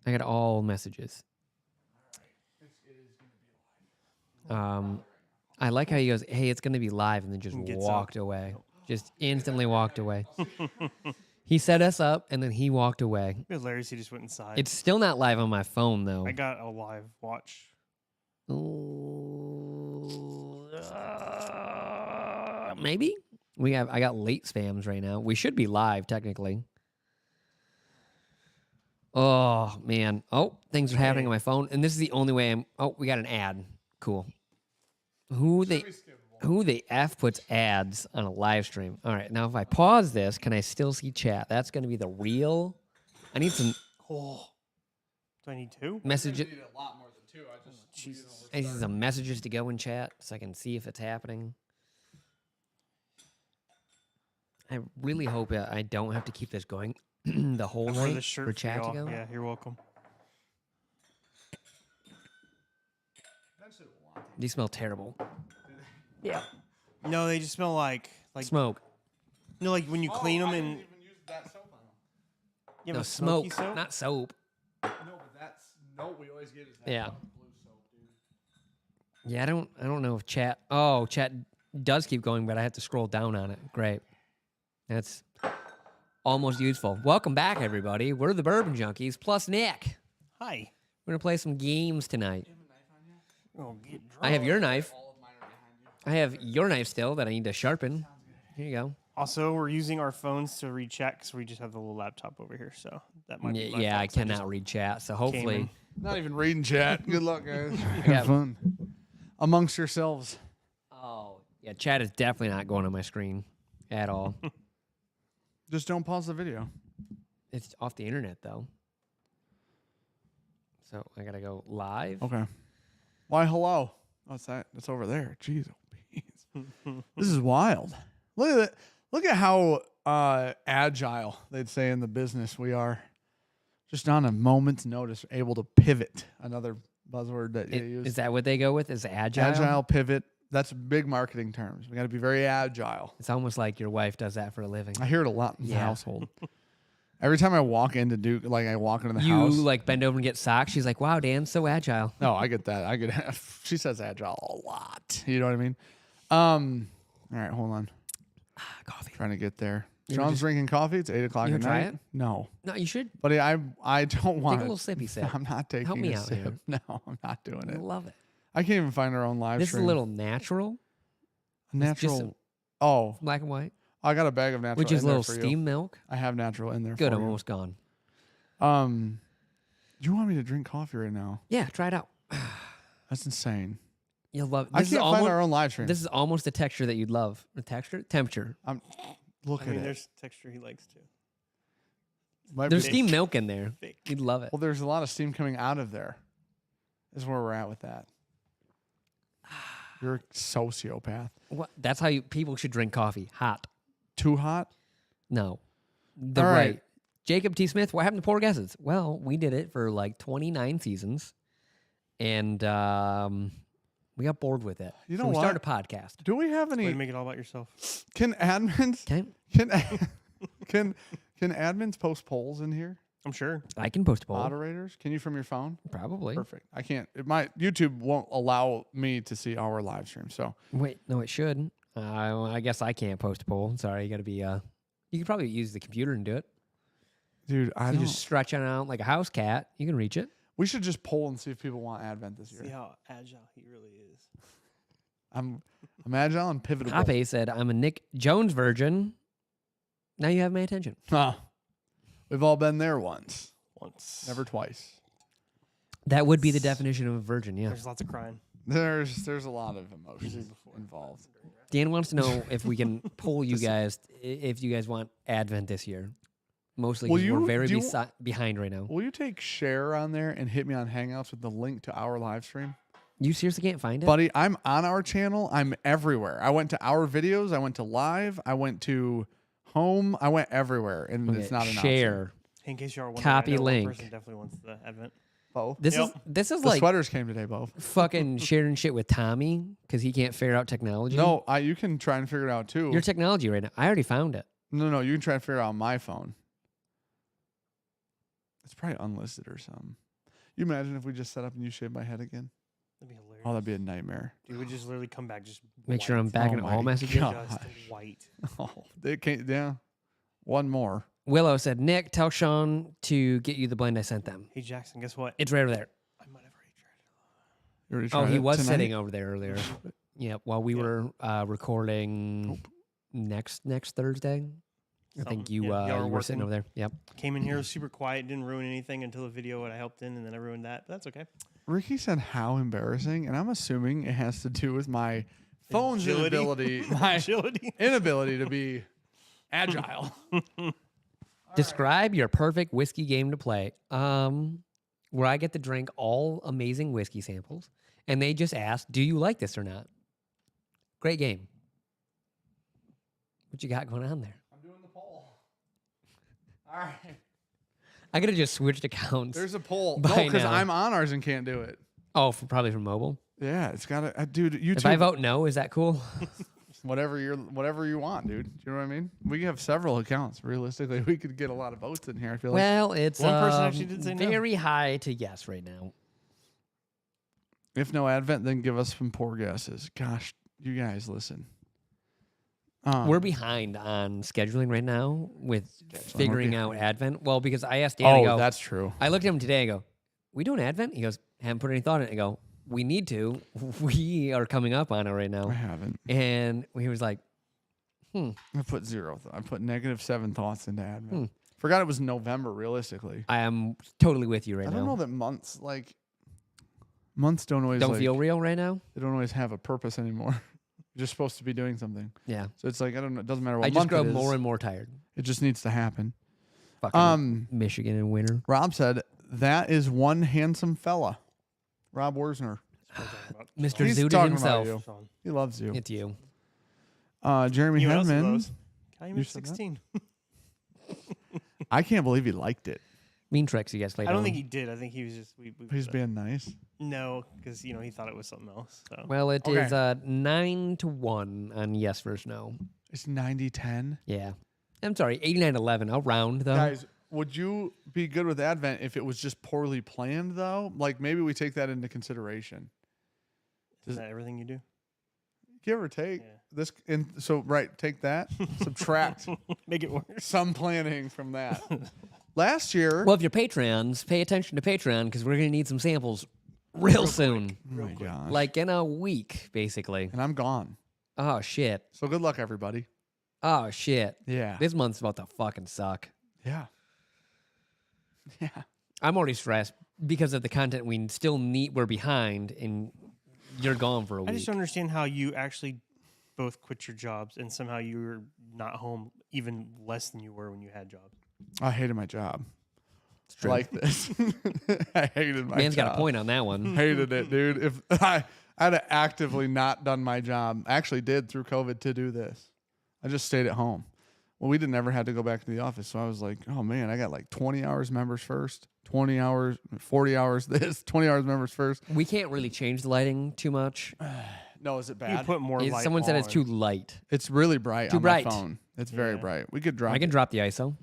I got all messages. I like how he goes, hey, it's going to be live, and then just walked away. Just instantly walked away. He set us up, and then he walked away. It was hilarious. He just went inside. It's still not live on my phone, though. I got a live watch. Maybe? I got late spams right now. We should be live, technically. Oh, man. Oh, things are happening on my phone, and this is the only way I'm... Oh, we got an ad. Cool. Who the F puts ads on a live stream? All right, now if I pause this, can I still see chat? That's going to be the real... I need some... Oh. Do I need two? Messages. I need a lot more than two. I need some messages to go in chat so I can see if it's happening. I really hope I don't have to keep this going the whole night for chat to go. Yeah, you're welcome. These smell terrible. Yeah. No, they just smell like smoke. No, like when you clean them I and didn't even use that soap on them. you have No, a smoky smoke, soap? not soap. No, but that's no. We always get is that Yeah. fucking blue soap, dude. Yeah, I don't know if chat... Oh, chat does keep going, but I have to scroll down on it. Great. That's almost useful. Welcome back, everybody. We're the Bourbon Junkies, plus Nick. Hi. We're going to play some games tonight. Oh, get drunk. I have your knife. All of mine are behind you. I have your knife still that I need to sharpen. Here you go. Also, we're using our phones to read chat because we just have the little laptop over here, so that might be my Yeah, I fault, 'cause just cannot read chat, so came hopefully... in. Not even reading chat. Good luck, guys. Yeah. Have fun amongst yourselves. Oh, yeah, chat is definitely not going on my screen at all. Just don't pause the video. It's off the internet, though. So I got to go live. Okay. Why, hello. What's that? It's over there. Jeez, oh, beans. This is wild. Look at it. Look at how agile, they'd say in the business, we are. Just on a moment's notice, able to pivot. Another buzzword that you use. Is that what they go with? Is agile? Agile, pivot. That's big marketing terms. We got to be very agile. It's almost like your wife does that for a living. I hear it a lot in the Yeah. household. Every time I walk into I walk into the You house. like bend over and get socks. She's like, "Wow, Dan's so agile." No, I get that. She says agile a lot. You know what I mean? All right, hold on. Coffee. Trying to get there. You Sean's just- drinking coffee. It's 8 o'clock You at gonna try night. it? No, No, you should buddy. I don't want take a it. little sippy sip. I'm not taking. Help me a out sip. here. No, I'm not doing I it. love it. I can't even find our own live This stream. is a little natural, natural. some- Oh, black and white, I got a bag of natural. which is in a there little for steam you. milk. I have natural in there. Good, for I'm you. almost gone. You want me to drink coffee right now? Yeah, try it out. That's insane. You'll love. I This is can't find almost. our own live stream. This is almost the texture that you'd love. The texture, temperature. Look I at mean, it. there's texture he likes too. Might There's be- steam milk in there. Thick. You'd love it. Well, there's a lot of steam coming out of there. Is where we're at with that. You're a sociopath. What? That's how people should drink coffee. Hot. Too hot? No. The All right. right. Jacob T. Smith, what happened to Poor Guesses? Well, we did it for like 29 seasons, and we got bored with it. You so know we what? started a podcast. Do we have Way to any? make it all about yourself. Can admins? Okay. Can admins post polls in here? I'm sure. I can post a poll. Moderators? Can you from your phone? Probably. Perfect. I can't. My YouTube won't allow me to see our live stream. So Wait, no, it should. I guess I can't post a poll. Sorry, you got to be. You could probably use the computer and do it. dude, I You don't. just stretch it out like a house cat. You can reach it. We should just poll and see if people want Advent this See year. how agile he really is. I'm agile and pivotable. Pape said, "I'm a Nick Jones virgin." Now you have my attention. Huh. We've all been there once, Once. never twice. That would be the definition of a virgin. Yeah. There's lots of crying. There's a lot of emotions involved. Dan wants to know if we can poll you guys if you guys want Advent this year. Mostly Will because we're you- very do you- behind right now. Will you take share on there and hit me on Hangouts with the link to our live stream? You seriously can't find it? Buddy, I'm on our channel. I'm everywhere. I went to our videos. I went to live. I went to home. I went everywhere, and Okay, it's not an share. In case you are wondering, Copy I know link. One person definitely wants the Advent. Both. This Yep. is The like sweaters came today, both. fucking sharing shit with Tommy because he can't figure out technology. No, you can try and figure it out too. Your technology right now. I already found it. No, you can try and figure it out on my phone. It's probably unlisted or something. You imagine if we just set up and you shave my head again? That'd be hilarious. Oh, that'd be a nightmare. Dude, we just literally come back just Make sure I'm back Oh in my all messages. God. just white. Oh, they can't. Yeah, one more. Willow said, Nick, tell Sean to get you the blend I sent them. Hey Jackson, guess what? It's right over there. I might have already tried it. You already Oh, tried he it was tonight? sitting over there earlier. Yeah, while we were recording next Thursday. I think Something. you Yeah, y'all you were sitting working. over there. Yep. Came in here super quiet, didn't ruin anything until the video that I helped in, and then I ruined that. But that's okay. Ricky said, "How embarrassing," and I'm assuming it has to do with my phone's inability, my Agility. inability to be agile. Describe your perfect whiskey game to play. Where I get to drink all amazing whiskey samples, and they just ask, "Do you like this or not?" Great game. What you got going on there? I'm doing the poll. All right. I could have just switched accounts. There's a poll. By No, because now. I'm on ours and can't do it. Probably from mobile. Yeah, it's got to, dude. YouTube. If I vote no, is that cool? whatever you want, dude. You know what I mean? We have several accounts. Realistically, we could get a lot of votes in here. I feel like. Well, it's One person actually did say no. very high to yes right now. If no Advent, then give us some poor guesses. Gosh, you guys listen. We're behind on scheduling right now with Scheduling, figuring we're out behind. Advent. Well, because I asked Dan, I go, that's true. I looked at him today and go, we doing Advent? He goes, haven't put any thought in it. I go, we need to. We are coming up on it right now. I haven't. And he was like, I put zero. I put -7 thoughts into Advent. Forgot it was November. Realistically, I am totally with you right I now. don't know that months don't always Don't feel real right now? They don't always have a purpose anymore. You're just supposed to be doing something. Yeah. So it's like I don't know. It doesn't matter what I just month grow it is. more and more tired. It just needs to happen. Fucking Michigan in winter. Rob said that is one handsome fella. Rob Worsner. Mr. He's Zooted talking himself. about you. He loves you. It's you. Jeremy You know what else he Hedman. loves? Calumet You said that? 16. I can't believe he liked it. Mean Tricks you guys played I don't on. think he did. I think he was just. We He's being nice. No, because he thought it was something else. So. Well, it is Okay. 9-1 on yes versus no. It's 90-10. Yeah. I'm sorry, 89-11. I'll round though. Guys, would you be good with Advent if it was just poorly planned, though? Like, maybe we take that into consideration. Is that everything you do? Give or take. Yeah. This, right, take that, subtract Make it worse. some planning from that. Last year, Well, if you're Patreons, pay attention to Patreon because we're going to need some samples real soon. oh my gosh. Like in a week, basically. And I'm gone. Oh, shit. So good luck, everybody. Oh, shit. Yeah. This month's about to fucking suck. Yeah. Yeah. I'm already stressed because of the content we still need. We're behind, and you're gone for a I week. just don't understand how you actually both quit your jobs and somehow you're not home even less than you were when you had jobs. I hated my job. It's true. Like this. I hated my Man's job. got a point on that one. Hated it, dude. If I had actively not done my job, I actually did through COVID to do this. I just stayed at home. Well, we didn't ever have to go back to the office. So I was like, oh man, I got like 20 hours members first, 20 hours, 40 hours this, 20 hours members first. We can't really change the lighting too much. No, is it You bad? put more light Someone said it's on. too light. It's really bright Too on bright. my phone. It's very Yeah. bright. We could drop I can it. drop the ISO.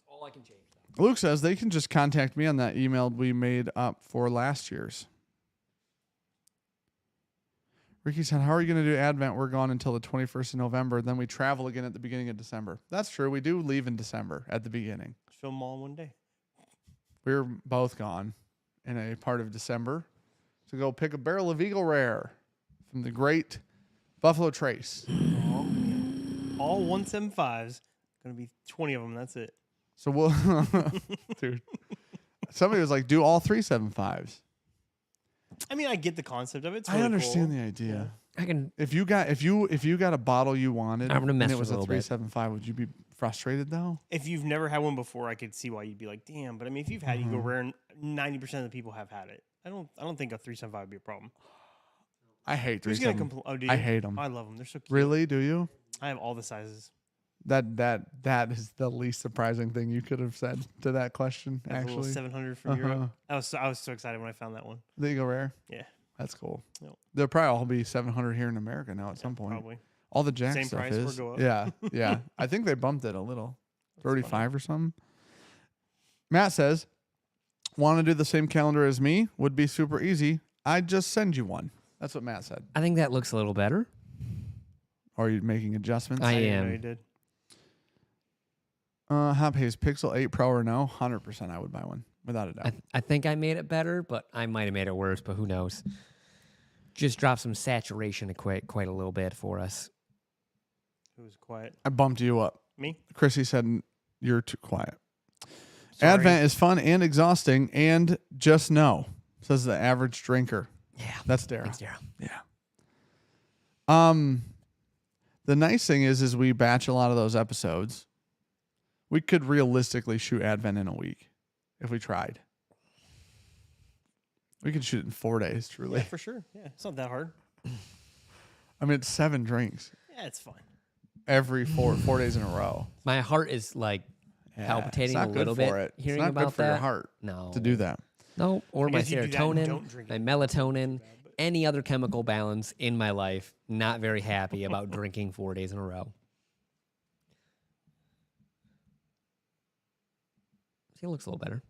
All I can change. Luke says they can just contact me on that email we made up for last year's. Ricky said, how are you going to do Advent? We're gone until the 21st of November. Then we travel again at the beginning of December. That's true. We do leave in December at the beginning. Film them all in one day. We're both gone in a part of December to go pick a barrel of Eagle Rare from the great Buffalo Trace. All 175s. Going to be 20 of them. That's it. So we'll, dude, somebody was like, do all 375s. I mean, I get the concept of it. It's I really understand cool. the idea. I can. If you got a bottle you wanted I'm gonna mess and it with was it a a little bit. 375, would you be frustrated though? If you've never had one before, I could see why you'd be like, damn. But I mean, if you've had Eagle Rare, 90% of the people have had it. I don't think a 375 would be a problem. I hate Who's gonna 375. Oh, do you? I hate them. I love them. They're so cute. Really? Do you? I have all the sizes. That is the least surprising thing you could have said to that question. I have the little Actually, 700 from Europe. I was so excited when I found that one. the Eagle Rare. Yeah. That's cool. Yep. There'll probably all be 700 here in America now at some point. Probably. All the Jack Same stuff price or is. go up. Yeah, yeah. I think they bumped it a little, 35 or something. Matt says, want to do the same calendar as me? Would be super easy. I'd just send you one. That's what Matt said. I think that looks a little better. Or are you making adjustments? I didn't know am. you did. Hot Pace Pixel 8 Pro or no? 100% I would buy one, without a doubt. I think I made it better, but I might have made it worse, but who knows? Just drop some saturation quite a little bit for us. Who was quiet? I bumped you up. Me? Chrissy said you're too quiet. Sorry. Advent is fun and exhausting, and just know, says the average drinker. Yeah. That's Daryl. Thanks, Daryl. Yeah. The nice thing is we batch a lot of those episodes. We could realistically shoot Advent in a week if we tried. We could shoot it in 4 days, truly. Yeah, for sure. Yeah, it's not that hard. I mean, it's 7 drinks Yeah, it's fine. every 4 days in a row. My heart is like Yeah, palpitating it's not a good little for bit it. hearing it's not about good for that. your heart No. to do that. No, or I my guess you do that and serotonin, don't drink my it. melatonin, any other chemical balance in my life. Not very happy about drinking 4 days in a row. See, it looks a little better.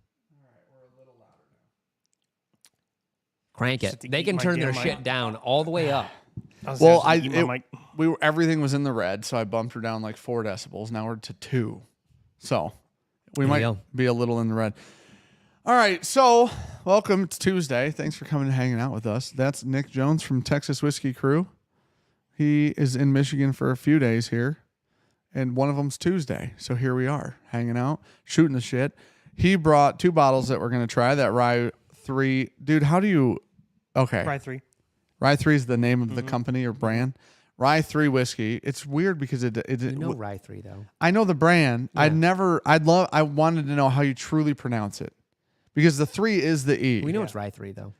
All right, we're a little louder now. Crank Just it. to They keep can my turn their damn shit mic- down all the way up. Well, everything was in the red, so I bumped her down like 4 decibels. Now we're to 2. So we There might you go. be a little in the red. All right, so welcome. It's Tuesday. Thanks for coming and hanging out with us. That's Nick Jones from Texas Whiskey Crew. He is in Michigan for a few days here, and one of them's Tuesday. So here we are, hanging out, shooting the shit. He brought 2 bottles that we're going to try. That Rye 3. Dude, how do you... Okay. Rye 3. Rye 3 is the name of the company or brand. Rye 3 whiskey. It's weird because it You know Rye 3, though. I know the brand. Yeah. I wanted to know how you truly pronounce it. Because the 3 is the E. We know it's Rye 3, though.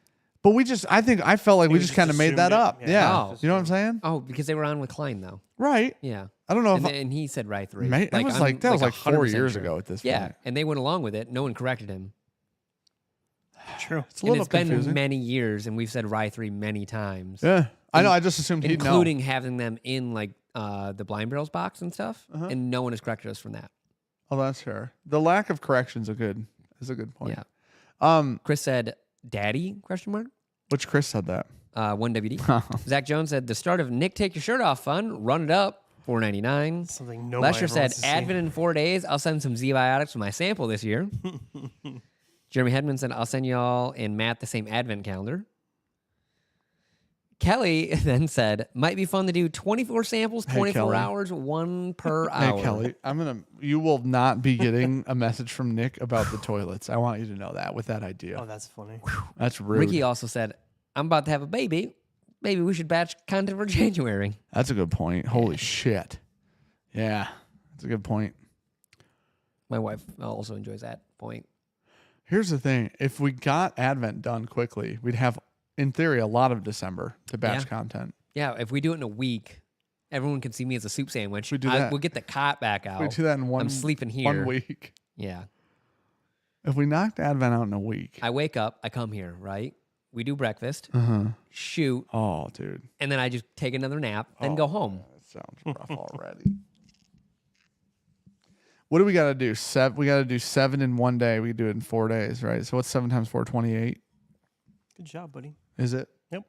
But I felt like we we just just kind of made that assumed it. up. Yeah. Yeah. Oh. You know what I'm saying? Oh, because they were on with Klein, though. Right. Yeah. I don't know if And he said Rye 3. that was I'm like 4 100% years sure. ago at this Yeah, point. and they went along with it. No one corrected him. True. It's a And little it's been confusing. many years, and we've said Rye 3 many times. Yeah. I know. I just assumed he'd know. Including having them in like the blind barrels box and stuff, Uh-huh. and no one has corrected us from that. Oh, that's fair. The lack of correction's is a good point. Yeah. Chris said, "Daddy?" Question mark. Which Chris said that. 1WD. Zach Jones said, "The start of Nick Take Your Shirt Off fun. Run it up. $4.99." Something nobody Lester ever said, wants to see. "Advent in 4 days. I'll send some Z-Biotics with my sample this year." Jeremy Hedman said, "I'll send y'all and Matt the same Advent calendar." Kelly then said, "Might be fun to do 24 samples, Hey, 24 Kelly. hours, 1 per hour." Hey, Kelly, you will not be getting a message from Nick about the toilets. I want you to know that with that idea. Oh, that's funny. That's rude. Ricky also said, "I'm about to have a baby. Maybe we should batch content for January." That's a good point. Holy shit. Yeah, that's a good point. My wife also enjoys that point. Here's the thing. If we got Advent done quickly, we'd have, in theory, a lot of December to batch Yeah. content. Yeah, if we do it in a week, everyone can see me as a soup sandwich. We do that. We'll get the cot back out. We do that in I'm sleeping here. 1 week. Yeah. If we knocked Advent out in a week. I wake up, I come here, right? We do breakfast, shoot, Oh, dude. and then I just take another nap, then Oh. go home. That sounds rough already. What do we got to do? We got to do 7 in 1 day. We do it in 4 days, right? So what's 7 times 4? 28. Good job, buddy. Is it? Yep.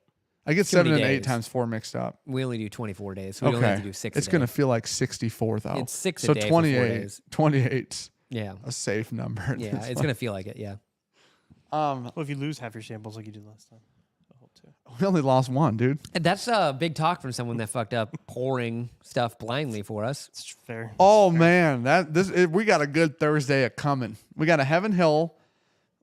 I get Too many 7 and 8 days. times 4 mixed up. We only do 24 days, so we only have to do 6 It's a going to day. feel like 64 though. It's 6 a so day for 4 28. days. 28's Yeah. a safe number. at Yeah, this it's going to feel like it, yeah. point. Well, if you lose half your samples like you did last time, I hope to. We only lost 1, dude. And that's a big talk from someone that fucked up pouring stuff blindly for us. It's fair. Oh man, we got a good Thursday at coming. We got a Heaven Hill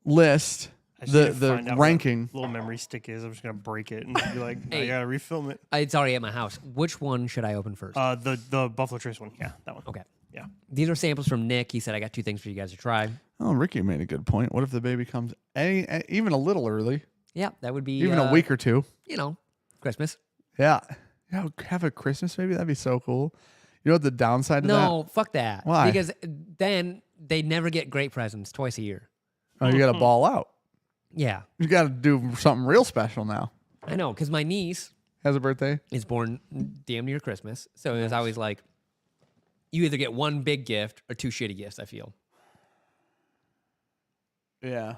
list. I just need to The find out what ranking. little memory stick is. I'm just gonna break it and be like, I Hey. gotta refilm it. It's already at my house. Which one should I open first? The Buffalo Trace one. Yeah, that one. Okay. Yeah. These are samples from Nick. He said, "I got 2 things for you guys to try." Oh, Ricky made a good point. What if the baby comes even a little early, Yeah, that would be even a week or 2? You know, Christmas. Yeah, have a Christmas baby. That'd be so cool. You know what the downside to No, fuck that. Why? Because then they never get great presents twice a year. that? Oh, you got to ball out. Yeah, You got to do something real special now. I know. Because my niece Has a birthday. is born damn near Christmas, so it's always like you either get 1 big gift or 2 shitty gifts. I feel. Yeah.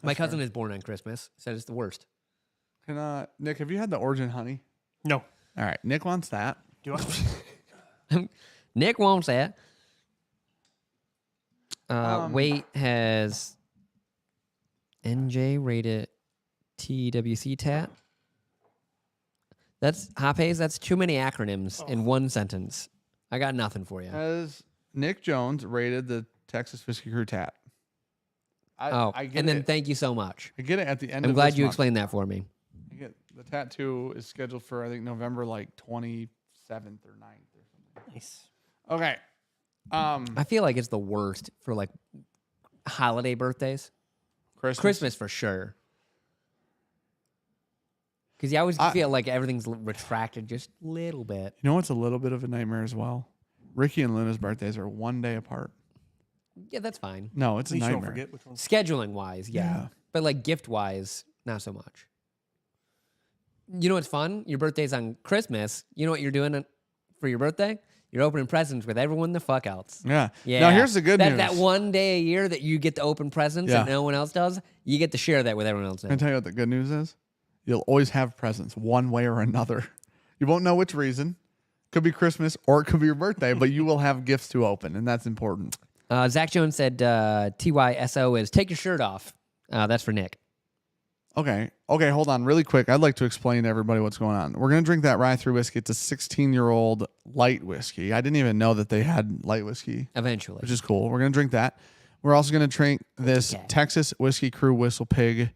My cousin is born on Christmas. Said it's the worst. Can Nick, have you had the Origin honey? No. All right, Nick wants that. Do I? Nick wants that. Wait has NJ rated TWC tat. That's Hoppes. That's too many acronyms in one sentence. I got nothing for you. Has Nick Jones rated the Texas Whiskey Crew tat? I get and then it. thank you so much. I get it at the end. I'm of glad this you month. explained that for me. I get the tattoo is scheduled for I think November like 27th or 9th or something. Nice. Okay. I feel like it's the worst for like holiday birthdays. Christmas for sure. Because you always feel like everything's retracted just a little bit. You know what's a little bit of a nightmare as well? Ricky and Luna's birthdays are 1 day apart. Yeah, that's fine. No, it's At a least you don't nightmare. forget which one's. Scheduling wise, yeah. But like gift wise, not so much. You know what's fun? Your birthday's on Christmas. You know what you're doing for your birthday? You're opening presents with everyone the fuck else. Yeah. Yeah. Now here's the good news. That 1 day a year that you get to open presents and no one else does, you get to share that with everyone else. Can I tell you what the good news is? You'll always have presents one way or another. You won't know which reason. Could be Christmas or it could be your birthday, but you will have gifts to open, and that's important. Zach Jones said TYSO is take your shirt off. That's for Nick. Okay, hold on really quick. I'd like to explain to everybody what's going on. We're going to drink that rye through whiskey. It's a 16-year-old light whiskey. I didn't even know that they had light whiskey, Eventually. which is cool. We're going to drink that. We're also going to drink this Texas Whiskey Crew WhistlePig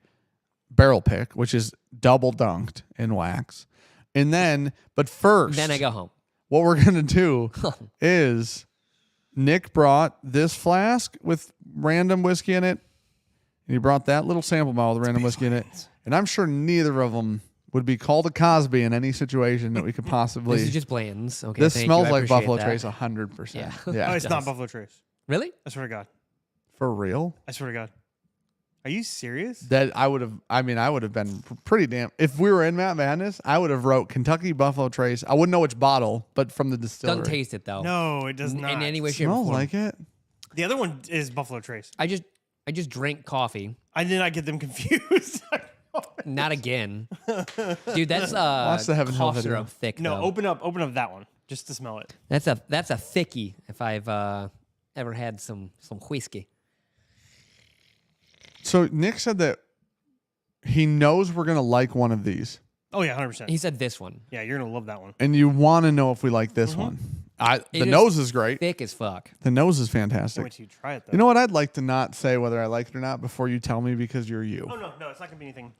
barrel pick, which is double dunked in wax. And then, but first, Then I go home. what we're going to do is Nick brought this flask with random whiskey in it. And he brought that little sample bottle with random whiskey in it. And I'm sure neither of them would be called a Cosby in any situation that we could possibly. This is just Bland's. Okay. This thank smells you. I like appreciate Buffalo that. Trace 100%. Yeah. Yeah. Oh, it's not Buffalo Trace. Really? I swear to God. For real? I swear to God. Are you serious? That I would have been pretty damn. If we were in Matt Madness, I would have wrote Kentucky Buffalo Trace. I wouldn't know which bottle, but from the distillery. Doesn't taste it though. No, it does not. In any way, shape, or Smells form. like it. The other one is Buffalo Trace. I just drank coffee. I did not get them confused. Not again, dude. That's Watch the Heaven Hill cough video. syrup thick. No, though. open up that one just to smell it. That's a thickie. If I've ever had some whiskey. So Nick said that he knows we're gonna like one of these, Oh yeah, 100%. He said this one Yeah, you're gonna love that one. and you want to know if we like this one. The is nose is great. thick as fuck. The nose is Can't fantastic. wait till you try it though. You know what? I'd like to not say whether I like it or not before you tell me because you're you. Oh no, it's not gonna be anything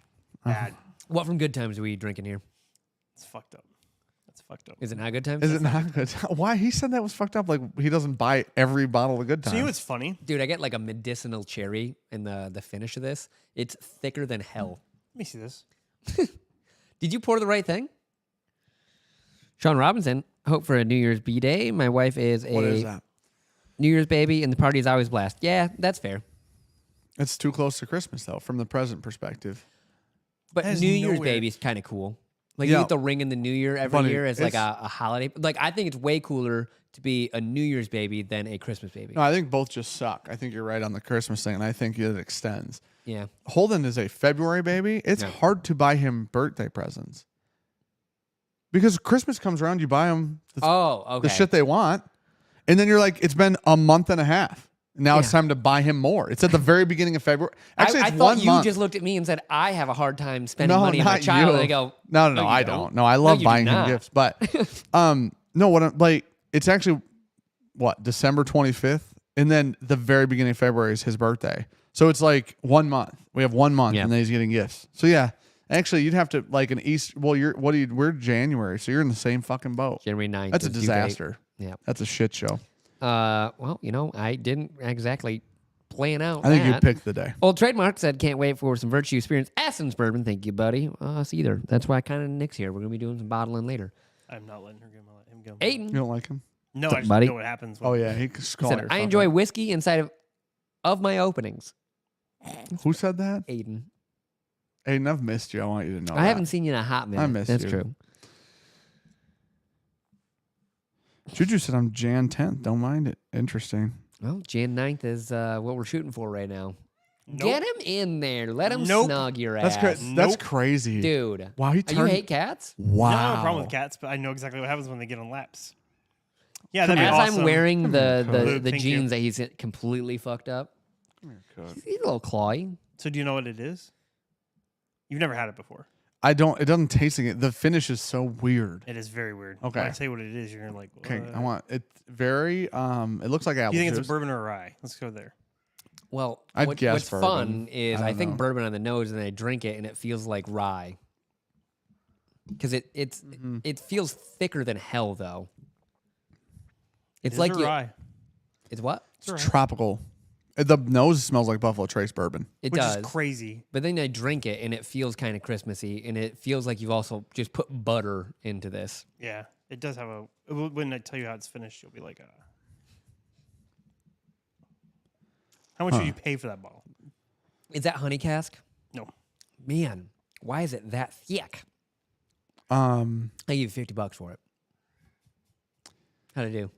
bad. What from Good Times are we drinking here? It's fucked up. That's fucked up. Is it not Good Times? Is it not good? Why he said that was fucked up? Like he doesn't buy every bottle of Good So Times. you know what's funny? Dude, I get like a medicinal cherry in the finish of this. It's thicker than hell. Let me see this. Did you pour the right thing? Sean Robinson, hope for a New Year's B-Day. My wife is What is a that? New Year's baby, and the party is always a blast. Yeah, that's fair. It's too close to Christmas though, from the present perspective. But That is New Year's nowhere. baby is kind of cool. Like Yeah. you get the ring in the New Year every Funny, year as like it's- a holiday. Like I think it's way cooler to be a New Year's baby than a Christmas baby. No, I think both just suck. I think you're right on the Christmas thing, and I think it extends. Yeah. Holden is a February baby. It's Yeah. hard to buy him birthday presents because Christmas comes around, you buy them Oh, okay. the shit they want, and then you're like, it's been a month and a half. Now it's Yeah. time to buy him more. It's at the very beginning of February. Actually, I it's thought 1 you month. just looked at me and said I have a hard time spending No, money on my not child. you. And I go, No, you I don't. No, I No, love you do buying him not. gifts, but no, what I'm like, it's actually what December 25th, and then the very beginning of February is his birthday. So it's like 1 month. We have 1 month, Yeah. and then he's getting gifts. So yeah, actually, you'd have to like an East. Well, we're January, so you're in the same fucking boat. January 9th. That's a is due date. disaster. Yeah. That's a shit show. Well, I didn't exactly plan out. I think you that. picked the day. Old Trademark said, can't wait for some Virtue Experience Assens bourbon. Thank you, buddy. Us either. That's why kind of Nick's here. We're going to be doing some bottling later. I'm not letting him go. You Aiden don't like him? No, I just buddy? know what happens. When Oh yeah, he could call said, I enjoy whiskey inside of my openings. Who said that? Aiden. Aiden, I've missed you. I want you to know. I haven't seen you in a hot minute. miss That's you. true. Juju said I'm Jan 10th. Don't mind it. Interesting. Well, Jan 9th is what we're shooting for right now. Nope. Get him in there. Let him Nope. snug your ass. That's That's Nope. crazy, Dude. Wow, he You turned. hate cats? Wow. I don't have a problem with cats, but I know exactly what happens when they get on laps. Yeah, that'd be As awesome. I'm wearing Come here, the Luke, the thank jeans you. that he's completely fucked up, Come here, Cud. he's a little clawy. So do you know what it is? You've never had it before. I don't. It doesn't taste it. The finish is so weird. It is very weird. Okay. When I tell you what it is, you're like, Okay, what? I want it. Very. It looks like apple You think juice. it's a bourbon or a rye? Let's go there. Well, I'd guess what's bourbon. fun is I I don't think know. bourbon on the nose, and I drink it, and it feels like rye. Because it feels thicker than hell, though. It's Is like a you. rye. It's what? It's tropical. The nose smells like Buffalo Trace bourbon. It Which does. is crazy. But then I drink it, and it feels kind of Christmassy, and it feels like you've also just put butter into this. Yeah, it does have a. When I tell you how it's finished, you'll be like, how much would you pay for that bottle? Is that honey cask? No. Man, why is it that thick? Um, I give you $50 for it. How'd I do?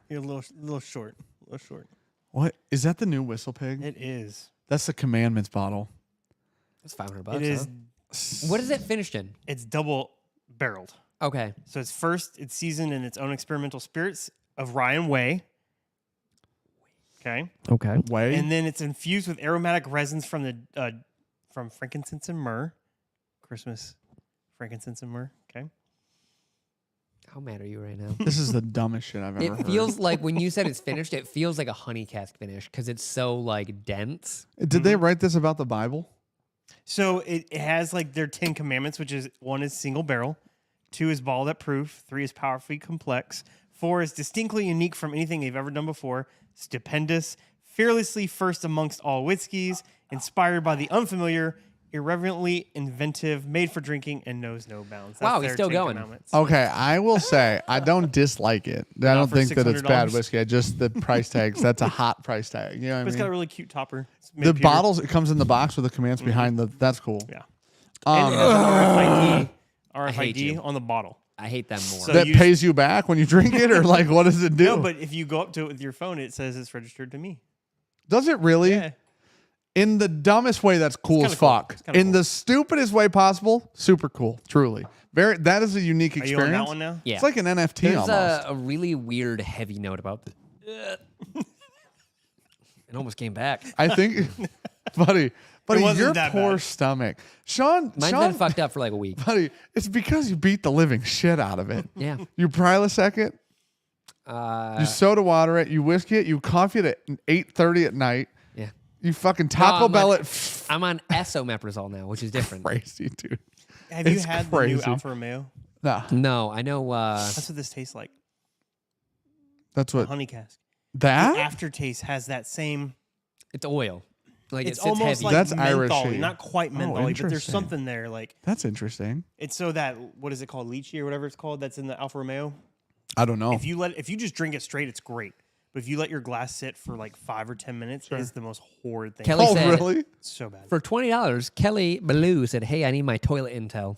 You're a little short. A little short. what is that? The new WhistlePig? It is. That's the Commandments bottle. That's $500. It is. Huh? What is it finished in? It's double barreled. Okay. So it's seasoned in its own experimental spirits of rye and whey. Okay. Okay. Way. And then it's infused with aromatic resins from the from frankincense and myrrh. Christmas frankincense and myrrh. Okay. How mad are you right now? This is the dumbest shit I've ever It heard. feels like when you said it's finished, it feels like a honey cask finish because it's so like dense. Did they write this about the Bible? So it has like their 10 commandments, which is 1 is single barrel, 2 is bottled at proof, 3 is powerfully complex, 4 is distinctly unique from anything they've ever done before, stupendous, fearlessly first amongst all whiskeys, inspired by the unfamiliar, irreverently inventive, made for drinking, and knows no bounds. Wow, their he's still 10 going. commandments. Okay, I will say I don't dislike it. I don't for think that it's bad $600? whiskey. I just the price tags. That's a hot price tag. You know what But it's I got a mean? really cute topper. It's made The pewter. bottles. It comes in the box with the commands behind the. That's cool. Yeah. And it has an hate RFID you. on the bottle. I hate them more. So That you- pays you back when you drink it, or like what does it do? No, but if you go up to it with your phone, it says it's registered to me. Does it really? Yeah. In the dumbest way, that's cool as kinda cool. fuck. It's kinda In cool. the stupidest way possible, super cool. Truly, very. That is a unique Are you experience. on that one now? Yeah. It's like an NFT There's almost. a really weird heavy note about it almost came back. I think, buddy, wasn't your that poor bad. stomach, Sean. Mine's Sean, been fucked up for like a week. buddy, it's because you beat the living shit out of it. Yeah. You Prilosec it, you soda water it, you whiskey it, you coffee it at 8:30 at night. Yeah. You fucking Taco I'm Bell on- it. I'm on esomeprazole now, which is different. Crazy, dude. Have you It's had the crazy. new Alfa Romeo? Nah, No, I know. That's what this tastes like. that's what Honey cask. that. The aftertaste has that same. It's oil. Like It's it's almost heavy. like That's mentholy, Irish-y. not quite mentholy, but there's interesting. something there. Like That's interesting. it's so that what is it called, lychee or whatever it's called? That's in the Alfa Romeo. I don't know. If you just drink it straight, it's great. But if you let your glass sit for like 5 or 10 minutes, it is the most horrid thing. Kelly Oh, said, really? It's so bad. For $20, Kelly Ballou said, "Hey, I need my toilet intel."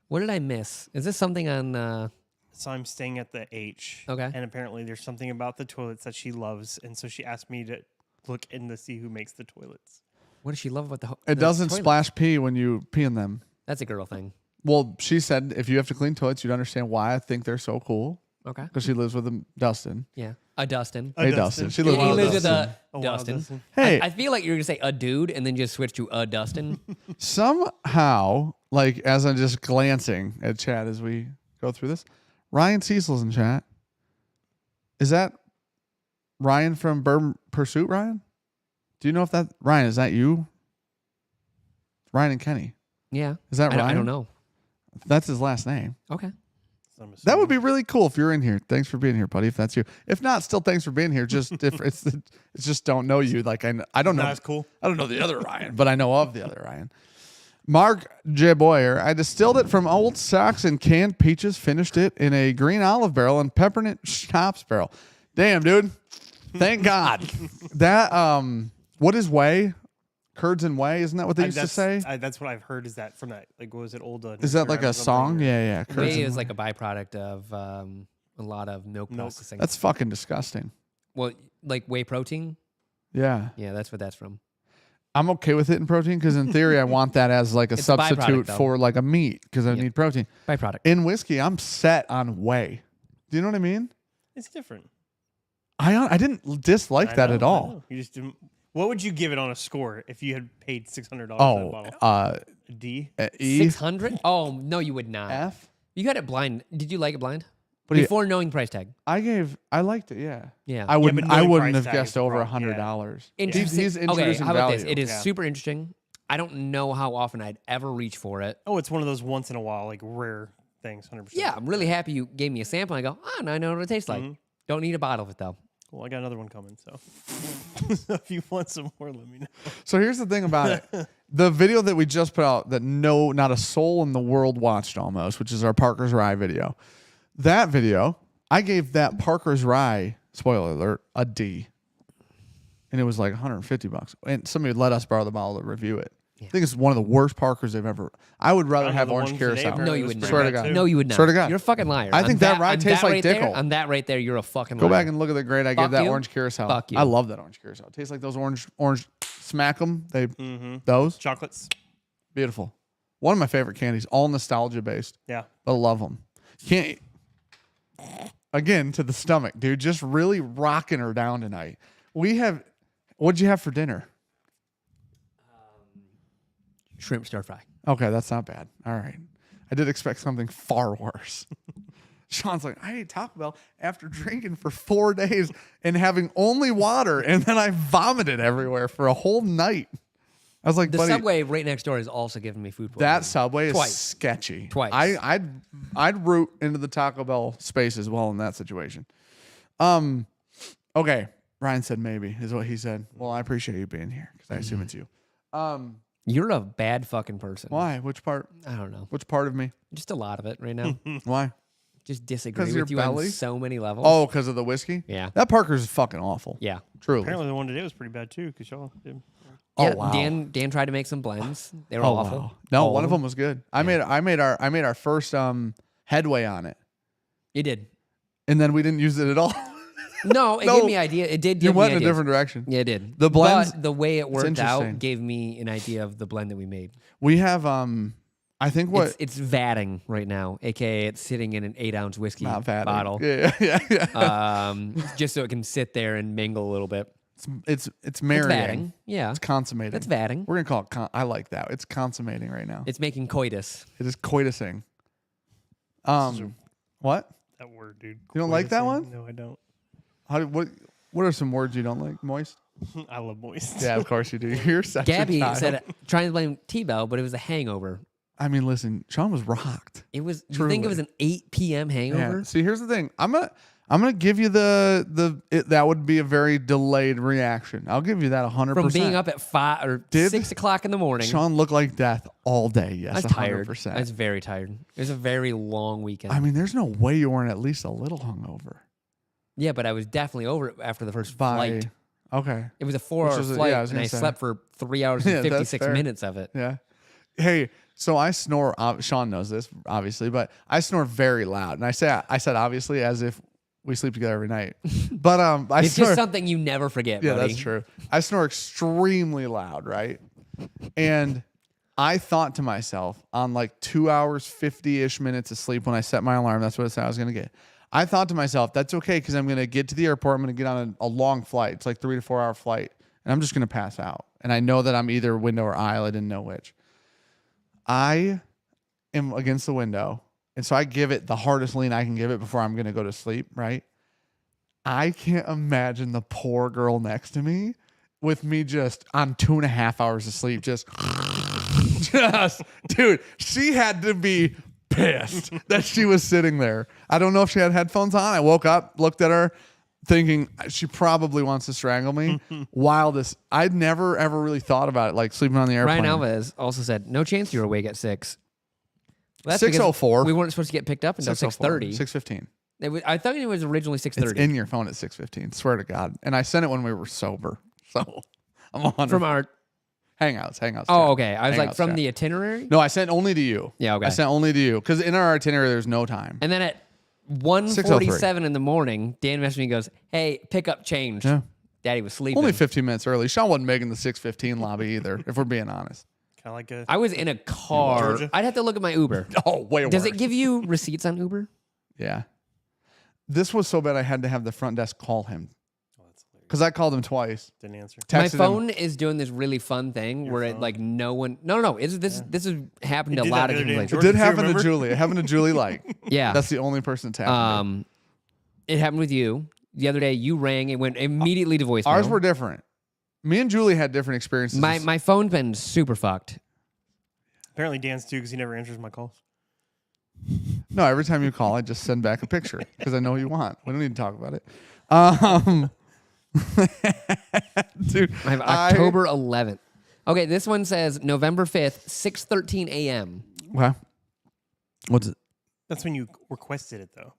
What did I miss? Is this something on? So I'm staying at the H. Okay. And apparently there's something about the toilets that she loves, and so she asked me to look in to see who makes the toilets. What does she love about the? It doesn't toilet? splash pee when you pee in them. That's a girl thing. Well, she said if you have to clean toilets, you'd understand why I think they're so cool. Okay. Because she lives with Dustin. Yeah. A Dustin. Hey, Dustin. She lives he with lives with Dustin. a wild Dustin. Dustin. Hey, I feel like you're gonna say a dude and then just switch to a Dustin. somehow, like as I'm just glancing at chat as we go through this, Ryan Cecil's in chat. Is that Ryan from Bourbon Pursuit? Ryan, do you know if that Ryan is that you? Ryan and Kenny. Yeah. Is that I Ryan? don't know. That's his last name. Okay. So I'm That would assuming- be really cool if you're in here. Thanks for being here, buddy. If that's you. If not, still thanks for being here. Just if it's just don't know you. Like I don't know. That's cool. I don't know the other Ryan, but I know of the other Ryan. Mark J. Boyer. I distilled it from old socks and canned peaches. Finished it in a green olive barrel and peppermint schnapps barrel. Damn, dude. Thank God. That what is whey? Curds and whey? Isn't that what they used to say? That's what I've heard. Is that from that? Like, what was it? Old. Is that like a song? Yeah. Yeah. Curds Whey and is whey. like a byproduct of a lot of milk processing. That's fucking disgusting. Well, like whey protein. Yeah. Yeah, that's what that's from. I'm okay with it in protein because in theory I want that as like a It's a substitute byproduct, though. for like a meat because I need protein. Byproduct. In whiskey, I'm set on whey. Do you know what I mean? It's different. I didn't dislike I that know, at I all. know. You just didn't. What would you give it on a score if you had paid $600 for that bottle? A D? E 600? Oh no, you would not. F. You got it blind. Did you like it blind? What do you- Before knowing the price tag. I liked it. Yeah. Yeah. I wouldn't. but I knowing wouldn't price have tag guessed is the over problem, yeah. $100. Interesting. He's Okay, introducing how about value. this? It is Yeah. super interesting. I don't know how often I'd ever reach for it. Oh, it's one of those once in a while, like rare things, 100%. Yeah, I'm really happy you gave me a sample. And I go, oh, now I know what it tastes like. Don't need a bottle of it though. Well, I got another one coming, so if you want some more, let me know. So here's the thing about it. The video that we just put out that not a soul in the world watched almost, which is our Parker's Rye video. That video, I gave that Parker's Rye, spoiler alert, a D. And it was like $150. And somebody let us borrow the bottle to review it. I think it's one of the worst Parkers they've ever. I would rather I know have the orange ones today, curacao. apparently, No, you was would pretty Swear to bad, God. too. No, you would not. Swear to God. You're a fucking liar. I think that rye on tastes like right there- Dickel. On that right there, you're a fucking Go liar. back and look at the grade I Fuck gave that you. orange curacao. Fuck you. I love that orange curacao. It tastes like those orange smack them. Those Chocolates. beautiful. One of my favorite candies, all nostalgia based. Yeah. But I love them. Can't again to the stomach, dude. Just really rocking her down tonight. What'd you have for dinner? Shrimp stir fry. Okay, that's not bad. All right. I did expect something far worse. Sean's like, I ate Taco Bell after drinking for 4 days and having only water, and then I vomited everywhere for a whole night. I was like, The buddy, Subway right next door is also giving me food poisoning. that Subway is Twice. sketchy. Twice. I'd root into the Taco Bell space as well in that situation. Okay. Ryan said maybe is what he said. Well, I appreciate you being here because I assume it's you. You're a bad fucking person. Why? Which part? I don't know. Which part of me? Just a lot of it right now. Why? Just disagree 'Cause with your you belly? on so many levels. Oh, because of the whiskey? Yeah. That Parker's fucking awful. Yeah. Truly. Apparently, the one today was pretty bad too, because y'all did. Oh, Yeah, wow. Dan tried to make some blends. They were Oh, awful. wow. No, All one of them was good. I made our first headway on it, You did. and then we didn't use it at all. No, it No. gave me idea. It did You give me went in a ideas. different direction. Yeah, it did. The blends- But the way it worked interesting. out gave me an idea of the blend that we made. We have I think what It's vatting right now, aka it's sitting in an 8-ounce whiskey not bad bottle, Yeah. just so it can sit there and mingle a little bit. It's It's marinating. vatting. Yeah, It's consummating. that's vatting. We're gonna call it. I like that. It's consummating right now. It's making coitus. It is coitusing. What? That word, dude. You don't like that one? No, I don't. What are some words you don't like? Moist. I love moist. Yeah, of course you do. You're such Gabby a child. said trying to blame T-Bell, but it was a hangover. I mean, listen, Sean was rocked. It was. You think it was an 8 p.m. hangover? Yeah. See, here's the thing. I'm gonna give you that would be a very delayed reaction. I'll give you that 100%. From being up at 5 or Did 6 o'clock in the morning. Sean looked like death all day. Yes, I was tired. 100%. I was very tired. It was a very long weekend. I mean, there's no way you weren't at least a little hungover. Yeah, but I was definitely over it after the first By flight. okay, It was a 4-hour is flight, yeah, I was and gonna I say. slept for 3 hours Yeah, and that's 56 fair. minutes of it. yeah. Hey, so I snore. Sean knows this obviously, but I snore very loud, and I said obviously as if we sleep together every night. But I It's snore. just something you never forget, Yeah, buddy. that's true. I snore extremely loud, right? And I thought to myself on like 2 hours, 50-ish minutes of sleep when I set my alarm, that's what I said I was going to get. I thought to myself, that's okay because I'm going to get to the airport. I'm going to get on a long flight. It's like 3 to 4 hour flight. And I'm just going to pass out. And I know that I'm either window or aisle. I didn't know which. I am against the window. And so I give it the hardest lean I can give it before I'm going to go to sleep, right? I can't imagine the poor girl next to me with me just on 2.5 hours of sleep. Just, dude, she had to be pissed that she was sitting there. I don't know if she had headphones on. I woke up, looked at her, thinking she probably wants to strangle me. I'd never ever really thought about it, like sleeping on the airplane. Ryan Alvarez also said, no chance you were awake at 6. Well, that's because 6:04. We weren't supposed to get picked up until 6:30. 6:15. I thought it was originally It's 6:30. in your phone at 6:15. Swear to God. And I sent it when we were sober. So I'm 100. From our... Hangouts. Oh, chat. okay. I was like, Hangouts from chat. the itinerary? No, I sent only to you. Yeah, okay. I sent only to you because in our itinerary there's no time. And then at 1:47 in the morning, Dan messaged me and goes, "Hey, pickup changed." Yeah. Daddy was sleeping. Only 15 minutes early. Sean wasn't making the 6:15 lobby either, if we're being honest. Kind of like a. I was in a car. Georgia? I'd have to look at my Uber. Oh, way worse. Does it give you receipts on Uber? Yeah. This was so bad I had to have the front desk call him. Because I called him twice. Didn't answer. My Texted him. phone is doing this really fun thing where it like no one. No. This has happened to a did lot that of the other day in different places. It Georgia did too, happen remember? to Julie. It happened to Julie Light. Yeah. That's the only person it's happened to. It happened with you the other day. You rang. It went immediately to voicemail. Ours were different. Me and Julie had different experiences. My phone's been super fucked. Apparently Dan's too because he never answers my calls. No, every time you call, I just send back a picture because I know what you want. We don't need to talk about it. Dude, I have October 11th. Okay, this one says November 5th, 6:13 a.m. Well, what's it? That's when you requested it though.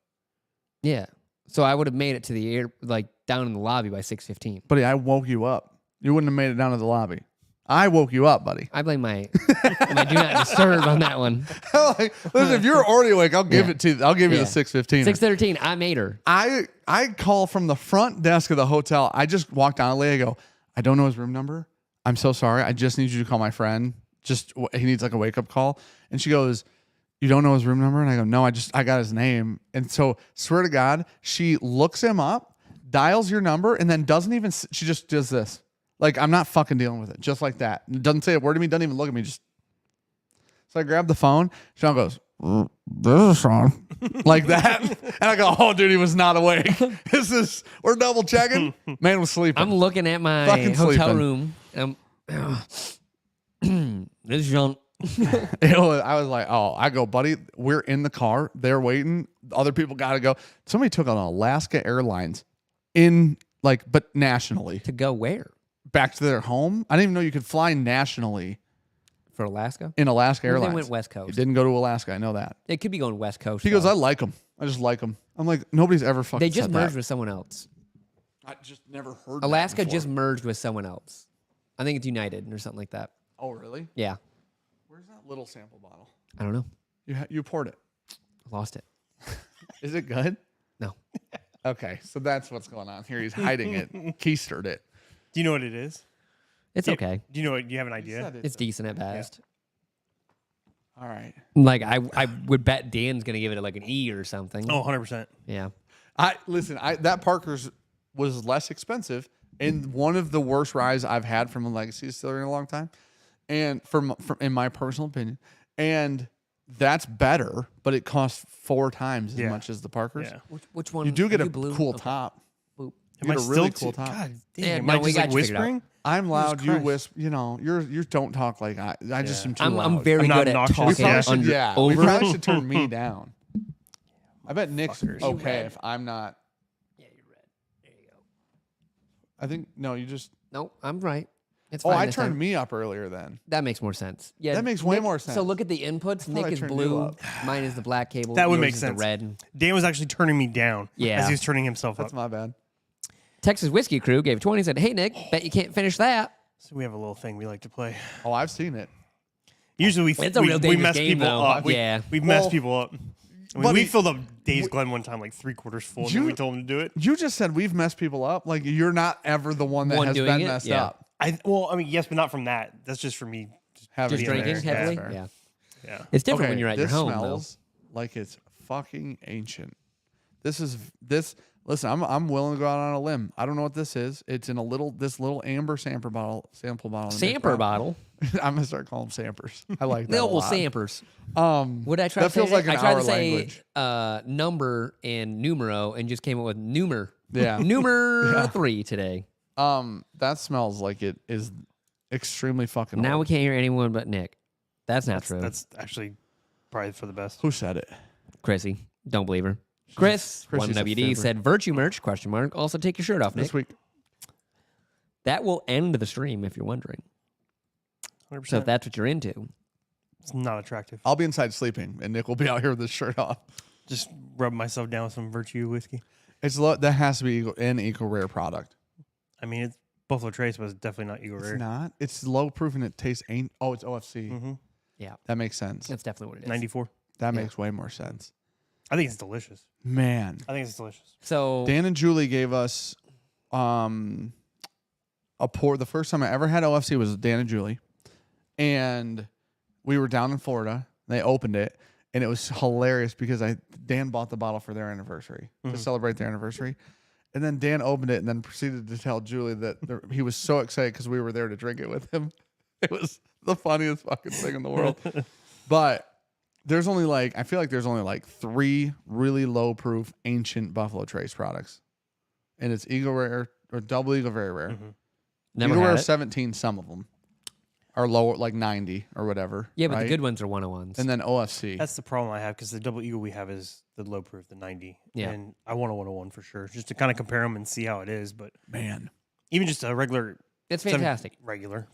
Yeah. So I would have made it to the air, like down in the lobby by 6:15. Buddy, I woke you up. You wouldn't have made it down to the lobby. I woke you up, buddy. I blame my do not disturb on that one. Like, listen, if you're already awake, I'll give it to you. I'll give you the 6:15. 6:13. I made her. I call from the front desk of the hotel. I just walked down. I go, I don't know his room number. I'm so sorry. I just need you to call my friend. He needs like a wake up call. And she goes, you don't know his room number? And I go, no, I got his name. And so swear to God, she looks him up, dials your number, and then she just does this. Like, I'm not fucking dealing with it. Just like that. Doesn't say a word to me. Doesn't even look at me. So I grab the phone. Sean goes, this is Sean. Like that. And I go, oh, dude, he was not awake. We're double checking. Man was sleeping. I'm looking at my Fucking hotel sleeping. room. And this is young. I was like, I go, buddy, we're in the car. They're waiting. Other people got to go. Somebody took on Alaska Airlines but nationally. To go where? Back to their home. I didn't even know you could fly nationally For Alaska? in Alaska What if Airlines. They went West Coast. It didn't go to Alaska. I know that. They could be going West Coast. He goes, though. I like them. I just like them. I'm like, nobody's ever fucking They just said merged that. with someone else. I just never heard that Alaska before. just merged with someone else. I think it's United or something like that. Oh, really? Yeah. Where's that little sample bottle? I don't know. You poured it. Lost it. Is it good? No. Okay, so that's what's going on here. He's hiding it. Keistered it. Do you know what it is? It's okay. Do you know what? Do you have an idea? It's decent at best. All right. Like I would bet Dan's gonna give it like an E or something. Oh, 100%. Yeah. That Parker's was less expensive and one of the worst rides I've had from a legacy distillery in a long time, and from in my personal opinion, and that's better, but it costs 4 times as much as the Parker's. Yeah. Which one? You do get a blue? cool Okay. top. Boop. You get a really cool top. God damn. Yeah, am no, I we just got like you figured out. whispering? I'm loud. You Christ. wisp. You know, you don't talk like I just am too I'm loud. very I'm not good at obnoxious. We talking probably should, under we over. probably should turn me down. I bet Nick's Fuckers. okay if I'm not. Yeah, you're red. There you go. I think no, you just. No, I'm right. It's Oh, fine I this turned time. me up earlier then. That makes more sense. Yeah, That makes way Nick- more sense. So look at the inputs. I Nick thought I is turned you blue. up. Mine is the black cable. That would yours make is sense. The red. Dan was actually turning me down. Yeah. As he was turning himself That's up. my bad. Texas Whiskey Crew gave 20. Said, "Hey Nick, bet you can't finish that." So we have a little thing we like to play. Oh, I've seen it. Usually It's a real we dangerous mess game, people though. up. Yeah. We mess Well, people up. I mean, buddy, we filled up Dave's Glen one time like 3/4 full, and then we told him to do it. You just said we've messed people up. Like you're not ever the one that One has doing been it? messed Yeah. up. I mean, yes, but not from that. That's just for me. Having Just it drinking there. heavily. Fair. Yeah. Yeah. It's different Okay, when you're at your this home, though. smells like it's fucking ancient. This. Listen, I'm willing to go out on a limb. I don't know what this is. It's in this little amber sample bottle. Samper bottle. I'm gonna start calling them sampers. I like that. The a old lot. sampers. What What I tried that to say feels like today? an I tried hour to say language. number and numero and just came up with numer. Yeah. Numer 3 today. That smells like it is extremely fucking. Now we old. can't hear anyone but Nick. That's not true. That's actually probably for the best. Who said it? Chrissy. Don't believe her. Chris, Chrissy's a 1WD, fibber. said virtue merch, question mark. Also take your shirt off, Nick. This week. That will end the stream if you're wondering. 100%. So if that's what you're into. It's not attractive. I'll be inside sleeping, and Nick will be out here with his shirt off. Just rub myself down with some Virtue whiskey. That has to be an eco rare product. I mean, it's Buffalo Trace, but it's definitely not Eagle Rare. It's not. It's low proof and it tastes ain't. Oh, it's OFC. Mm-hmm. Yeah. That makes sense. That's definitely what it is. 94. That makes way more sense. I think it's delicious. Man. I think it's delicious. So Dan and Julie gave us a pour. The first time I ever had OFC was with Dan and Julie. And we were down in Florida. They opened it. And it was hilarious because Dan bought the bottle for their anniversary to celebrate their anniversary. And then Dan opened it and then proceeded to tell Julie that he was so excited because we were there to drink it with him. It was the funniest fucking thing in the world. But there's only I feel like there's only 3 really low proof ancient Buffalo Trace products. And it's Eagle Rare or Double Eagle Very Rare. Mm-hmm. Never Eagle had Rare it. 17, some of them are lower, 90 or whatever. Yeah, but right? the good ones are 101s. And then OFC. That's the problem I have because the Double Eagle we have is the low proof, the 90. Yeah. And I want a 101 for sure, just to kind of compare them and see how it is. But Man. even just a regular, It's fantastic.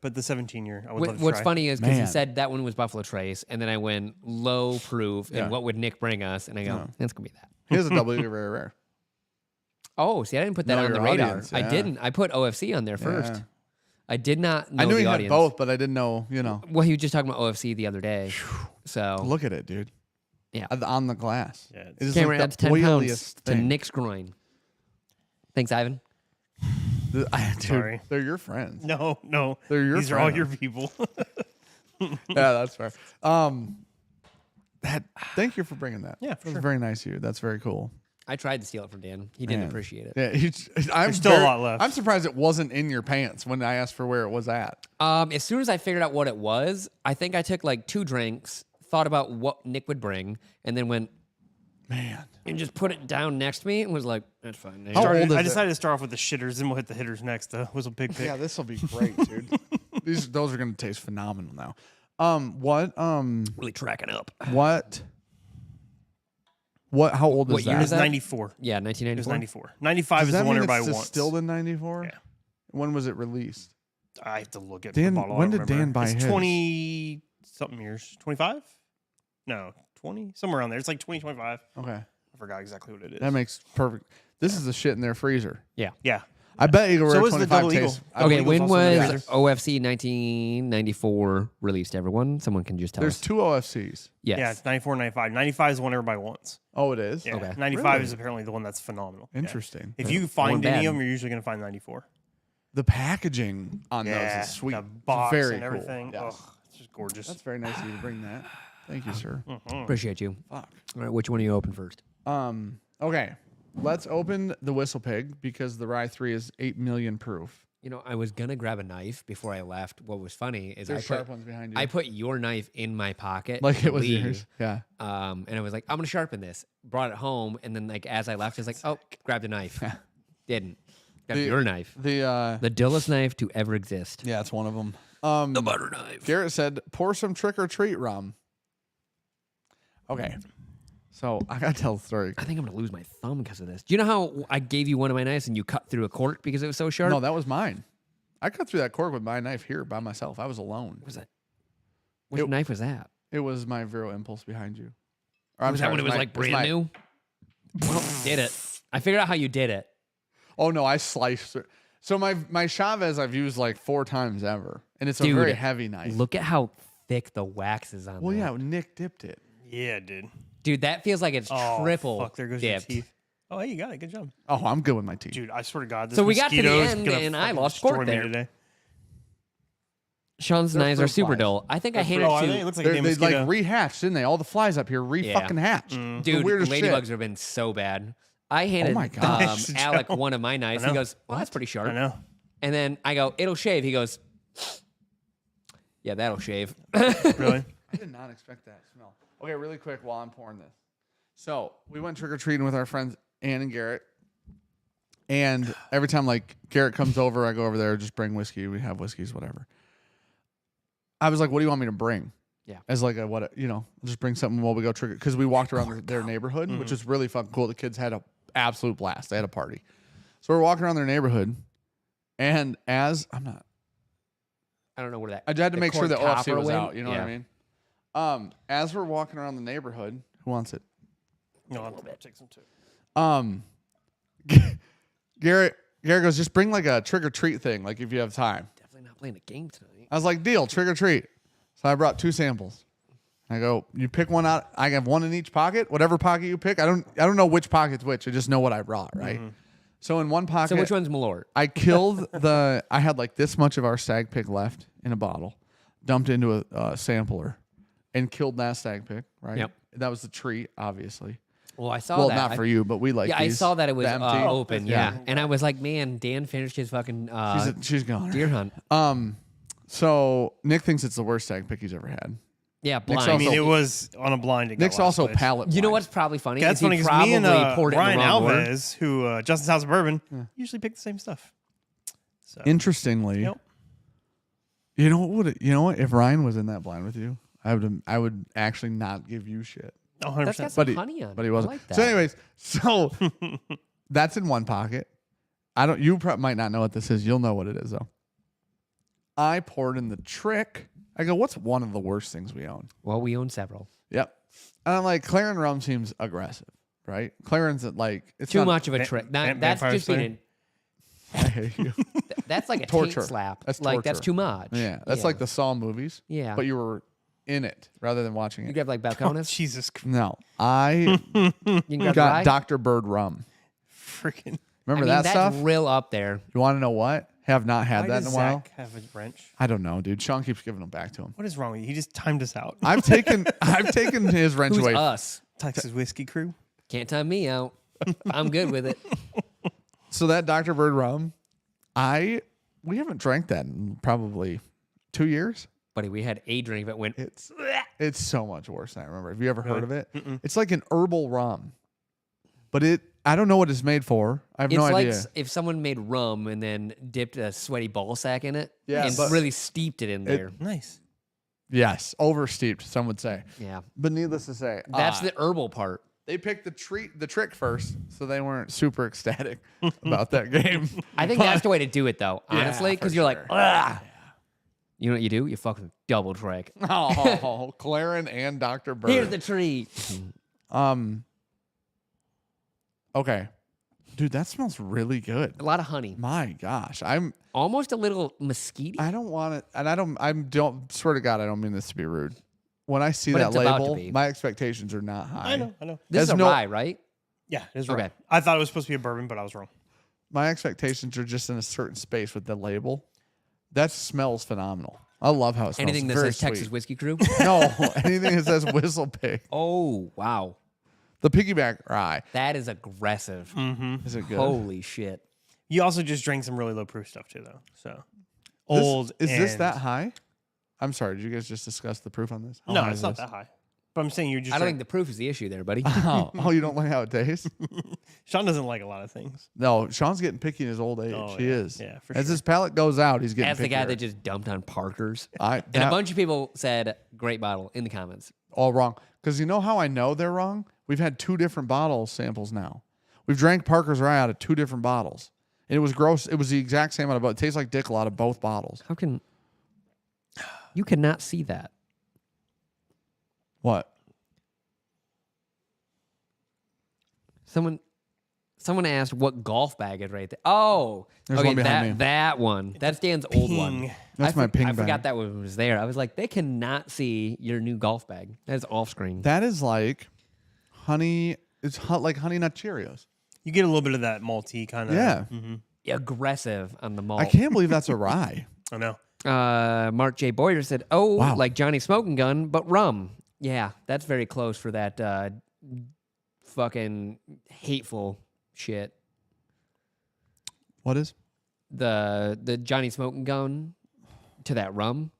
but the 17 year, I would love to What's try. funny is because he Man. said that one was Buffalo Trace, and then I went low proof, Yeah. and what would Nick bring us? And I go, it's gonna be that. Here's a Double Eagle Very Rare. Oh, see, I didn't put that Know on the your radar. audience, I yeah. didn't. I put OFC on there first. Yeah. I did not know I knew the he had audience. both, but I didn't know, Well, he was just talking about OFC the other day. So Look at it, dude. Yeah. On the glass. Yeah, it's- It is camera like adds the 10 pounds oiliest to thing. Nick's groin. Thanks, Ivan. Dude, Sorry. they're your friends. No. They're your These are all friends. your people. Yeah, that's fair. Thank you for bringing that. Yeah, for that was sure. very nice of you. That's very cool. I tried to steal it from Dan. He didn't Man. appreciate it. Yeah, I'm still a lot left. I'm surprised it wasn't in your pants when I asked for where it was at. As soon as I figured out what it was, I think I took 2 drinks, thought about what Nick would bring, and then went Man, and just put it down next to me and was like, that's fine. How old is I it? decided to start off with the shitters, then we'll hit the hitters next. The WhistlePig pick. yeah, this will be great, dude. Those are gonna taste phenomenal now. Really tracking up. What? How old is What year that? It is was that? 94. Yeah, It was 1994. 94. 95 Does is that the one mean everybody it's wants. distilled in 94? Yeah. When was it released? I have to look at Dan- the bottle. I when don't did Dan remember. buy it's his? 20 something years. 25? No, 20? Somewhere around there. It's like 2025. Okay, I forgot exactly what it is. that makes perfect. This is the shit in their freezer. Yeah. yeah. I bet Eagle So Rare was the 25 Double Eagle. tastes. Double Okay, Eagle's when also in the was freezer. OFC 1994 released, everyone? Someone can just tell There's us. 2 OFCs. Yes. Yeah, it's 94, 95. 95 is the one everybody wants. Oh, it is. Yeah. Okay. 95 Really? is apparently the one that's phenomenal. Yeah. Interesting. If you One find any bad. of them, you're usually going to find 94. The packaging on Yeah, those is sweet. the It's box very and everything. Cool. Yes. Ugh, it's just gorgeous. That's very nice of you to bring that. Thank you, sir. Appreciate you. Fuck. All right, which one do you open first? Okay. Let's open the WhistlePig because the Rye 3 is 8 million proof. You know, I was gonna grab a knife before I left. What was funny is There's sharp ones behind you. I put your knife in my pocket, like to it was leave, yours. Yeah. and I was like, I'm gonna sharpen this. Brought it home, and then as I left, I was like, oh, grab the knife. Didn't. Grabbed your knife. The dullest knife to ever exist. yeah, it's one of them. The butter knife. Garrett said, "Pour some trick or treat rum." Okay. So I gotta tell the story. I think I'm gonna lose my thumb because of this. Do you know how I gave you one of my knives and you cut through a cork because it was so sharp? No, that was mine. I cut through that cork with my knife here by myself. I was alone. What was that? Which knife was that? It was my Vero Impulse behind you. Or, Was that when it was brand new? Did it? I figured out how you did it. Oh no, I sliced it. So my Chavez I've used like 4 times ever, and it's a Dude, very heavy knife. Look at how thick the wax is on Well, that. yeah, Nick dipped it. Yeah, dude. Dude, that feels like it's Oh, triple fuck, there goes dipped. your teeth. Oh, hey, you got it. Good job. Oh, I'm good with my teeth. Dude, I swear to God. This So we got to the mosquito is end, gonna and I fucking lost destroy cork me there. today. Sean's They're knives are fruit super flies. dull. I think I Oh, handed are it they? to It looks like a They damn like mosquito. rehatched, didn't they? All the flies up here Yeah. fucking hatched. dude. The weirdest Ladybugs shit. have been so bad. I handed my God. Alec one of my knives. I He know. goes, "Well, that's pretty sharp." I know. And then I go, "It'll shave." He goes, "Yeah, that'll shave." Really? I did not expect that smell. Okay, really quick while I'm pouring this. So we went trick or treating with our friends Ann and Garrett, and every time like Garrett comes over, I go over there, just bring whiskey. We have whiskeys, whatever. I was like, "What do you want me to bring?" Yeah. As like just bring something while we go trick because we walked around their neighborhood, Mm-hmm. which is really fucking cool. The kids had an absolute blast. They had a party, so we're walking around their neighborhood, and as I'm not. I don't know where that. I had to the make sure cork that OFC topper was went. out. You know what I mean? As we're walking around the neighborhood, who wants it? No, I'll take some too. Garrett goes, just bring like a trick or treat thing, like if you have time. Definitely not playing a game tonight. I was like, deal, trick or treat. So I brought 2 samples. I go, you pick one out. I have one in each pocket. Whatever pocket you pick, I don't know which pocket's which. I just know what I brought, right? So in one pocket, So which one's Malort? I killed I had like this much of our stag pick left in a bottle, dumped into a sampler, and killed that stag pick, right? Yep. That was the treat, obviously. Well, I saw Well, that. not for you, but we like Yeah, I these, saw that it was the empty. open. Yeah. And I was like, man, Dan finished his fucking She's gone. deer hunt. So Nick thinks it's the worst stag pick he's ever had. Yeah, blind. I mean, it was on a blind. It got Nick's last also place. palate You know blind. what's probably funny? That's is he funny because me and probably poured it in the Ryan wrong order. Alves, who Justin's House of Bourbon, usually pick the same stuff. So, Interestingly, Yep. you know what? If Ryan was in that blind with you, I would actually not give you shit. 100%. That's got some But he, honey on it. but he wasn't. I like that. So, anyways, that's in one pocket. You might not know what this is. You'll know what it is though. I poured in the trick. I go, what's one of the worst things we own? Well, we own several. Yep. And I'm like, Claren rum seems aggressive, right? Claren's like it's Too not- much of a trick. That's Vampire just Slayer? being. I hate you. That's like a Torture. taint slap. That's like that's torture. too much. Yeah, that's like the Saw movies. Yeah. But you were in it rather than watching You it. grab like balcones. Jesus Christ. No, I You can grab got rye. Dr. Bird rum. Freaking. Remember I mean, that that's stuff? real up there. You want to know what? Have not had Why that in does a while. Zach have a wrench? I don't know, dude. Sean keeps giving them back to him. What is wrong with you? He just timed us out. I've taken his wrench Who's away. us? Texas Whiskey Crew. Can't time me out. I'm good with it. So that Dr. Bird rum, we haven't drank that in probably 2 years. Buddy, we had a drink that went. It's so much worse than I remember. Have you ever heard of it? It's like an herbal rum, but I don't know what it's made for. I have It's no like idea. if someone made rum and then dipped a sweaty ball sack in it Yeah, and but- really steeped it in there. Nice. Yes, oversteeped, some would say. Yeah. But needless to say, That's the herbal part. they picked the trick first, so they weren't super ecstatic about that game. I think that's the way to do it, though, honestly, because for you're like, sure. ah. You know what you do? You fucking double trick. Oh, Claren and Dr. Bird. Here's the tree. Okay. Dude, that smells really good. A lot of honey. My gosh. Almost a little mesquite. I don't want it, and I don't swear to God, I don't mean this to be rude. When I see But that it's about to label, be. my expectations are not high. I know. This There's is a no- rye, right? Yeah, it is Okay. right. I thought it was supposed to be a bourbon, but I was wrong. My expectations are just in a certain space with the label. That smells phenomenal. I love how it smells. Anything that Very says Texas sweet. Whiskey Crew? No, anything that says WhistlePig. Oh, wow. The piggyback rye. That is aggressive. Is it good? Holy shit. You also just drank some really low proof stuff too, though. So This- old. Is this and- that high? I'm sorry. Did you guys just discuss the proof on this? How No, high it's is not this? that high. But I'm saying you just. I don't think drank- the proof is the issue there, buddy. Oh, you don't like how it tastes? Sean doesn't like a lot of things. No, Sean's getting picky in his old age. Oh, he yeah. is. Yeah, for As sure. his palate goes out, he's getting As the guy pickier. that just dumped on Parker's. I, And a bunch of people said, great bottle in the comments. all wrong. Because you know how I know they're wrong? We've had 2 different bottle samples now. We've drank Parker's Rye out of 2 different bottles. And it was gross. It was the exact same out of both. It tastes like Dickel out of both bottles. How can you cannot see that? What? Someone asked what golf bag is right there. Oh, There's okay, one behind me. that one. That's Dan's old one. Ping. That's my ping I bag. forgot that one was there. I was like, they cannot see your new golf bag. That is off screen. That is like honey. It's like honey nut Cheerios. You get a little bit of that malty kind of. Yeah. Aggressive on the malt. I can't believe that's a rye. I know. Mark J. Boyer said, "Oh, Wow. like Johnny Smoking Gun, but rum." Yeah, that's very close for that fucking hateful shit. What is? The Johnny Smoking Gun to that rum.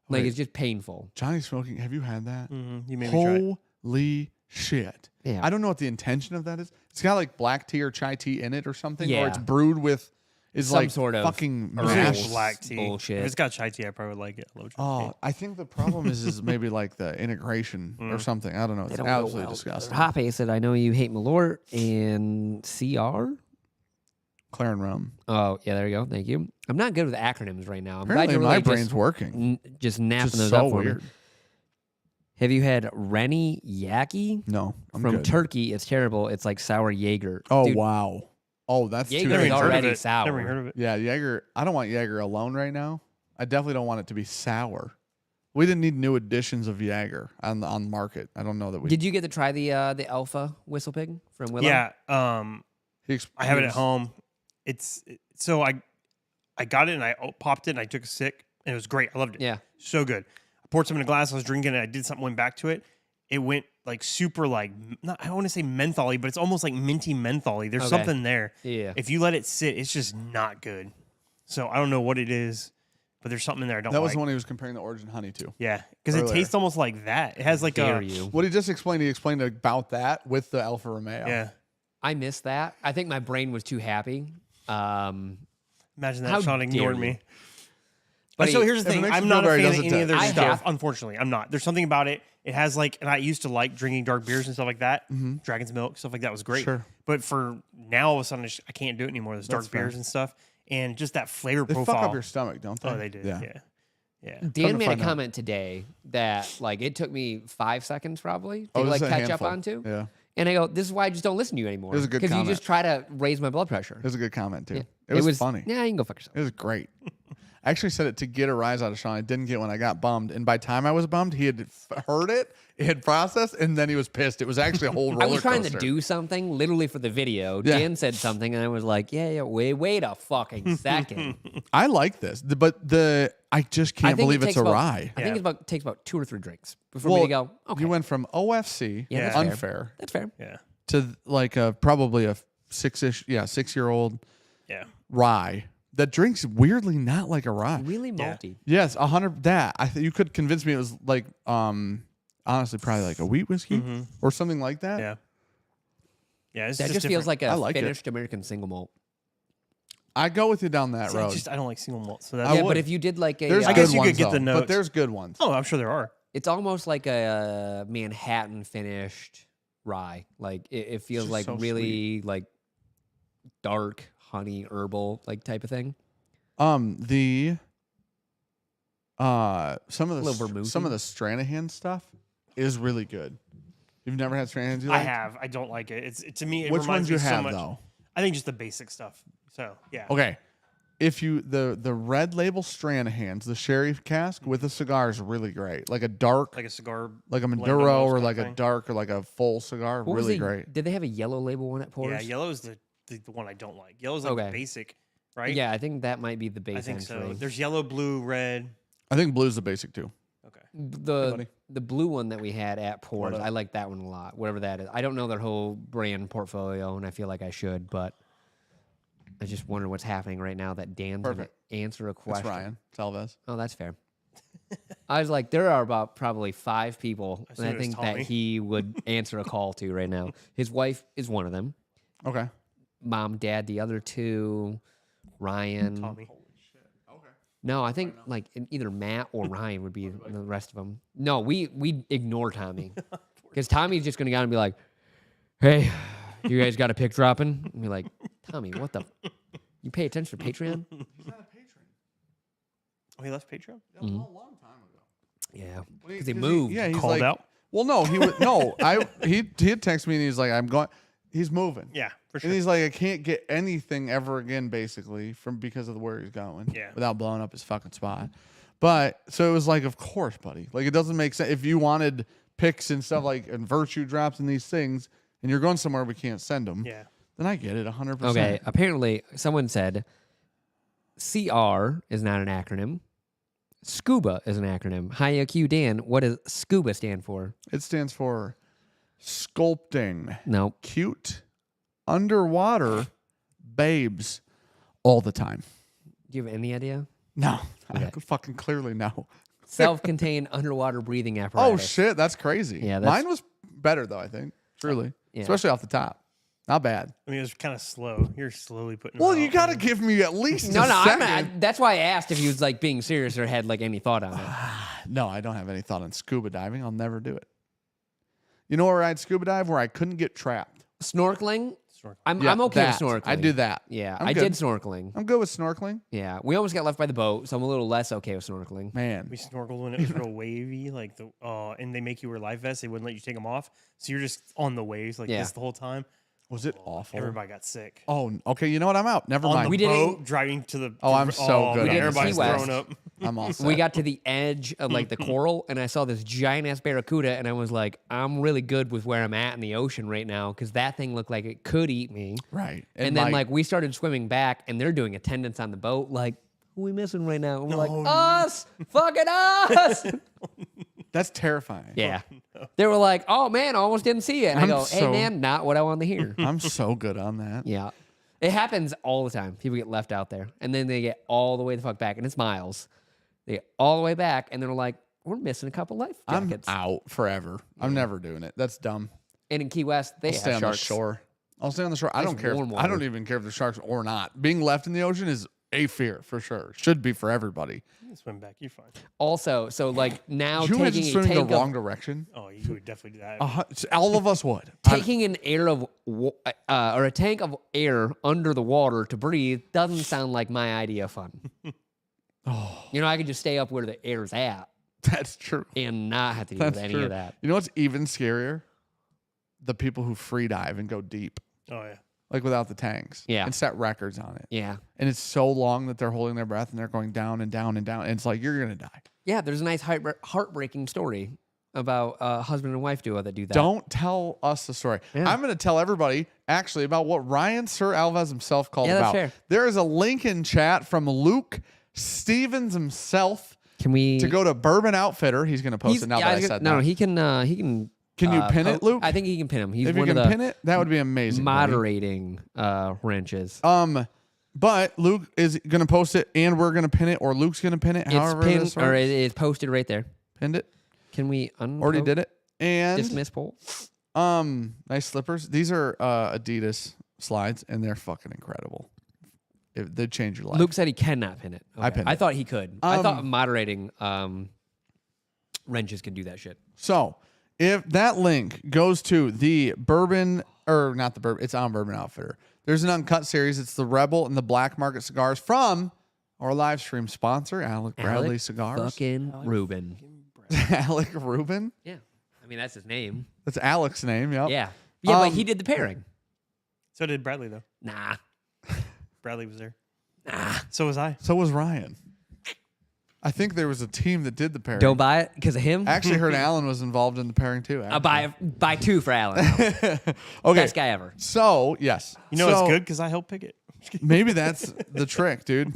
Like Wait. it's just painful. Johnny Smoking. Have you had that? You made me try it. Holy shit. Yeah. I don't know what the intention of that is. It's got like black tea or chai tea in it or something. Or Yeah. it's brewed with is Some like sort of fucking herbal mash. Mash. Black tea. bullshit. If it's got chai tea, I probably would like it. I love chai Oh, tea. I think the problem is maybe like the integration or something. I don't know. It's They don't go absolutely well disgusting. together. Hoppe said, "I know you hate Malort and CR." Claren rum. Oh, yeah, there you go. Thank you. I'm not good with acronyms right now. I'm Apparently glad you're my really brain's working. just napping Just those so up for weird. me. Have you had Rennie Yaki No, I'm from good. Turkey? It's terrible. It's like sour Jaeger. Oh Dude, wow. Oh, that's Jaeger too is Never even dangerous. heard of already it. sour. Never even heard of it. Yeah, Jaeger. I don't want Jaeger alone right now. I definitely don't want it to be sour. We didn't need new editions of Jaeger on the market. I don't know that we Did you get to try the Alpha WhistlePig from Willow? Yeah. I I have it at home. So I got it and I popped it and I took a sick and it was great. I loved it. Yeah. So good. I poured some in a glass. I was drinking it. I did something, went back to it. It went like super like, not, I don't want to say mentholy, but it's almost like minty mentholy. There's something there. Yeah. If you let it sit, it's just not good. So I don't know what it is, but there's something in there I don't That was like. the one he was comparing the Origin Honey to. Yeah. Because it Earlier. tastes almost like that. It has like Dare a... you? What he explained about that with the Alfa Romeo. Yeah. I missed that. I think my brain was too happy. Imagine that How Sean dare ignored you. me. But So he- here's the if it thing. makes you I'm feel not a better, it fan of doesn't any of their I stuff. have- Unfortunately, I'm not. There's something about it. It has like, and I used to like drinking dark beers and stuff like that. Dragon's Milk, stuff like that was great. Sure. But for now, all of a sudden, I can't do it anymore. Those dark That's fair. beers and stuff. And just that flavor They profile. fuck up your stomach, don't they? Oh, they did. Yeah. Yeah. Dan to made a find out. comment today that like it took me 5 seconds probably to Oh, this like is a catch handful. up onto. Yeah. And I go, this is why I just don't listen to you anymore. It was a good you comment. just try to raise my blood pressure. It was a good comment, too. Yeah. It was funny. Yeah, you can go fuck yourself. It was great. I actually said it to get a rise out of Sean. I didn't get one. I got bummed. And by the time I was bummed, he had heard it, it had processed, and then he was pissed. It was actually a whole roller I was trying to coaster. do something literally for the video. Yeah. Dan said something, and I was like, yeah, wait a fucking second. I like this, but I just I can't think believe it it's takes a about- rye. I think it takes about 2 or 3 drinks before me to go, okay, You went from OFC, Yeah, that's fair. unfair, that's fair. Yeah. to like probably a 6-year-old Yeah. rye that drinks weirdly not like a rye. Really malty. Yes, 100. That you could convince me it was like honestly probably like a wheat whiskey or something like that. Yeah. Yeah. It's That just different. feels like I a like it. finished American single malt. I go with you down that See, road. I don't like single malt. So I that's, Yeah, would. but if you did like a, There's I good guess you could ones, get the though, notes. but there's good ones. oh, I'm sure there are. it's almost like a Manhattan finished rye. Like it feels just like so really like dark honey herbal like type of thing. The some of Little vermouth-y. the Stranahan stuff is really good. You've never had Stranahan's? You I like? have. I don't like it. To me, it Which reminds ones me you so have much. though? I think just the basic stuff. So yeah. Okay. If you the red label Stranahan's, the sherry cask with a cigar is really great. Like a dark, Like a cigar. like a blend Maduro almost or kind like of a thing. dark or like a full cigar. What was Really the- great. Did they have a yellow label one at Pours? Yeah, yellow is the one I don't like. Yellow is like Okay. the basic, right? Yeah, I think that might be the base I think entry. so. There's yellow, blue, red. I think blue's the basic too. Okay. The blue one that we had at Pours, What? I like that one a lot. Whatever that is, I don't know their whole brand portfolio, and I feel like I should, but I just wonder what's happening right now that Dan's going to Perfect. answer a That's question. Ryan Salvez. Oh, that's fair. I was like, there are about probably 5 people, and assumed I it was think that Tommy. he would answer a call to right now. His wife is one of them. Okay. Mom, dad, the other 2, Ryan. Tommy. No, I think like either Matt or Ryan would be the rest of them. No, we ignore Tommy because Tommy's just gonna go and be like, "Hey, you guys got a pick dropping?" And be like, "Tommy, what the? You pay attention to Patreon?" He's not a patron. Oh, he left Patreon? That was a long time ago. Yeah, Well, because they 'cause moved. Yeah, he's Called like, out? Well, no, he would no. He had texted me and he's like, I'm going. He's moving. Yeah, for sure. And he's like, I can't get anything ever again, basically, because of where he's going. Yeah. Without blowing up his fucking spot. But so it was like, of course, buddy. Like it doesn't make sense if you wanted picks and stuff like and virtue drops and these things, and you're going somewhere we can't send them. Yeah. Then I get it 100%. Okay, apparently someone said CR is not an acronym. SCUBA is an acronym. Hi, IQ Dan, what does SCUBA stand for? It stands for sculpting No. cute underwater babes all the time. Do you have any idea? No, I Okay. fucking clearly no. Self-contained underwater breathing apparatus. Oh shit, that's crazy. Yeah, that's- Mine was better though. I think truly, Yeah. especially off the top, not bad. I mean, it was kind of slow. You're slowly putting. Well, it you out. got to give me at least No, a no, second. that's why I asked if he was like being serious or had like any thought on it. No, I don't have any thought on scuba diving. I'll never do it. You know where I'd scuba dive? Where I couldn't get trapped. Snorkeling? I'm Yeah, okay that. with snorkeling. I do that. Yeah, I'm I good. did snorkeling. I'm good with snorkeling. Yeah, we almost got left by the boat, so I'm a little less okay with snorkeling. Man, We snorkeled when it was real wavy, like and they make you wear life vests. They wouldn't let you take them off, so you're just on the waves like Yeah. this the whole time. was it awful? Everybody got sick. Oh, okay. You know what? I'm out. Never On mind. the We did it- boat, driving to the. Oh, I'm so good man, at everybody's Key West. thrown up. I'm all set. We got to the edge of like the coral, and I saw this giant ass barracuda, and I was like, I'm really good with where I'm at in the ocean right now because that thing looked like it could eat me. Right. And then like we started swimming back, and they're doing attendance on the boat. Like, who are we missing right now? And we're like, us, fucking us. That's terrifying. Yeah. They were like, oh man, I almost didn't see it. And I I'm go, hey so- man, not what I wanted to hear. I'm so good on that. Yeah. It happens all the time. People get left out there, and then they get all the way the fuck back, and it's miles. They get all the way back, and they're like, we're missing a couple life I'm jackets. out forever. I'm never doing it. That's dumb. And in Key West, they I'll have stay on sharks. the shore. I'll stay on the shore. I Nice don't care. warm I don't water. even care if there's sharks or not. Being left in the ocean is a fear for sure. Should be for everybody. You can swim back. You're fine. Also, so like now Could you imagine taking a swimming the tank wrong of, direction? Oh, you would definitely do that. All of us would. taking an air of or a tank of air under the water to breathe doesn't sound like my idea of fun. You know, I could just stay up where the air's at That's true. and not have to deal That's with any true. of that. You know what's even scarier? The people who free dive and go deep, Oh yeah. like without the tanks. Yeah. And set records on it. Yeah. And it's so long that they're holding their breath and they're going down and down and down. And it's like, you're going to die. Yeah, there's a nice heartbreaking story about a husband and wife duo that do that. Don't tell us the story. Yeah. I'm going to tell everybody actually about what Ryan Sir Alves himself called Yeah, that's about. fair. There is a link in chat from Luke Stevens himself Can we to go to Bourbon Outfitter. He's going to post it now that I said no, that. he can. Can you pin it, Luke? I think he can pin him. He's if you one can of the pin it, that would be amazing. buddy. moderating wrenches. But Luke is going to post it, and we're going to pin it, or Luke's going to pin it. It's However, pinned this or works. it's posted right there. Pinned it. Can we Already did it. And dismiss poll? nice slippers. These are Adidas slides, and they're fucking incredible. They'd change your life. Luke said he cannot pin it. I pinned I it. thought he could. I thought moderating wrenches could do that shit. So if that link goes to the Bourbon, or not the Bourbon, it's on Bourbon Outfitter. There's an uncut series. It's the Rebel and the Black Market cigars from our live stream sponsor, Alec Bradley Alec Cigars. Fucking Reuben. Alec Rubin. Yeah. I mean, that's his name. That's Alec's name. Yep. Yeah. Yeah, but Um, he did the pairing. So did Bradley though. Nah. Bradley was there. Nah. So was I. So was Ryan. I think there was a team that did the pairing. Don't buy it because of him. I actually heard Alan was involved in the pairing too. I'll buy two for Alan. Okay. Best guy ever. So yes. You know so, it's good because I helped pick it. Maybe that's the trick, dude.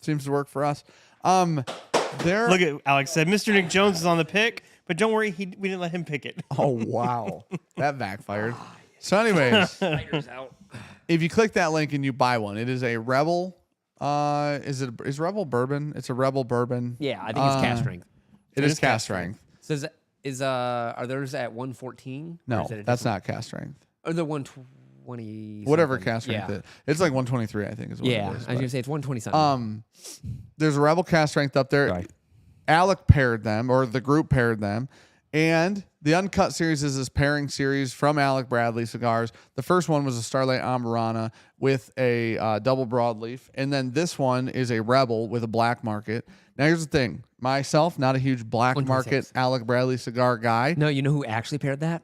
Seems to work for us. There. Look at Alex said Mr. Nick Jones is on the pick, but don't worry, we didn't let him pick it. Oh wow, that backfired. So, anyways, Fighters out. if you click that link and you buy one, it is a Rebel. Is Rebel bourbon? It's a Rebel bourbon. Yeah, I think it's cast strength. It is cast strength. So are those at 114? No, that's not cast strength. Or the 120. Whatever something. cast strength Yeah. it. It's like 123, I think. Is what Yeah, it is, I was gonna say it's 120 something. there's a Rebel cast strength up there. Sorry. Alec paired them, or the group paired them. And the Uncut series is this pairing series from Alec Bradley Cigars. The first one was a Starlight Amburana with a double broadleaf. And then this one is a Rebel with a black market. Now, here's the thing. Myself, not a huge black market 126. Alec Bradley cigar guy. No, you know who actually paired that?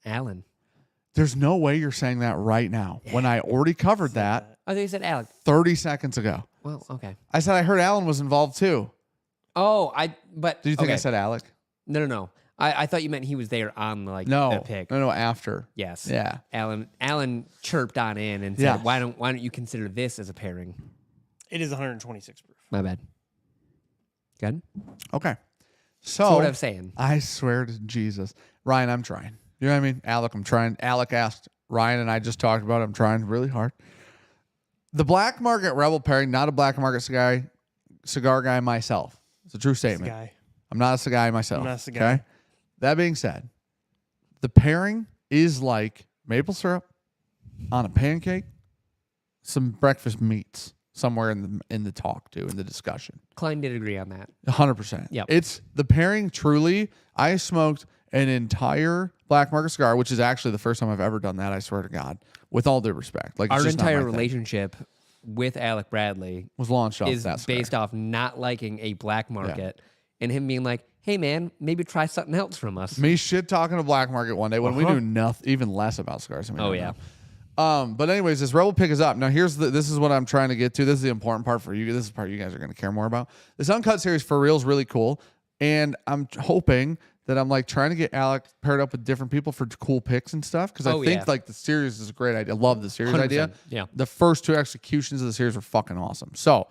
Alan. There's no way you're saying that right now when I already covered that I think you said Alec. 30 seconds ago. Well, okay. I said I heard Alan was involved too. Oh, but Did you think I okay. said Alec? No. I thought you meant he was there on the No. the pick. No, after. Yes. Yeah. Alan chirped on in and said, Yeah. "Why don't you consider this as a pairing?" It is 126 proof. My bad. Good. Okay. So what I'm saying. I swear to Jesus. Ryan, I'm trying. You know what I mean? Alec, I'm trying. Alec asked Ryan, and I just talked about it. I'm trying really hard. The black market Rebel pairing, not a black market cigar guy myself. It's a true statement. Guy. I'm not a cigar guy myself. I'm not a cigar guy. Okay? That being said, the pairing is like maple syrup on a pancake, some breakfast meats somewhere in the talk too, in the discussion. Klein did agree on that. 100%. Yep. It's the pairing truly. I smoked an entire black market cigar, which is actually the first time I've ever done that. I swear to God, with all due respect. Like Our it's just not my entire thing. relationship with Alec Bradley was launched off is that cigar. based off not liking a black market and him being like, "Hey man, maybe try something else from us." Me shit talking to black market one day when we knew nothing, even less about cigars. Than we Oh, know yeah. But anyways, this Rebel pick is up. Now this is what I'm trying to get to. This is the important part for you. This is the part you guys are going to care more about. This Uncut series for real is really cool. And I'm hoping that I'm like trying to get Alec paired up with different people for cool picks and stuff. Cause I think like the series is a great idea. I love the series idea. Yeah. The first 2 executions of the series are fucking awesome. So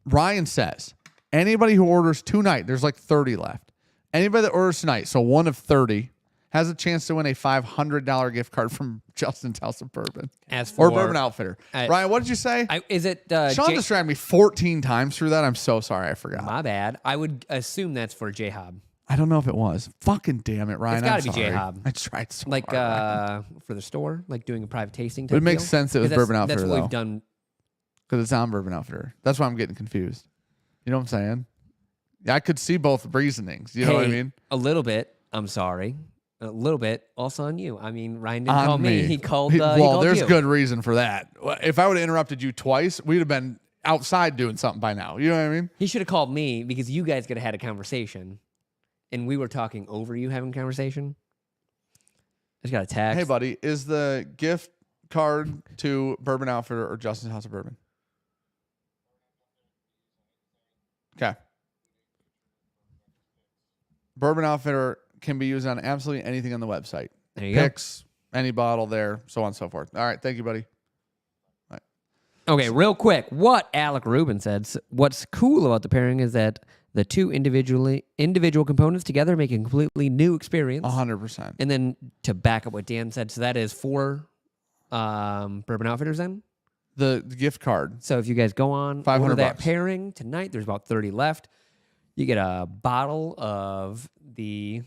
Ryan says, anybody who orders tonight, there's like 30 left. Anybody that orders tonight, so 1 of 30, has a chance to win a $500 gift card from Justin's House of Bourbon. Or Bourbon Outfitter. Ryan, what did you say? Is it Sean distracted me 14 times through that. I'm so sorry. I forgot. My bad. I would assume that's for J-Hob. I don't know if it was. Fucking damn it, Ryan. It's got to be sorry. J-Hob. I tried so like hard. For the store, like doing a private tasting. But it makes sense it was Bourbon Outfitter, That's what though. we've done. Because it's on Bourbon Outfitter. That's why I'm getting confused. You know what I'm saying? Yeah, I could see both reasonings. You know what I mean? A little bit. I'm sorry. A little bit. Also on you. I mean, Ryan didn't On call me. me. He called. Well, there's you. good reason for that. If I would have interrupted you twice, we'd have been outside doing something by now. You know what I mean? He should have called me because you guys could have had a conversation, and we were talking over you having a conversation. I just got a text. Hey, buddy, is the gift card to Bourbon Outfitter or Justin's House of Bourbon? Okay. Bourbon Outfitter can be used on absolutely anything on the website. There you Picks, any bottle there, so on and so forth. All right. Thank you, buddy. All right. Okay, real quick. What Alec Rubin said. What's cool about the pairing is that the 2 individual components together make a completely new experience. 100%. And then to back up what Dan said, so that is 4 Bourbon Outfitters then. The gift card. So if you guys go on $500 order that pairing tonight, there's about 30 left. You get a bottle of the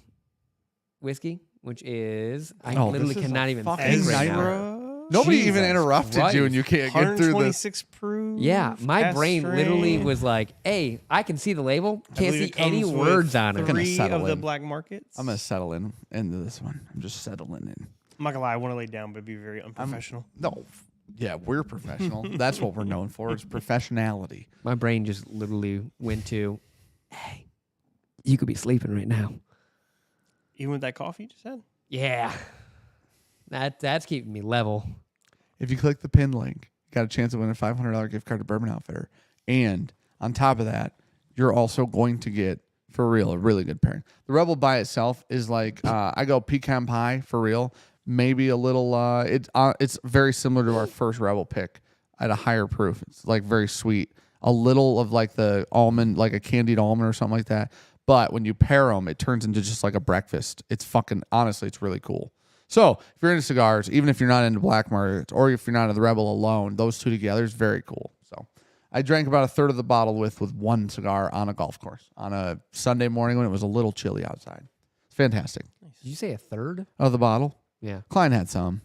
whiskey, which is I literally this is cannot a even fucking think right now. nightmare. Nobody Jesus even interrupted Christ. you, and you can't get through this. 126 proof. Yeah, my cast brain literally strength. was like, "Hey, I can see the label, I can't believe see it any comes words with on it." Gonna 3 settle of the in. black markets. I'm going to settle into this one. I'm just settling in. I'm not gonna lie, I want to lay down, but it'd be very unprofessional. No. Yeah, we're professional. That's what we're known for. It's professionality. My brain just literally went to, "Hey, you could be sleeping right now." Even with that coffee you just had? Yeah, that's keeping me level. If you click the pin link, you got a chance to win a $500 gift card to Bourbon Outfitter. And on top of that, you're also going to get, for real, a really good pairing. The Rebel by itself is like, I go pecan pie, for real. Maybe a little, it's very similar to our first Rebel pick at a higher proof. It's like very sweet. A little of like the almond, like a candied almond or something like that. But when you pair them, it turns into just like a breakfast. It's fucking, honestly, it's really cool. So if you're into cigars, even if you're not into black markets or if you're not into the Rebel alone, those 2 together is very cool. So I drank about a third of the bottle with 1 cigar on a golf course on a Sunday morning when it was a little chilly outside. It's fantastic. Did you say a third? Of the bottle? Yeah. Klein had some.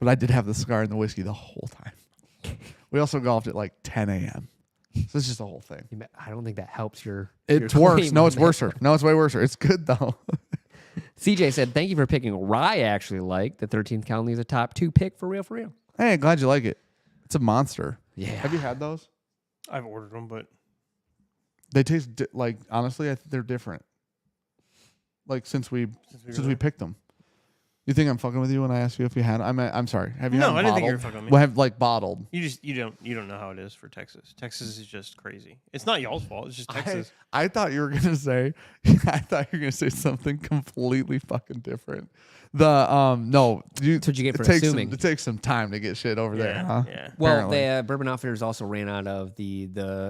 But I did have the cigar and the whiskey the whole time. We also golfed at like 10 a.m. So it's just the whole thing. I don't think that helps your. It's your worse. claim No, on it's that. worse. No, it's way worse. It's good though. CJ said, "Thank you for picking rye. I actually like the 13th Colony is a top 2 pick for real, for real." Hey, glad you like it. It's a monster. Yeah. Have you had those? I've ordered them, but They taste like honestly, I think they're different. Like since we picked them. You think I'm fucking with you when I ask you if you had? I'm sorry. Have you? No, had them I didn't think you were bottled? fucking with me. Well, have like bottled. you don't know how it is for Texas. Texas is just crazy. It's not y'all's fault. It's just Texas. I thought you were gonna say. I thought you were gonna say something completely fucking different. No, That's what you get for it takes assuming. it takes some time to get shit over there, huh? Yeah. Well, Apparently. the Bourbon Outfitters also ran out of the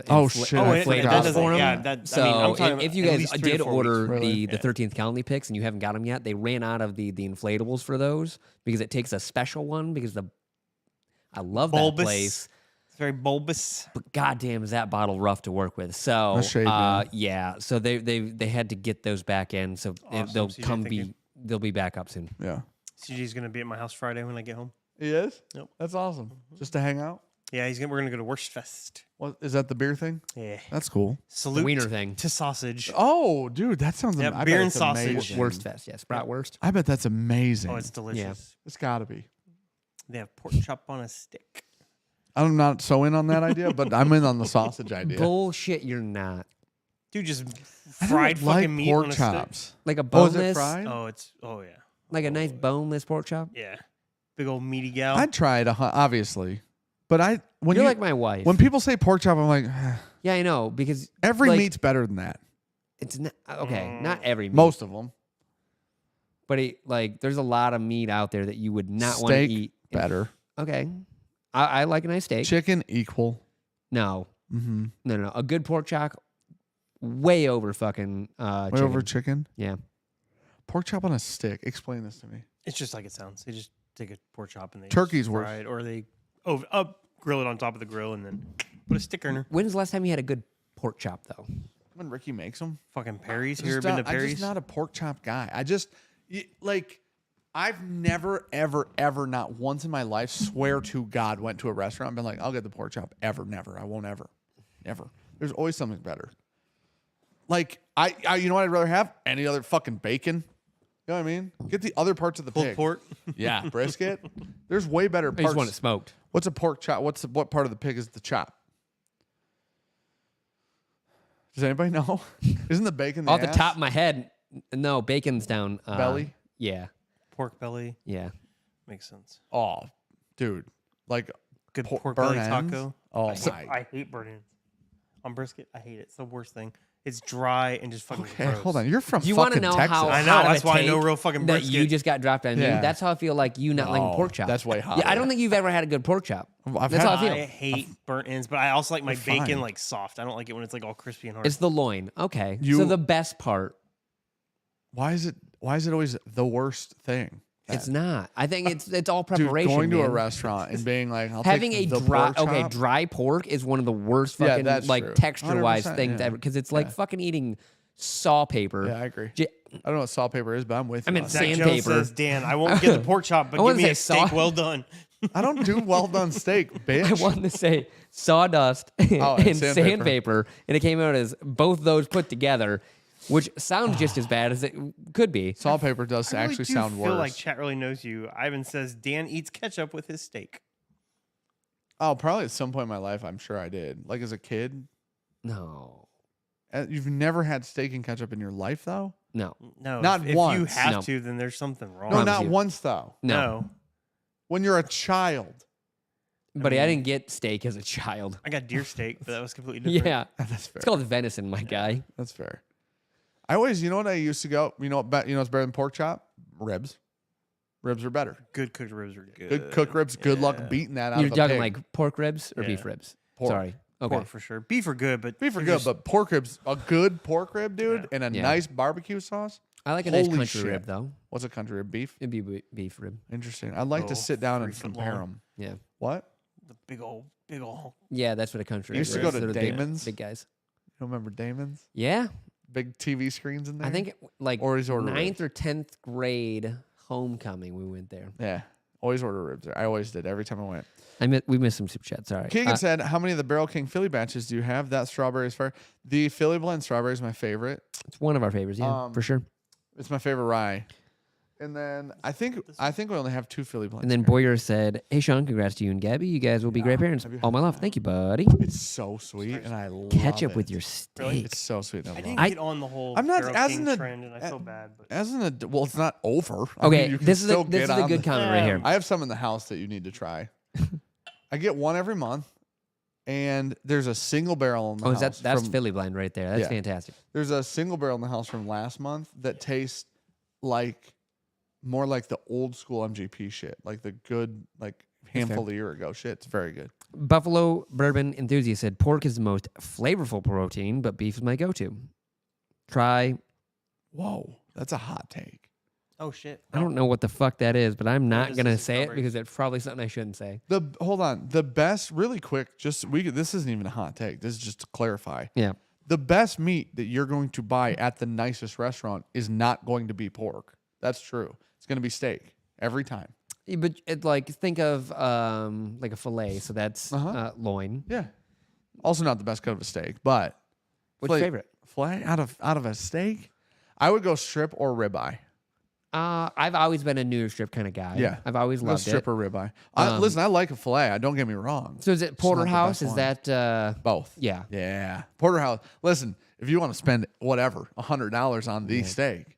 Oh, shit, I inflatables forgot. for them. Yeah, that, So I mean, I'm talking if you at guys least 3 to did 4 order weeks. Really? the 13th Colony picks and you haven't got them yet, they ran out of the inflatables for those because it takes a special one because I love bulbous. that place. It's very bulbous. But goddamn, is that bottle rough to work with? So No shade, man. yeah, so they had to get those back in, so Awesome, they'll CJ, they'll be back up soon. Yeah. CJ's gonna be at my house Friday when I get home. He is. Yep. That's awesome. Just to hang out. Yeah, we're gonna go to Wurstfest. What is that? The beer thing? Yeah. That's cool. Salute Wiener thing. to sausage. Oh, dude, that sounds. Yep, I beer bet and it's sausage. amazing. Wurstfest, yes, bratwurst. I bet that's amazing. Oh, it's delicious. It's got to be. They have pork chop on a stick. I'm not so in on that idea, but I'm in on the sausage idea. Bullshit, you're not. Dude, just I don't fried like fucking meat pork on a chops. Like a Oh, is boneless. it fried? stick. Oh, yeah. Like a nice boneless pork chop. Yeah. Big old meaty gal. I'd try it, obviously. But when You're like my wife. when people say pork chop, I'm like, Yeah, I know because every like, meat's better than that. It's not okay. Not every meat, Most of them. but there's a lot of meat out there that you would not want to Steak eat. better. Okay, I like a nice steak. Chicken equal. No, Mm-hmm. no. A good pork chop, way over fucking. Way chicken. over chicken. Yeah. Pork chop on a stick. Explain this to me. It's just like it sounds. They just take a pork chop and they Turkey's just fry worse. it, or they grill it on top of the grill and then put a sticker in her. When's the last time you had a good pork chop though? When Ricky makes them. Fucking Perry's. You ever been to I'm Perry's? just not a pork chop guy. I've never, ever, not once in my life, swear to God, went to a restaurant and been like, I'll get the pork chop. Ever, never. I won't ever. Never. There's always something better. Like, you know what I'd rather have? Any other fucking bacon. You know what I mean? Get the other parts of the Pulled pig. pork. Yeah, brisket. There's way better I parts. just want it smoked. What's a pork chop? What part of the pig is the chop? Does anybody know? Isn't the bacon the Off the ass? top of my head, no, bacon's down. Belly? Yeah, Pork belly. yeah. Makes sense. Oh, dude. Like Good pork burn belly ends? taco. Oh, I hate burn ends. On brisket, I hate it. It's the worst thing. It's dry and just fucking Okay, gross. hold on. You're from Do you want to fucking know Texas. how I know, hot of that's a why I know take real fucking that you brisket. just got dropped on Yeah. me? That's how I feel like you not liking No, pork chop. that's way Yeah, I hotter. don't think you've ever had a good pork chop. I've That's had- how I feel. I hate burnt ends, but I also like my They're fine. bacon like soft. I don't like it when it's like all crispy and hard. It's the loin. Okay, You- so the best part. Why is it always the worst thing? It's not. I think it's all Dude, preparation. going to a man. restaurant and being like, I'll Having take a the dry pork chop. dry pork is one of the worst Yeah, fucking that's like true. texture wise 100%, things yeah. ever because it's like Yeah. fucking eating saw paper. Yeah, I agree. J- I don't know what sawpaper is, but I'm with you. I mean, on Zach that. Jones sandpaper. says, Dan, I won't get the pork chop, but I give wanna me say a steak saw- well done. I don't do well done steak, bitch. I wanted to say sawdust and and sandpaper. sandpaper, and it came out as both those put together, which sounds just as bad as it could be. Sawpaper does I really actually do sound feel worse. like chat really knows you. Ivan says Dan eats ketchup with his steak. Oh, probably at some point in my life, I'm sure I did. Like as a kid. No, You've never had steak and ketchup in your life, though? no, No, Not if you once. have No. to, then there's something wrong. No, Promise not you. once, though. no. When you're a child. Buddy, I didn't get steak as a child. I got deer steak, but that was completely different. Yeah, That's fair. it's called venison, my guy. That's fair. I always, you know what I used to go? You know what's better than pork chop? Ribs. Ribs are better. Good cooked ribs are good. Good cooked ribs. Good luck Yeah. beating that out You're of a talking pig. like pork ribs or Yeah. beef ribs? Pork. Sorry. Okay. Pork for sure. Beef are good, but Beef are they're good, just- but pork ribs, a good pork rib, dude, and a Yeah. nice barbecue sauce. I like a nice Holy country shit. rib though. What's a country rib? Beef? It'd be beef rib. Interesting. I'd like to Oh, sit down and 3 foot compare long. them. Yeah. What? the big old. Yeah, that's what a country You rib used to is. go to They're the big- Damon's? Big guys. You don't remember Damon's? Yeah. Big TV screens in there? I think like Always order ninth ribs. or 10th grade homecoming, we went there. Yeah. Always order ribs there. I always did every time I went. We missed some super chats. All right. Keegan said, how many of the Barrel King Philly batches do you have? That strawberry is fair. The Philly blend strawberry is my favorite. It's one of our favorites. Yeah, for sure. It's my favorite rye. And then I think we only have 2 Philly blends. And then here. Boyer said, "Hey Sean, congrats to you and Gabby. You guys will be great parents. Have you All my heard love. that? Thank you, buddy. It's so sweet, and I love Ketchup it. with your steak. It's so sweet. And I I love didn't it. get on the whole. I'm not- Barrel as King an ad- trend, and I feel bad. But As an well, it's not over. I Okay, mean, you can this is still a get on good the- comment right here. I have some in the house that you need to try. I get one every month, and there's a single barrel in the Oh, house. that's from- Philly blend right there. That's Yeah. fantastic. There's a single barrel in the house from last month that tastes like more like the old school MGP shit, like the good like handful of year ago shit. It's very good. Buffalo Bourbon Enthusiast said, pork is the most flavorful protein, but beef is my go-to. Try. Whoa, that's a hot take. oh shit! I don't know what the fuck that is, but I'm not this going to is say it strawberry. because it's probably something I shouldn't say. Hold on, the best, really quick. This isn't even a hot take. This is just to clarify. Yeah. The best meat that you're going to buy at the nicest restaurant is not going to be pork. That's true. It's going to be steak every time. Yeah, but it, like think of like a fillet, so that's loin. Yeah. Also not the best cut of a steak, but What's your favorite? Fillet out of a steak? I would go strip or ribeye. I've always been a new strip kind of guy. Yeah. I've always Go loved strip it. or ribeye. Listen, I like a fillet. Don't get me wrong. So is it porterhouse? best Is one. that Both. yeah? Yeah. Porterhouse. Listen, if you want to spend whatever, $100 on the steak.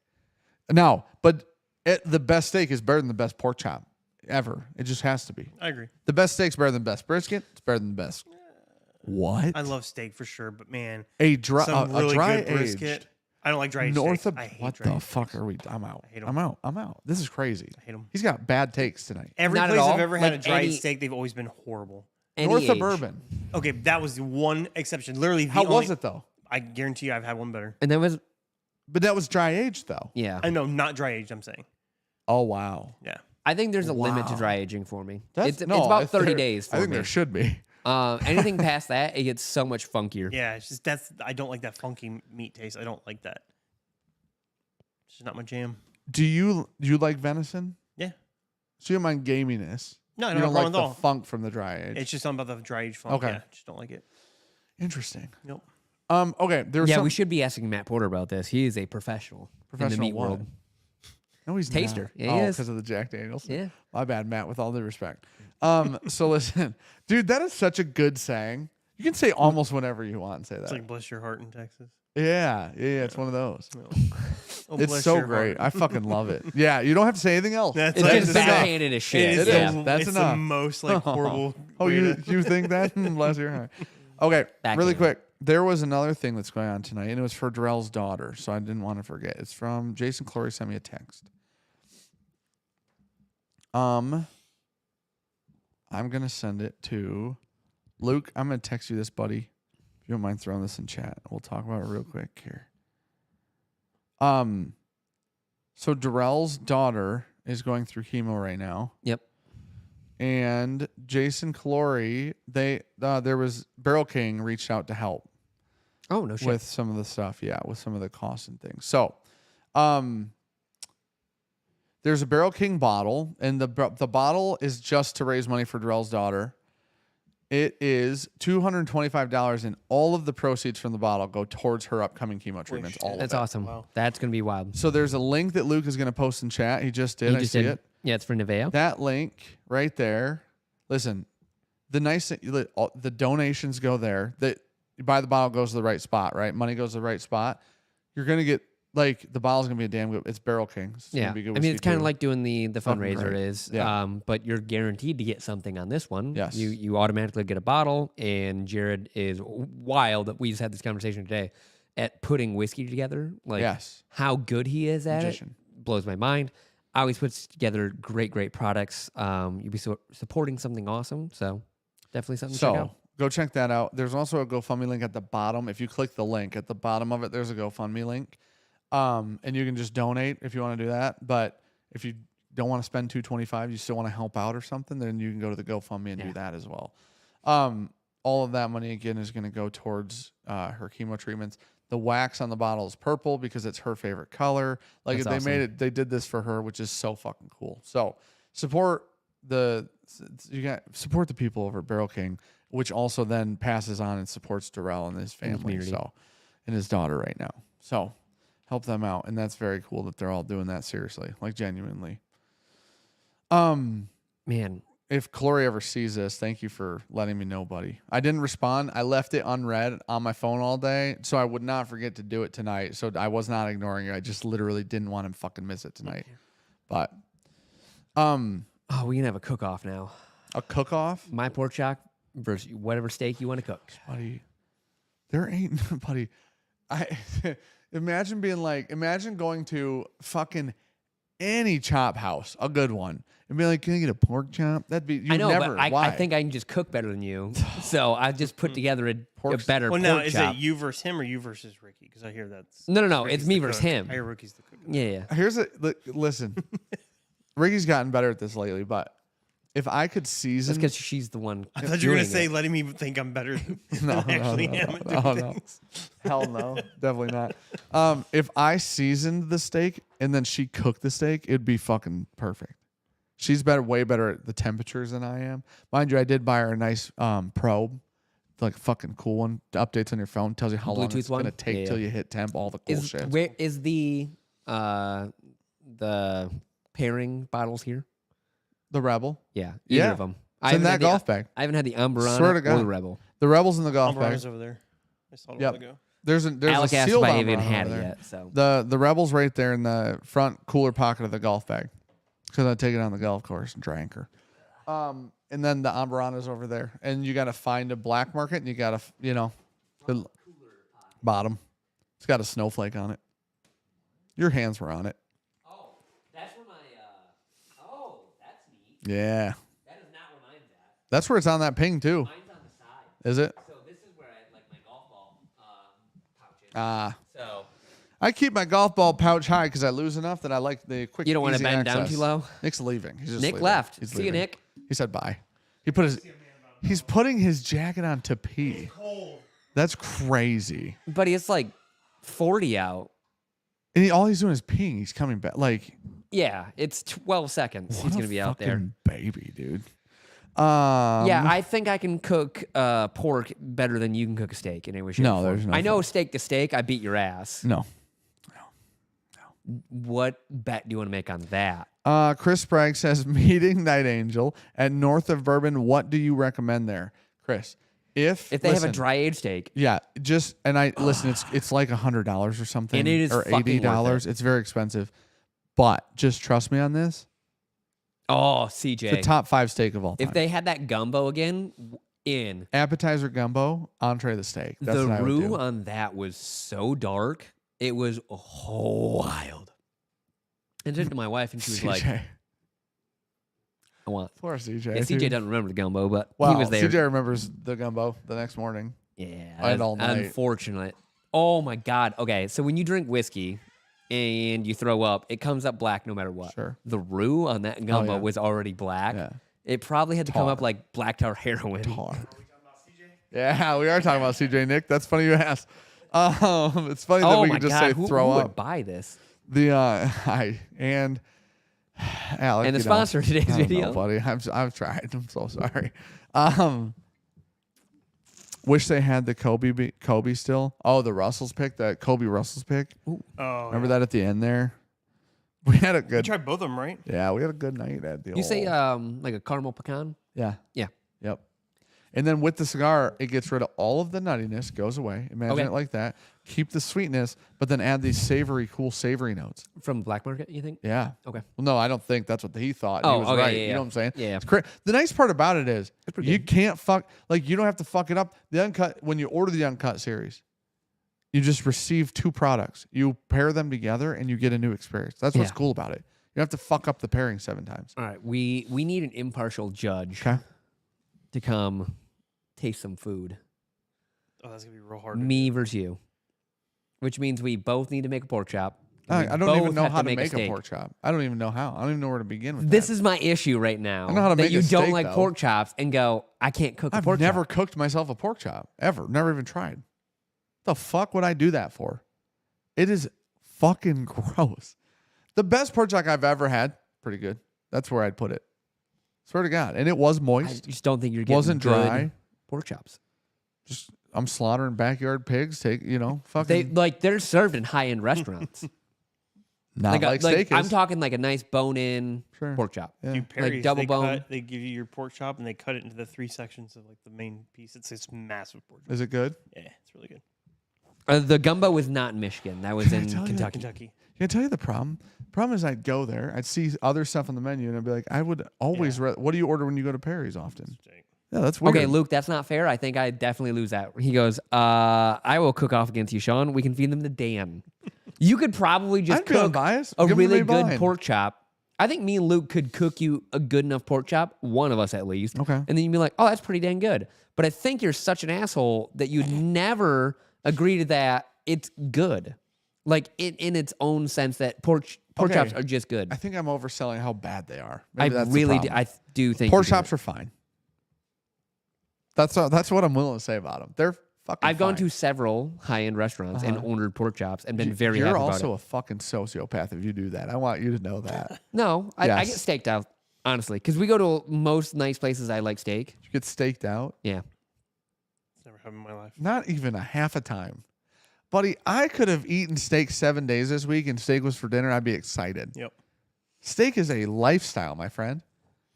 Now, but The best steak is better than the best pork chop ever. It just has to be. I agree. The best steak's better than the best brisket. It's better than the best. What? I love steak for sure, but man, a dry some really dry good brisket. aged I don't like dry aged north steaks. of I hate what dry the aged fuck steaks. are we? I'm out. hate 'em. I'm out. This is crazy. I hate them. He's got bad takes tonight. Every Not at place I've all. ever had Like a dry any- aged steak, they've always been horrible. Any North of age. Bourbon. Okay, that was the one exception. Literally, How was it though? I guarantee you, I've had one better. And that was But that was dry aged though. yeah. I know, not dry aged. I'm saying, Oh wow. yeah. I think there's a limit to Wow. dry aging for me. That's It's no, about if 30 there- days for I think me. there should be. Anything past that, it gets so much funkier. Yeah, it's just I don't like that funky meat taste. I don't like that. It's just not my jam. Do you like venison? Yeah. So you don't mind gaminess? No, I You don't don't have a like problem the at all. funk from the dry age. It's just something about the dry aged funk. Okay. Yeah, just don't like it. Interesting. Nope. Okay. There was Yeah, some, we should be asking Matt Porter about this. He is a professional in the Professional meat what? world. No, he's Taster. Not. Yeah, he is. Because of the Jack Daniels. Yeah. My bad, Matt. With all due respect. So listen, dude, that is such a good saying. You can say almost whenever you want and say that. It's like bless your heart in Texas. yeah. It's one of those. No. Oh, It's bless so your great. heart. I fucking love it. Yeah, you don't have to say anything else. That's It's like just the- backhanded as shit. It is It yeah. is. That's it's enough. the most like horrible. Oh, way you to- you think that? Bless your heart. Okay, really Backhanded. quick. There was another thing that's going on tonight, and it was for Darrell's daughter, so I didn't want to forget. It's from Jason Clory sent me a text. I'm gonna send it to Luke. I'm gonna text you this, buddy. If you don't mind throwing this in chat, we'll talk about it real quick here. So Darrell's daughter is going through chemo right now. Yep. And Jason Clory, there was Barrel King reached out to help Oh, no shit. with some of the stuff, with some of the costs and things. So, there's a Barrel King bottle, and the bottle is just to raise money for Darrell's daughter. It is $225, and all of the proceeds from the bottle go towards her upcoming chemo treatments. shit. All of That's it. awesome. Wow. That's going to be wild. So there's a link that Luke is going to post in chat. He just did. He I just see did- it. Yeah, it's for Neveo. That link right there. Listen, the nice thing, the donations go there. That you buy the bottle goes to the right spot, right? Money goes to the right spot. You're gonna get the bottle's gonna be a damn good. It's Barrel King. It's Yeah. gonna be good I mean, whiskey, it's kind of too. like doing the Fucking fundraiser great. is. Yeah. But you're guaranteed to get something on this one. Yes. You automatically get a bottle, and Jared is wild. We just had this conversation today at putting whiskey together. Like Yes. how good he is at Magician. it blows my mind. Always puts together great products. You'll be supporting something awesome. So definitely something to check So out. go check that out. There's also a GoFundMe link at the bottom. If you click the link at the bottom of it, there's a GoFundMe link. And you can just donate if you want to do that. But if you don't want to spend $225, you still want to help out or something, then you can go to the GoFundMe and do that as well. All of that money again is going to go towards her chemo treatments. The wax on the bottle is purple because it's her favorite color. Like That's they awesome. made it, they did this for her, which is so fucking cool. So support the people over at Barrel King, which also then passes on and supports Darrell and his family, community. and his daughter right now. So help them out, and that's very cool that they're all doing that seriously, like genuinely. Man, If Clory ever sees this, thank you for letting me know, buddy. I didn't respond. I left it unread on my phone all day, so I would not forget to do it tonight. So I was not ignoring you. I just literally didn't want him fucking miss it tonight. But oh, we can have a cook-off now. a cook-off, My pork chop versus whatever steak you want to cook. buddy. There ain't buddy. I imagine going to fucking any chop house, a good one, and be like, "Can I get a pork chop?" That'd be you I know, never. but Why? I think I can just cook better than you. So I just put together a better Well, pork now is chop. it you versus him or you versus Ricky? Because I hear that's No. Ricky's It's me the versus cook. him. I hear Ricky's the cook. Yeah. Here's listen. Ricky's gotten better at this lately, but if I could season, That's because she's the one. I thought you were gonna doing say it. letting me think I'm better than No, I actually no, am at no, doing no. things. hell no, definitely not. If I seasoned the steak and then she cooked the steak, it'd be fucking perfect. She's way better at the temperatures than I am. Mind you, I did buy her a nice probe, like fucking cool one. Updates on your phone, tells you how long Bluetooth it's gonna one? take Yeah, till yeah. you hit temp. All the cool Is shit. where is the pairing bottles here? The Rebel, Yeah, Yeah. either of them. it's in that golf bag. I haven't had the Umbrella Swear to or God. the Rebel. The Rebel's in the golf bag. Umbrellas over there. I saw it a Yep. while ago. There's Alec a asked sealed if I umbrella even had over it there. yet. So The Rebel's right there in the front cooler pocket of the golf bag because I take it on the golf course and drank her. And then the Ambarana's over there, and you got to find a black market, and you got to the bottom. It's got a snowflake on it. Your hands were on it. Oh, that's where my. Oh, that's neat. Yeah, That is not where mine's at. that's where it's on that ping too. Mine's on the side. Is it? So this is where I like my golf ball pouches. So I keep my golf ball pouch high because I lose enough that I like the quick. You don't want to easy bend down access. too low? Nick's leaving. He's just Nick leaving. left. He's See you, leaving. Nick. He said bye. He put his. He's putting his jacket on to pee. That's crazy. Buddy, it's like 40 out. And all he's doing is peeing. He's coming back. Like, Yeah, it's 12 seconds. what He's a going to be out there. fucking baby, dude. Yeah, I think I can cook pork better than you can cook a steak. In any way, shape, No, or form. there's no I know steak to steak, I beat your ass. No. What bet do you want to make on that? Chris Sprague says, meeting Night Angel at north of Bourbon. What do you recommend there, Chris? If If they have a dry aged steak, yeah, just and I listen. It's like $100 or something, And it is or fucking $80. worth It's very expensive, but just trust me on this. oh, CJ. The top 5 steak of all time. If they had that gumbo again, in Appetizer gumbo, entree the steak. That's the what I would roux do. on that was so dark, it was wild. And I said to my wife, and she was like, CJ. I want. Poor CJ. Yeah, CJ dude. doesn't remember the gumbo, but Well, he was there. CJ remembers the gumbo the next morning. Yeah, And all night. unfortunate. Oh my God. Okay, so when you drink whiskey and you throw up, it comes up black no matter what. Sure. The roux on that gumbo yeah. was already black. Yeah. It probably had to come Tar. up like black tar heroin. Tar. Yeah, we are talking about CJ, Nick. That's funny you asked. It's funny that Oh we my can just God, say who throw would up. buy this? The and Alec, And the you know, sponsor of today's I don't video. know, buddy. I've tried. I'm so sorry. Wish they had the Kobe still. Oh, the Russell's pick, that Kobe Russell's pick. Oh, Remember that at the end there? We had a You good. tried both of them, right? Yeah, we had a good night at the. You say old- like a caramel pecan? Yeah. Yeah. Yep. And then with the cigar, it gets rid of all of the nuttiness, goes away. Imagine Okay. it like that. Keep the sweetness, but then add these savory, cool savory notes. From Black Market, you think? Yeah. Okay. Well, no, I don't think that's what he thought. Oh, he was okay, right. yeah, You yeah. know what I'm saying? Yeah. It's the nice part about it is pretty you good. can't fuck, like, you don't have to fuck it up. The uncut, when you order the uncut series, you just receive 2 products. You pair them together and you get a new experience. That's what's Yeah. cool about it. You don't have to fuck up the pairing 7 times. All right. We need an impartial judge Okay. to come taste some food. Oh, that's gonna be real hard. Me versus you. Which means we both need to make a pork chop. I don't even both know have how to make a steak. pork chop. I don't even know how. I don't even know where to begin with This that. is my issue right now. I know how to that make a you don't steak, like though. pork chops and go, I can't cook a I've pork never chop. cooked myself a pork chop, ever. Never even tried. The fuck would I do that for? It is fucking gross. The best pork chop I've ever had, pretty good. That's where I'd put it. Swear to God. And it was I moist. just don't think you're getting Wasn't good dry. pork chops. Just I'm slaughtering backyard pigs. Fucking They're served in high end restaurants. not like steak I'm is. talking like a nice bone in Sure. pork chop. Yeah. Do Perry's, double they bone. They give you your pork chop and they cut it into the 3 sections of like the main piece. It's this massive pork chop. Is it good? Yeah, it's really good. The gumbo was not in Michigan. That was in tell you? Kentucky. Kentucky. Can I tell you the problem? Problem is I'd go there, I'd see other stuff on the menu, and I'd be like, I would always. What do you order when you go to Perry's often? Steak. Yeah, that's weird. Okay, Luke, that's not fair. I think I definitely lose that. He goes, I will cook off against you, Sean. We can feed them to Dan. You could probably just I'd be cook unbiased. a Give 'em really the good blind. pork chop. I think me and Luke could cook you a good enough pork chop, one of us at least. Okay. And then you'd be like, oh, that's pretty dang good. But I think you're such an asshole that you'd never agree to that. It's good. Like in its own sense that pork Okay. chops are just good. I think I'm overselling how bad they are. I Maybe that's the really do, problem. do think Pork you're doing chops are fine. That's what I'm willing to say about them. They're fucking. I've gone fine. to several high-end restaurants and ordered pork chops and been very You're happy about also it. a fucking sociopath if you do that. I want you to know that. No, I get Yes. staked out, honestly, because we go to most nice places I like steak. You get staked out. Yeah. It's never happened in my life. Not even a half a time. Buddy, I could have eaten steak 7 days this week and steak was for dinner. I'd be excited. Yep. Steak is a lifestyle, my friend.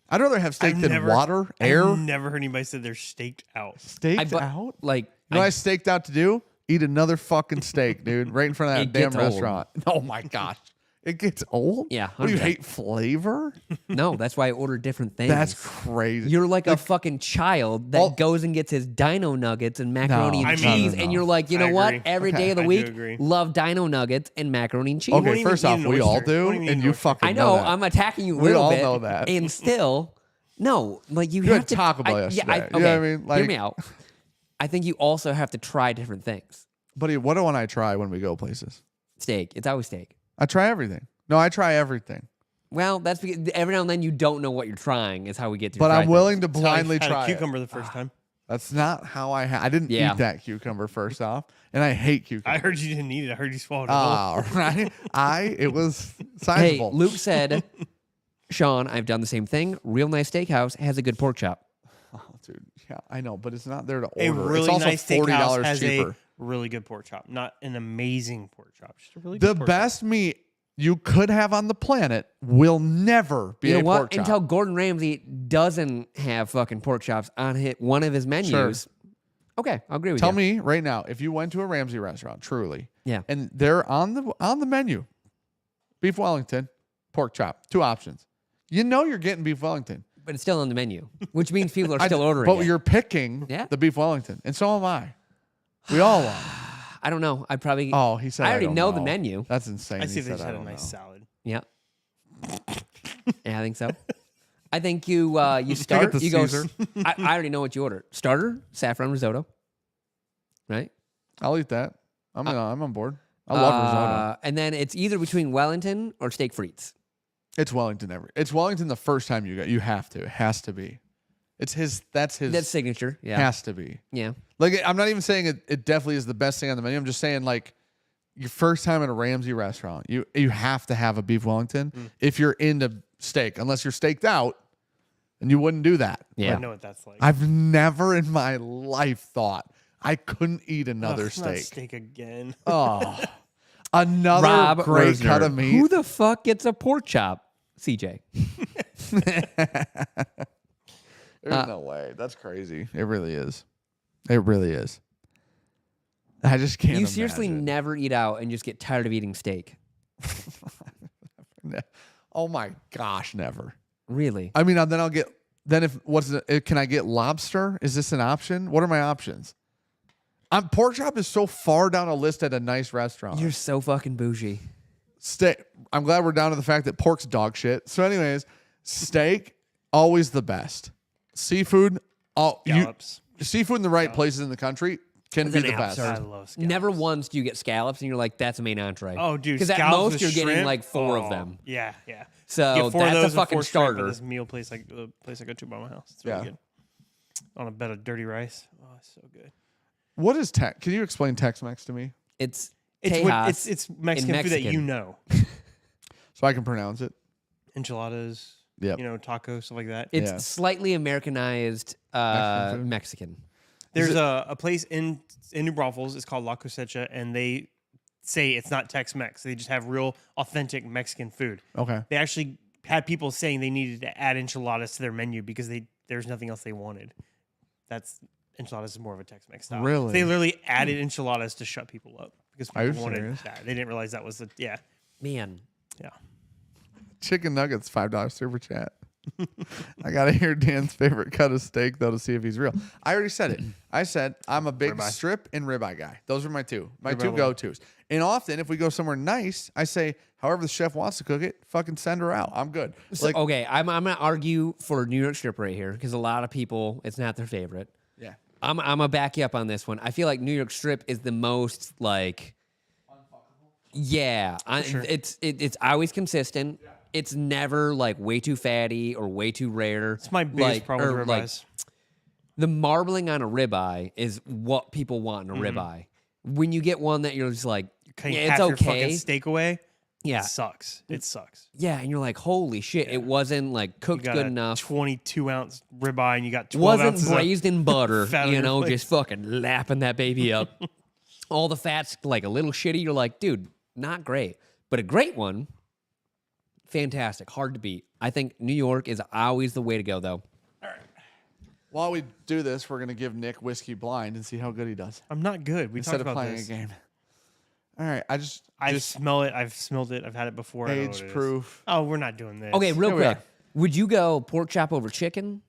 I'd rather have steak I've than never- water, air. I've never heard anybody say they're staked out. Staked bu- out? Like, You know what I staked out to do? eat another fucking steak, dude, right in front of that It damn gets old. restaurant. Oh my gosh. It gets old? Yeah, What do you 100%. hate flavor? No, that's why I order different things. That's crazy. You're like a fucking child that all- goes and gets his dino nuggets and macaroni No, and I mean- cheese, and you're like, you I know what? agree. Every day of the I do week, agree. love dino nuggets and macaroni and cheese. won't Okay, even first eat off, an we all oyster. do, Won't even eat and an you oyster. fucking I know, that. I'm attacking you a We little all bit. know that. And still, no, like you You have had to Taco Bell yesterday. okay, You know what I mean? hear Like- me out. I think you also have to try different things. Buddy, what do I try when we go places? Steak, it's always steak. I try everything. No, I try everything. Well, that's because every now and then you don't know what you're trying. Is how we get to. But try I'm willing things. to That's how I blindly had try a it. cucumber the first time. That's not how I didn't Yeah. eat that cucumber first off, and I hate cucumber. I heard you didn't eat it. I heard you swallowed it whole. Right. It was Hey, sizable. Luke said, Sean, I've done the same thing. Real nice steakhouse has a good pork chop. Oh, dude, yeah, I know, but it's not there to A order. really it's also nice $40 steakhouse has cheaper. a really good pork chop. Not an amazing pork chop. Just a really The good pork best meat you could have on the planet will never be You know a what? pork chop. Until Gordon Ramsay doesn't have fucking pork chops on one of his menus. Okay, I'll agree with Tell you. me right now, if you went to a Ramsey restaurant, truly, Yeah. and they're on the menu, beef Wellington, pork chop, 2 options. You know you're getting beef Wellington. But it's still on the menu, which means people are I- still ordering But it. you're picking Yeah. the beef Wellington, and so am I. We all are. I don't know. I'd probably. Oh, he said I already don't know the menu. That's insane. I see He if they said, just I had a don't nice know. salad. Yeah. Yeah, I think so. I think you start. the You go. Caesar. I already know what you order. Starter, saffron risotto. Right. I'll eat that. I'm on board. I love risotto. And then it's either between Wellington or steak frites. It's Wellington It's Wellington the first time you go. You have to. It has to be. It's his. That's his. That's signature. Yeah. Has to be. Yeah. Like I'm not even saying it definitely is the best thing on the menu. I'm just saying like your first time at a Ramsey restaurant, you have to have a beef Wellington if you're into steak. Unless you're staked out, and you wouldn't do that. Yeah. I know what that's like. I've never in my life thought I couldn't eat another Ugh, not steak. steak again. Oh, another Rob great Rosner. cut of meat. Who the fuck gets a pork chop? CJ. There's no way. That's crazy. It really is. It really is. I just can't. You seriously imagine. never eat out and just get tired of eating steak. Oh my gosh, never. Really? I mean, then I'll get. Then can I get lobster? Is this an option? What are my options? Pork chop is so far down a list at a nice restaurant. You're so fucking bougie. Steak. I'm glad we're down to the fact that pork's dog shit. So, anyways, steak always the best. Seafood. Scallops. Seafood in the right places in the country can It's be an the best. absurd. I love scallops. Never once do you get scallops and you're like, that's a main entree. Oh, dude. Because at scallops most with you're getting shrimp? like 4 of Oh, them. Yeah, yeah. So Get 4 of that's those a and fucking 4 shrimp at starter. this meal place, like the place I go to by my house. It's really Yeah. good. On a bed of dirty rice. Oh, it's so good. What is Tex? Can you explain Tex-Mex to me It's It's Tejas it's Mexican food that you Mexican. know. so I can pronounce it? Enchiladas. Yep. You know, tacos, stuff like that. It's Yeah. slightly Americanized Mexican food? Mexican. There's a place in New Braunfels. It's called La Cosecha, and they say it's not Tex-Mex. They just have real authentic Mexican food. Okay. They actually had people saying they needed to add enchiladas to their menu because there's nothing else they wanted. Enchiladas is more of a Tex-Mex style. Really? So they literally added enchiladas to shut people up because Are you people wanted serious? that. They didn't realize that was yeah. Man. Chicken nuggets, $5 super chat. I gotta hear Dan's favorite cut of steak though to see if he's real. I already said it. I said I'm a big Ribeye. strip and ribeye guy. Those are my two Ribeye two one. go-tos. And often if we go somewhere nice, I say, however the chef wants to cook it, fucking send her out. I'm good. So, okay, I'm gonna argue for New York strip right here because a lot of people it's not their favorite. yeah. I'm gonna back you up on this one. I feel like New York strip is the most like yeah, it's always consistent. It's never like way too fatty or way too rare. It's my biggest problem with ribeyes. The marbling on a ribeye is what people want in a ribeye. When you get one that you're just like, Cutting yeah, half it's your okay. fucking steak away. Yeah, It sucks. It sucks. yeah, and you're like, holy shit, it wasn't like You cooked got good a enough. 22-ounce ribeye and you got 12 Wasn't ounces of braised in butter, fat on you your know, plate. just fucking lapping that baby up. All the fat's like a little shitty. You're like, dude, not great. But a great one, fantastic, hard to beat. I think New York is always the way to go, though. While we do this, we're gonna give Nick whiskey blind and see how good he does I'm not good. We instead talked of about playing this. a game. All right, I just smell it. I've smelled it. I've had it before. I know what age it is. proof. Oh, we're not doing this. Okay, real Here we quick. are. Would you go pork chop over chicken?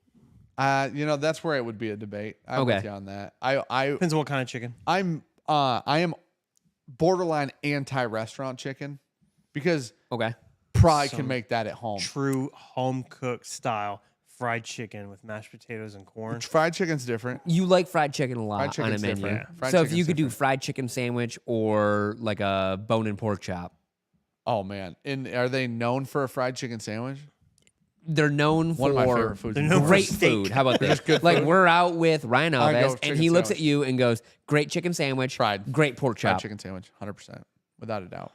That's where it would be a debate. I'm Okay. with you on that. I Depends on what kind of chicken. I am borderline anti-restaurant chicken because Okay. probably can make that at home. True home cooked style fried chicken with mashed potatoes and corn. Fried chicken's different. You like fried chicken a lot Fried on a chicken's menu. different. Yeah. Fried So if chicken's you could do different. fried chicken sandwich or like a bone-in pork chop, Oh man, and are they known for a fried chicken sandwich? they're known One of my for favorite foods. They're known for great steak. food. How about this? good Like food. we're out with Ryan I'd go Alves, chicken and he looks at sandwich. you and goes, "Great chicken sandwich, Fried. great pork Fried chop." chicken sandwich, 100%, without a doubt.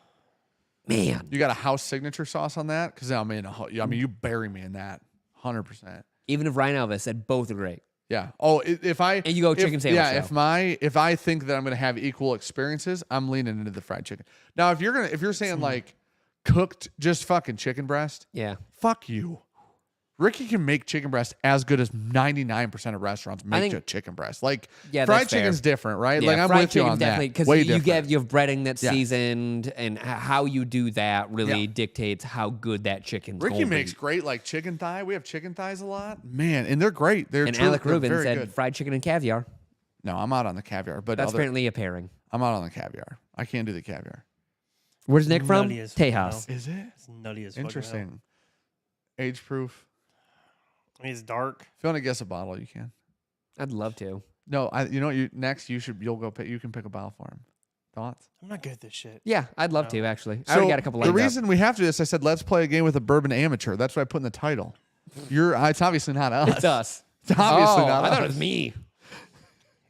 Man, You got a house signature sauce on that? Because I mean, you bury me in that, 100%. even if Ryan Alves said both are great. Yeah. Oh, if I And you go chicken sandwich, Yeah. though. If I think that I'm gonna have equal experiences, I'm leaning into the fried chicken. Now, if you're saying like cooked just fucking chicken breast, Yeah. fuck you. Ricky can make chicken breast as good as 99% of restaurants make think- a chicken breast. Like Yeah, fried that's fair. chicken's different, right? Yeah, like I'm fried with you chicken on definitely that. because Way you different. have breading that's Yeah. seasoned, and how you do that really Yeah. dictates how good that chicken's Ricky gonna makes be. great like chicken thigh. We have chicken thighs a lot, man, and they're great. They're And truly- Alec they're Rubin very said good. fried chicken and caviar. No, I'm out on the caviar, but That's apparently a pairing. I'm out on the caviar. I can't do the caviar. Where's Nick from? Nutty as fuck, Tejas. Is it It's nutty as fuck. interesting? Age proof. I mean, it's dark. If you want to guess a bottle, you can. I'd love to. No, you'll go pick. You can pick a bottle for him. Thoughts? I'm not good at this shit. Yeah, I'd love to actually. I already got a couple lined The reason we have to do this, I said, let's play a game with a bourbon amateur. That's what I put in the title. It's obviously not us. up. It's us. It's obviously not I us. thought it was me.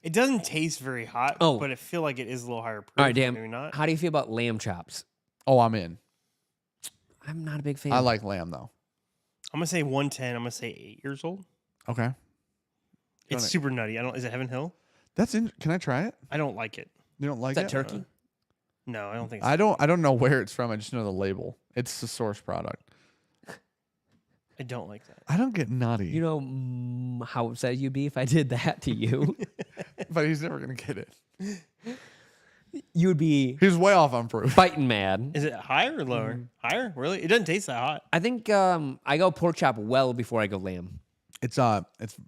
It doesn't taste very hot, Oh. but I feel like it is a little higher proof. All right, Dan. Maybe not. How do you feel about lamb chops? Oh, I'm in. I'm not a big fan. I like lamb though. I'm gonna say 110. I'm gonna say 8 years old. Okay. It's wanna- super nutty. Is it Heaven Hill? That's in. Can I try it? I don't like it. You don't like Is that it? turkey? No, I don't think. I don't know where it's from. I just know the label. It's the source product. I don't like that. I don't get nutty. You know how upset you'd be if I did that to you. but he's never gonna get it. You would be He's way off on proof. fighting mad. Is it higher or lower? Higher? Really? It doesn't taste that hot. I think I go pork chop well before I go lamb. It's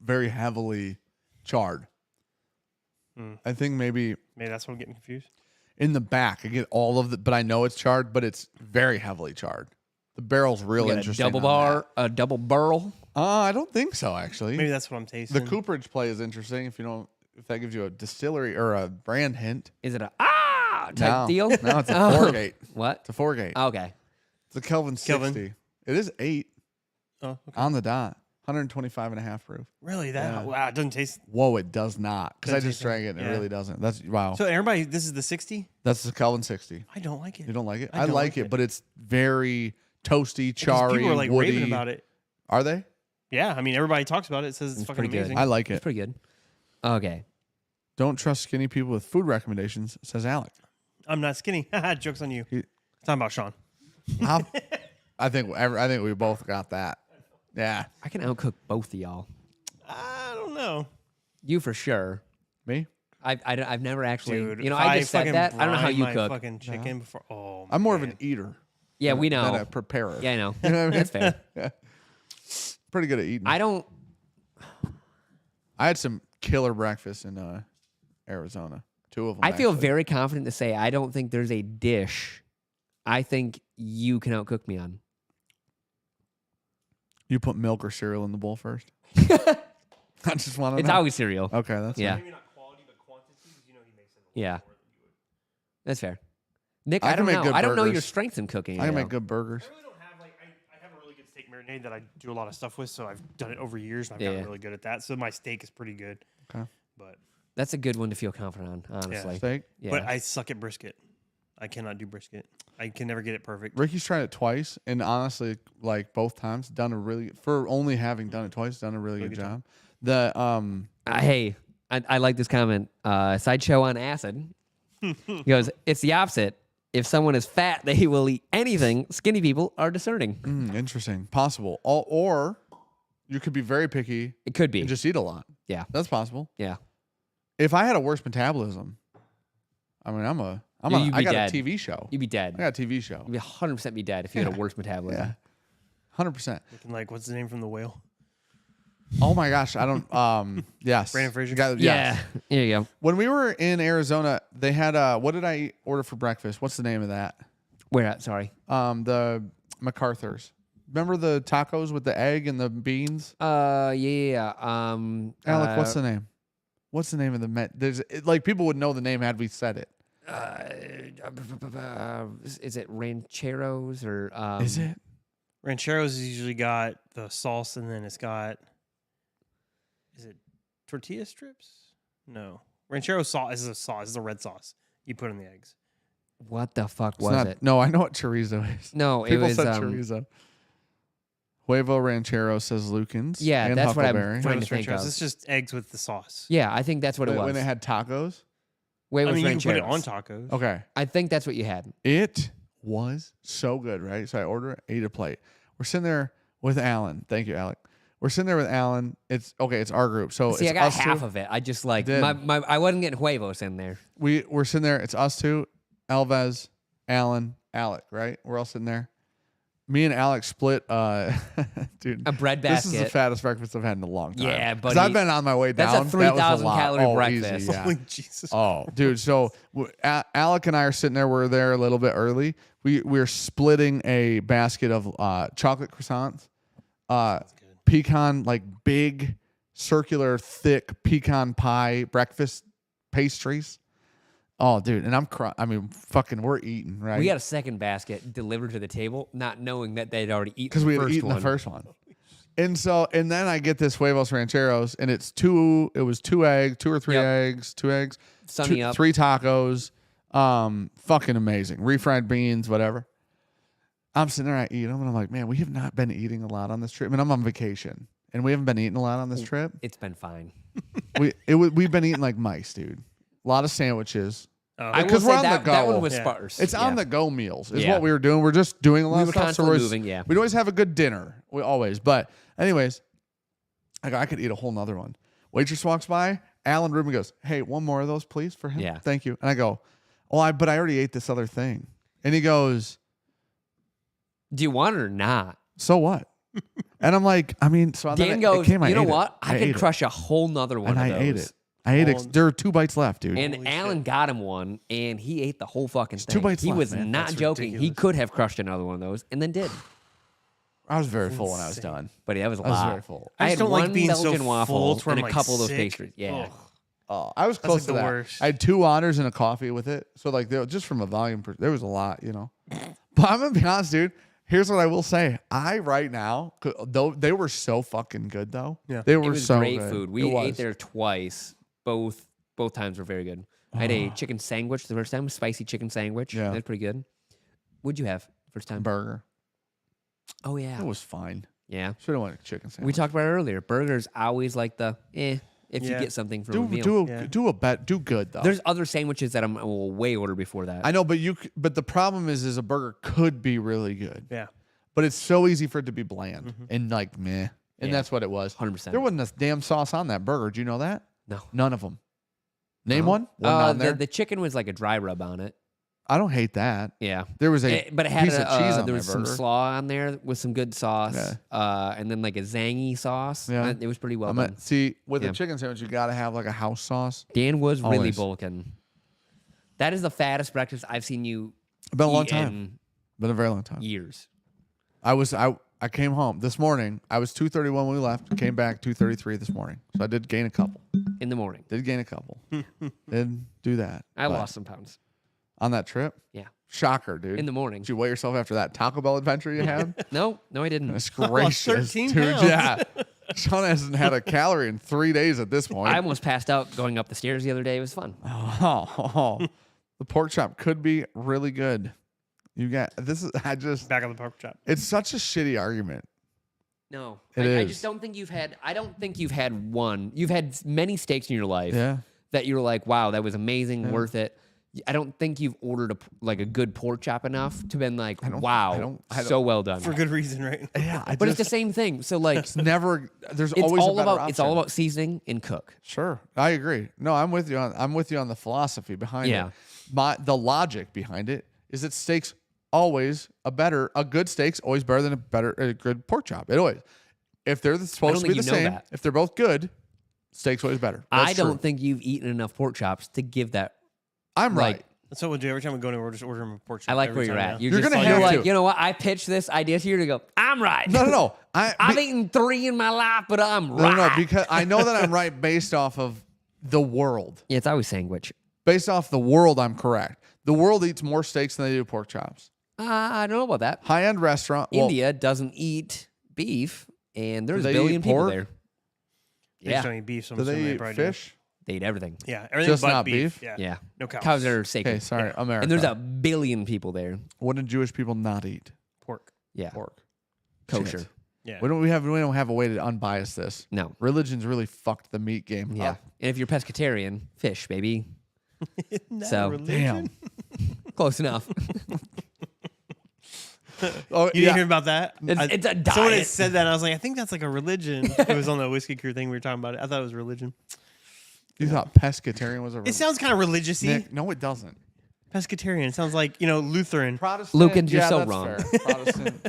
very heavily charred. I think maybe Maybe that's what I'm getting confused. in the back I get all of the, but I know it's charred, but it's very heavily charred. The barrel's real You got interesting. a double bar, a double burl. I don't think so actually. Maybe that's what I'm tasting. The cooperage play is interesting if that gives you a distillery or a brand hint. Is it a type No. deal? No, it's a Oh. 4-gate. What? It's a 4-gate. Okay. It's a Kelvin 60. Kelvin. It is 8 Oh, okay. on the dot. 125.5 proof. Really? That? Yeah. Wow, it doesn't taste. Whoa, it does not. Because I Doesn't just taste drank like- it and it yeah. really doesn't. That's wow. So everybody, this is the 60. That's the Kelvin 60. I don't like it. You don't like it? I I don't like like it, it. but it's very toasty, Because charry, people are like woody. raving about it. Are they? Yeah, I mean everybody talks about it. It says it's, It's fucking pretty good. amazing. I like It's it. pretty good. Okay. Don't trust skinny people with food recommendations, says Alec. I'm not skinny. Jokes on you. He- It's talking about Sean. I think we both got that. Yeah. I can outcook both of y'all. I don't know, You for sure. Me? I've never actually. dude. You know, if I just said fucking that. I don't know how brine you my cook. Fucking chicken before. Oh, I'm more of man. an eater Yeah, we than a know. preparer. Yeah, I know. You know what I mean? That's fair. Yeah. Pretty good at eating. I don't. I had some killer breakfast in Arizona. 2 of them. I feel actually. very confident to say I don't think there's a dish I think you can outcook me on. You put milk or cereal in the bowl first. I just want to It's know. always cereal. Okay, that's Yeah. Maybe not quality, but quantity. You know he makes it. Yeah. That's fair. Nick, I I can don't make know. good I don't know your burgers. strengths in cooking. I can you make know. good burgers. I really don't have I have a really good steak marinade that I do a lot of stuff with, so I've done it over years and I've Yeah. gotten really good at that. So my steak is pretty good. Okay. But That's a good one to feel confident on, honestly. Steak. Yeah. but I suck at brisket. I cannot do brisket. I can never get it perfect. Ricky's tried it twice, and honestly, like both times, for only having done it twice, done a really good job. Hey, I like this comment. Sideshow on acid. He goes, it's the opposite. If someone is fat, they will eat anything. Skinny people are discerning. Interesting, possible, or You could be very picky It could be. and just eat a lot. Yeah. That's possible. Yeah. If I had a worse metabolism, I mean, You'd I be got dead. a TV show. You'd be dead. I got a TV show. You'd be 100% be dead if you had a worse metabolism. Yeah. 100%. Looking like, what's the name from The Whale? Oh my gosh, I don't. Yes, Brandon Fraser? Yes. Yeah. There you go. When we were in Arizona, they had what did I order for breakfast? What's the name of that? Where at? Sorry. The MacArthur's. Remember the tacos with the egg and the beans? Yeah. Alec, what's the name? What's the name of the There's like people would know the name had we said it. Is it Rancheros or? Is it? Rancheros has usually got the sauce, and then it's got. Is it tortilla strips? No. Ranchero sauce is a sauce. It's a red sauce you put in the eggs. What the fuck It's was not- it? No, I know what chorizo is. No, People it was. said chorizo. Huevo ranchero says Lukens. Yeah, and that's what I'm Huckleberry. trying to Huevos think rancheros. of. It's just eggs with the sauce. Yeah, I think that's what it was. When they had tacos. Wait, I mean, you can put it Rancheros. on tacos. Okay. I think that's what you had. It was so good, right? So I order it, ate a plate. We're sitting there with Alan. Thank you, Alec. We're sitting there with Alan. It's okay. It's our group. So See, it's I got us half two. of it. I just like did. I wasn't getting huevos in there. We're sitting there. It's us two, Alvez, Alan, Alec. Right? We're all sitting there. Me and Alec split. Dude, A bread This is the basket. fattest breakfast I've had in a long time. Yeah, 'Cause buddy. I've been on my way That's down. a That was 3,000 lot. calorie Oh, breakfast. Easy, yeah. Holy Jesus. Oh, dude. So Alec and I are sitting there. We're there a little bit early. We're splitting a basket of chocolate croissants, pecan, like big, circular, thick pecan pie breakfast pastries. Oh, dude. And I mean, fucking, we're eating, right? We got a second basket delivered to the table, not knowing that they'd already eaten Because the we had first eaten one. the first one. And then I get this huevos rancheros, and it was two or three Yep. eggs, Sunny up. 3 tacos, fucking amazing. Refried beans, whatever. I'm sitting there, I eat them, and I'm like, man, we have not been eating a lot on this trip. I mean, I'm on vacation, and we haven't been eating a lot on this trip. It's been fine. We've been eating like mice, dude. A lot of sandwiches. I will Because say we're on that, the that go. one was Yeah. sparse. It's yeah. on the go meals is Yeah. what we were doing. We're just doing a lot We of were stuff. constantly we're moving, yeah. We'd always have a good dinner. We always. But anyways, I could eat a whole nother one. Waitress walks by. Alan Rubin goes, "Hey, one more of those, please, for him." Yeah. Thank you. And I go, but I already ate this other thing. And he goes, Do you want it or not? "So what?" And I'm like, I mean, so then Dan it goes, came, I you know ate it. what? I ate could it. crush a whole nother one And of I those. ate it. I ate it. There are 2 bites left, dude. And Holy Alan shit. got him one, and he ate the whole fucking thing. 2 bites he left, was man. not That's joking. He ridiculous. could have crushed another one of those, and then did. I was very full when I was insane. done. But that was a I was lot. very full. I I just had don't one like being so Belgian full waffle to where and I'm, a like, couple of those sick. pastries. Yeah. Ugh. Oh, I was close like to the that. worst. I had 2 waters and a coffee with it. So like just from a volume, there was a lot, you know. But I'm gonna be honest, dude. Here's what I will say. Right now, though they were so fucking good though. Yeah. They It were was so great good. food. It We ate was. there twice. Both times were very good. I had a chicken sandwich the first time, spicy chicken sandwich. Yeah. That was pretty good. What'd you have first time? burger. Oh yeah. It was fine. Yeah. Should have went a chicken sandwich. We talked about it earlier. Burgers always like the if you Yeah. get something from a meal. do good though. There's other sandwiches that I will way order before that. I know, but the problem is a burger could be really good, Yeah. but it's so easy for it to be bland and like meh, and Yeah. that's what it was. 100%. There wasn't a damn sauce on that burger. Do you know that? No. None of them. Name one. One on there. The chicken was like a dry rub on it. I don't hate that. Yeah. There was a But it had piece of cheese on there my was some burger. slaw on there with some good sauce, Yeah. and then like a zangy sauce. Yeah. It was pretty well I'm done. at, see, with Yeah. a chicken sandwich, you got to have like a house sauce. Dan was really Always. bulking. That is the fattest breakfast I've seen you Been a long eat time. in Been a very long time. years. I came home this morning. I was 2:31 when we left. Came back 2:33 this morning. So I did gain a couple. In the morning. Did gain a couple. Did do that. I But lost some pounds. on that trip. Yeah. Shocker, dude. In the morning. Did you weigh yourself after that Taco Bell adventure you had? No, I didn't. That's gracious, 13 dude. pounds. Yeah. Sean hasn't had a calorie in 3 days at this point. I almost passed out going up the stairs the other day. It was fun. Oh, the pork chop could be really good. You got this is Back on the pork chop. it's such a shitty argument. No, It I is. just don't think you've had. I don't think you've had one. You've had many steaks in your life Yeah. that you're like, wow, that was amazing, worth it. I don't think you've ordered a good pork chop enough to been like, I wow, don't- so well done. For good reason, right? Yeah, But it's the same thing. So like, it's never. There's it's always all a better about option. it's all about seasoning and cook. Sure, I agree. No, I'm with you on the philosophy behind Yeah. it. The logic behind it is that steaks always a good steak's always better than a good pork chop. It always. If they're supposed to be think the you know same, that. if they're both good, steak's always better. That's I don't true. think you've eaten enough pork chops to give that. I'm like, right. That's what we'll do every time we go anywhere. We'll just order them a pork chop. I like every where you're time at. now. You're You're just gonna like, have you're to. you know what? I pitched this idea to you to go, I'm right. No. I've eaten 3 in my life, but I'm No, right. no, because I know that I'm right based off of the world. Yeah, it's always sandwich. Based off the world, I'm correct. The world eats more steaks than they do pork chops. I don't know about that. High-end restaurant. India doesn't eat beef, and there's a they billion eat people pork? there. They Yeah, just don't eat beef. So Do they eat probably do. fish? they eat everything. Yeah, everything Just but not beef. beef? Yeah. Yeah, No cows. cows are sacred. Okay, sorry, America. And there's a billion people there. What do Jewish people not eat? pork. Yeah, Pork. kosher. Shit. Yeah. We don't have a way to unbias this. No. Religion's really fucked the meat game Yeah, up. and if you're pescatarian, fish, baby. Isn't that So- a religion? Damn. Close enough. Oh, You didn't hear about that? It's a Someone had diet. said that. And I was like, I think that's like a religion. It was on the whiskey crew thing we were talking about. I thought it was religion. You thought pescatarian was a It religion? sounds kind of religious-y. Nick, no, it doesn't. Pescatarian. It sounds like, Lutheran. Protestant. Lucans, you're yeah, so that's wrong. fair. Protestant.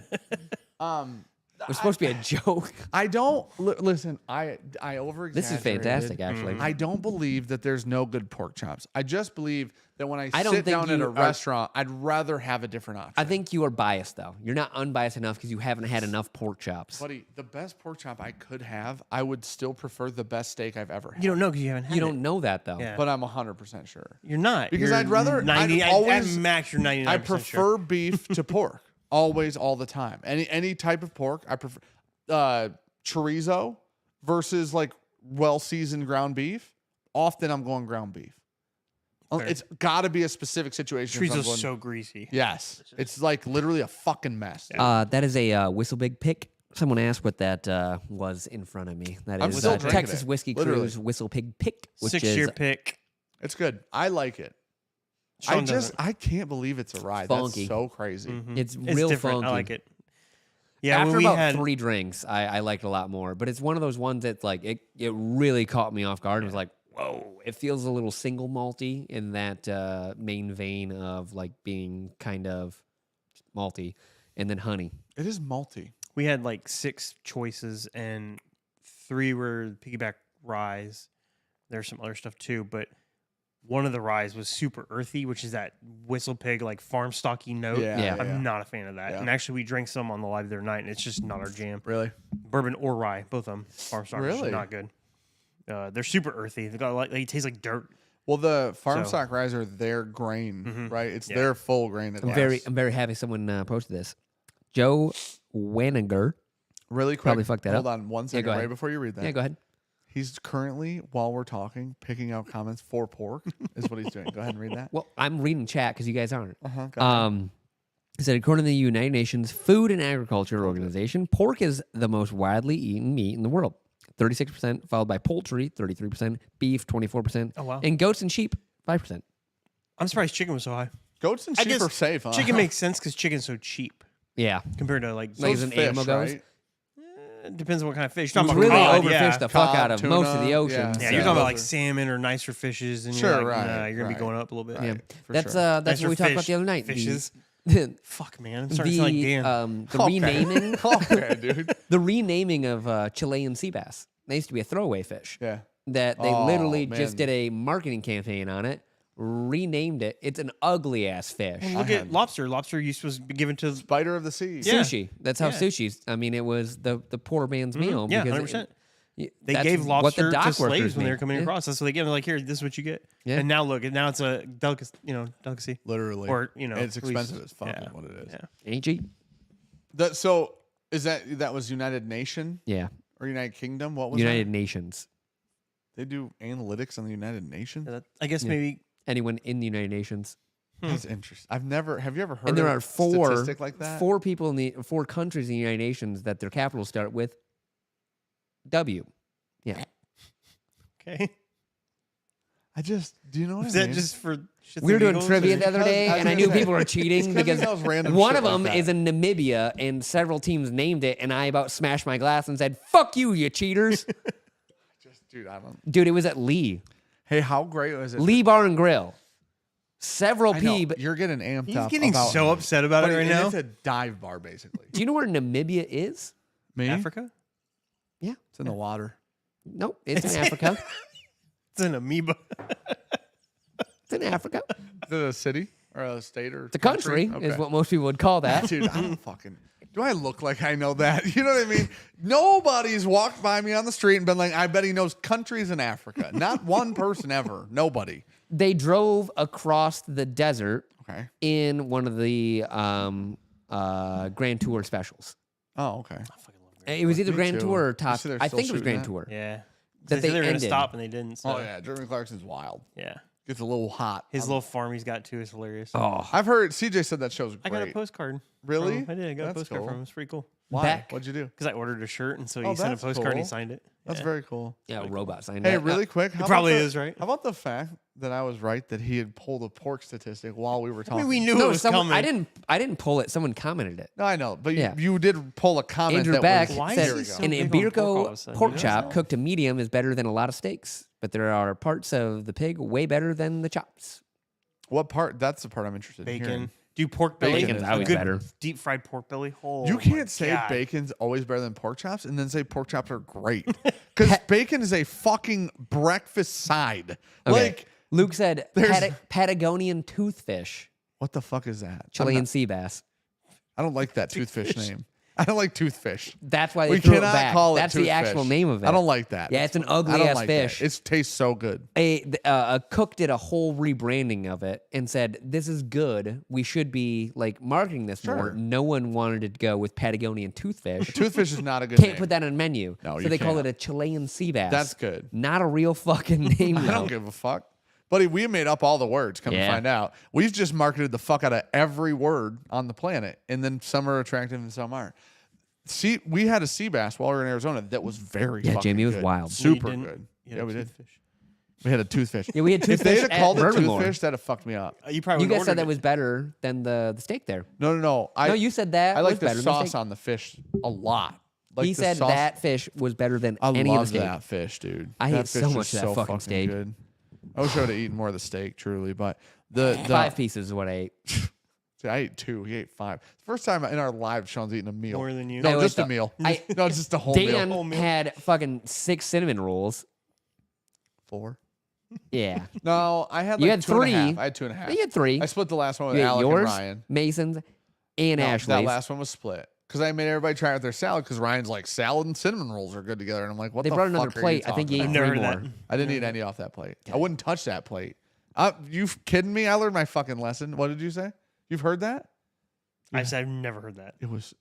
It was supposed to be a joke. I don't listen. I over. This is fantastic, actually. I don't believe that there's no good pork chops. I just believe that when I I don't sit think down at you a are- restaurant, I'd rather have a different option. I think you are biased, though. You're not unbiased enough because you haven't had enough pork chops. Buddy, the best pork chop I could have, I would still prefer the best steak I've ever had. You don't know because you haven't had You it. don't know that, though. Yeah. But I'm 100% sure. You're not. Because You're I'd rather- 90, I'd at always- max, you're 99%. I prefer sure. beef to pork, always, all the time. Any type of pork, I prefer chorizo versus like well seasoned ground beef. Often I'm going ground beef. Fair. It's got to be a specific situation. if I'm Chorizo's going- so greasy. yes, it's like literally a fucking mess. That is a WhistlePig pick. Someone asked what that was in front of me. That I'm is still drinking Texas it, Whiskey literally. Crew's WhistlePig pick, which 6-year is pick. It's good. I like it. Sean doesn't. I can't believe it's a ride. funky. That's so crazy. it's It's real different. funky. I like it. Yeah, After when we about had 3 drinks, I liked it a lot more. But it's one of those ones that's like it really caught me off guard. It was like, whoa! It feels a little single malty in that main vein of like being kind of malty, and then honey. It is malty. we had like 6 choices and 3 were piggyback ryes. There's some other stuff too, but one of the ryes was super earthy, which is that WhistlePig like farm stocky note. Yeah. I'm not a fan of that. Yeah. And actually, we drank some on the live the other night, and it's just not our jam. Really? Bourbon or rye, both of them. Farm stock, Really? not good. They're super earthy. They got like they taste like dirt. Well, the farm So- stock ryes are their grain, right? It's Yeah. their full grain. That I'm lasts. very happy someone posted this. Joe Waniger. really quick. probably fucked that Hold up. on one Yeah, second, go right ahead. before you read that. Yeah, go ahead. He's currently, while we're talking, picking out comments for pork. Is what he's doing. Go ahead and read that. Well, I'm reading chat because you guys aren't. Uh-huh, go ahead. It said, according to the United Nations Food and Agriculture Organization, pork is the most widely eaten meat in the world. 36%, followed by poultry, 33%, beef, 24%, Oh, wow. and goats and sheep, 5%. I'm surprised chicken was so high. Goats and I sheep guess are safe, huh? Chicken makes sense because chicken's so cheap Yeah. compared to like. Like So's as an fish, animal goes. right? It depends on what kind of fish. It's You're talking really about cod, overfished yeah. the fuck out of Cod, most of tuna, the ocean. yeah. Yeah, so- you're talking about like Those are- salmon or nicer fishes, and Sure, you're like, right, nah, you're gonna be right. going up a little bit. Right. Yeah. for That's sure. that's what we talked about the other night. Fishes. The, Fuck, man. I'm starting to sound like Dan. the renaming Okay, dude. the renaming of Chilean sea bass. They used to be a throwaway fish. Yeah. That they Oh, literally man. just did a marketing campaign on it, renamed it. It's an ugly ass fish. Look at lobster. Lobster was given to Spider of the seas. Yeah. Sushi. That's how Yeah. sushi's. I mean, it was the poor man's meal. yeah, because 100%. They They gave lobster to slaves workers when they made. were coming Yeah. across. That's what they gave. They're like, here, this is what you get. Yeah. And now look, now it's a delicacy. Literally. Or, it's at least- expensive as fuck yeah. is what it is. Yeah. Ain't cheap. So is that was United Nation Yeah. or United Kingdom? What was United that? Nations. They do analytics on the United Nations? I guess maybe Anyone in the United Nations. That's interesting. Have you ever heard And there of are a statistic like that? four people in the 4 countries in the United Nations that their capitals start with W. Yeah. okay. Do you know what Is I that mean? just for shits We were and doing giggles, trivia or- the other Because- day, I was and I gonna knew say, people were cheating it's 'cause he because knows random one shit of like them that. is in Namibia, and several teams named it, and I about smashed my glass and said, "Fuck you, you cheaters!" Dude, I don't. Dude, it was at Lee How great was it? Lee Bar and Grill. Several I know, people. you're getting amped He's up. getting about, so upset about it right now. It's a dive bar, basically. Do you know where Namibia is? Me? Africa? Yeah. It's in the water. Nope, it's in Africa. It's an amoeba. It's in Africa. Is it a city or a state or The country is what most people would call that. Dude, I don't fucking. Do I look like I know that? You know what I mean? Nobody's walked by me on the street and been like, I bet he knows countries in Africa. Not one person ever. Nobody. They drove across the desert Okay. in one of the Grand Tour specials. Oh, okay. It was either Me Grand too. Tour or You Top. see they're I still think it was shooting Grand that? Tour. Yeah. That They they were going to ended. stop and they didn't. So. Oh, yeah. Jeremy Clarkson's wild. Yeah. Gets a little hot. His little farm he's got too is hilarious. Oh, I've heard CJ said that show's I great. got a postcard. Really? I did. I got a That's postcard cool. from him. It's pretty cool. Why? Back- What'd you do? Because I ordered a shirt, and so he Oh, sent a that's postcard and he cool. signed it. That's Yeah. very cool. yeah, robot signed Hey, it. really quick. How probably about the- is, right? How about the fact that I was right that he had pulled a pork statistic while we were I talking? mean, we knew it No, was someone. coming. I didn't pull it. Someone commented it. No, I know, but Yeah. you did pull a comment Andrew that Beck was. Why said is he so an big on pork all of Iberico a sudden? pork You know chop that? cooked to medium is better than a lot of steaks, but there are parts of the pig way better than the chops. What part? That's the part I'm interested in. Bacon. hearing. Do pork belly. Bacon's a always good better. Deep fried pork belly. Oh, You my can't say God. bacon's always better than pork chops and then say pork chops are great. Because bacon is a fucking breakfast side. Okay. Like, Luke said there's- Patagonian toothfish, what the fuck is that? Chilean sea bass. I don't like that toothfish name. I don't like toothfish. That's why they We threw it cannot back. call it That's the actual toothfish. name of it. I don't like that. Yeah, it's an I ugly don't ass like fish. that. It tastes so good. A cook did a whole rebranding of it and said, "This is good. We should be like marketing this more." Sure. No one wanted to go with Patagonian toothfish. Toothfish is not a good Can't name. put that on a menu. No, so you they call can't. it a Chilean sea bass. That's good. Not a real fucking name. I though. don't give a fuck. Buddy, we made up all the words, come to Yeah. find out. We've just marketed the fuck out of every word on the planet, and then some are attractive and some aren't. See, we had a sea bass while we were in Arizona that was very Yeah, fucking Jamie was good. wild. Super You didn't- good. you had Yeah, a we did. toothfish. We had a toothfish. Yeah, we had If they toothfish had at called it Bourbonmore. toothfish, that'd have fucked me up. You probably You would guys said ordered that it. was better than the steak there. No. No, you said that I was like the better than sauce steak. on the fish a lot. Like He the said sauce- that fish was better than I any of the love steak. that fish, dude. I that ate so fish is much of that fucking steak. Good. I wish I would have eaten more of the steak, truly, but the 5 pieces is what I ate. See, I ate 2. He ate 5. First time in our lives, Sean's eating a meal. More than you. No, I just a like the- meal. I- No, just a whole Dan meal. had fucking 6 cinnamon rolls. 4. Yeah. No, I had You like had 2.5. 3. I had 2.5. You had 3. I split the last one with You ate Alec yours, and Ryan. Mason's, and No, Ashley's. that last one was split. Because I made everybody try out their salad because Ryan's like, salad and cinnamon rolls are good together. And I'm like, what They the brought fuck another are plate. you I think talking you ate about? Never 3 heard more. that. I didn't eat any off that plate. I wouldn't touch that plate. You kidding me? I learned my fucking lesson. What did you say? You've heard that? I said I've never heard that. It was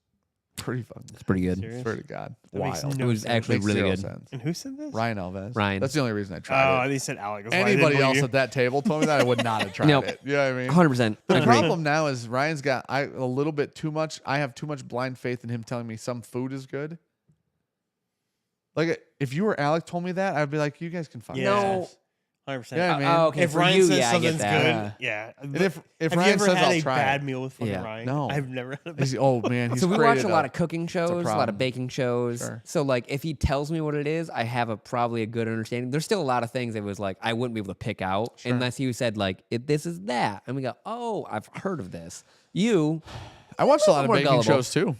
pretty fucking. It's pretty good. Serious? Swear to God, That makes wild. It was actually Makes really zero good. sense. And who said this? Ryan Alves. Ryan. That's the only reason I Oh, tried it. they said Alec. That's why I didn't Anybody believe else you. at that table told me that I would not have tried Nope. it. You know what I mean? 100%. The Agree. problem now is Ryan's got a little bit too much. I have too much blind faith in him telling me some food is good. Like if you or Alec told me that, I'd be like, you guys can fuck Yeah. No. 100%. Yeah, I mean, okay, If for Ryan you, says yeah, I get something's that. good, yeah. And if have Ryan you ever says had I'll a try bad it, meal with fucking Yeah. Ryan? No. I've never had a bad. he's, oh man, he's So we watch created a lot of cooking shows, a lot problem. of baking shows. Sure. So like, if he tells me what it is, I have probably a good understanding. There's still a lot of things that was like I wouldn't be able to pick out unless he said like this is that, and we go, oh, I've heard of this. I watched a lot of more baking gullible. shows too.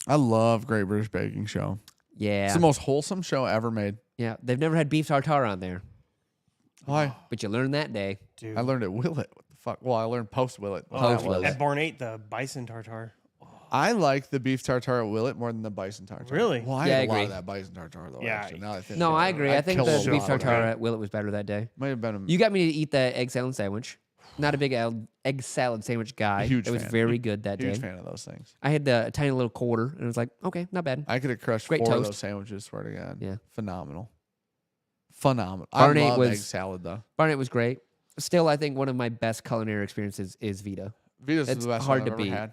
I love Great British Baking Show. It's Yeah, the most wholesome show ever made. yeah. They've never had beef tartare on there, Why? but you learned that day. Dude. I learned at Willet. What the fuck? Well, I learned post Willet. Post Willet. At Barn 8, the bison tartare. I like the beef tartare at Willet more than the bison tartare. Really? Well, I Yeah, had I a lot agree. of that bison tartare though. Yeah. Actually, now that I think No, about I it. agree. I think killed the a beef lot of tartare it. at Willet was better that day. Might have been a You got me to eat the egg salad sandwich. Not a big egg salad sandwich guy. Huge It was fan. very good that huge day. fan of those things. I had a tiny little quarter, and it was like, okay, not bad. I could have crushed Great 4 of toast. those sandwiches. Swear to God. Yeah. Phenomenal. Phenomenal. Barn I Eight love was- egg salad though. Barnett was great. Still, I think one of my best culinary experiences is Vita. Vita's It's the best hard one to I've ever beat. had.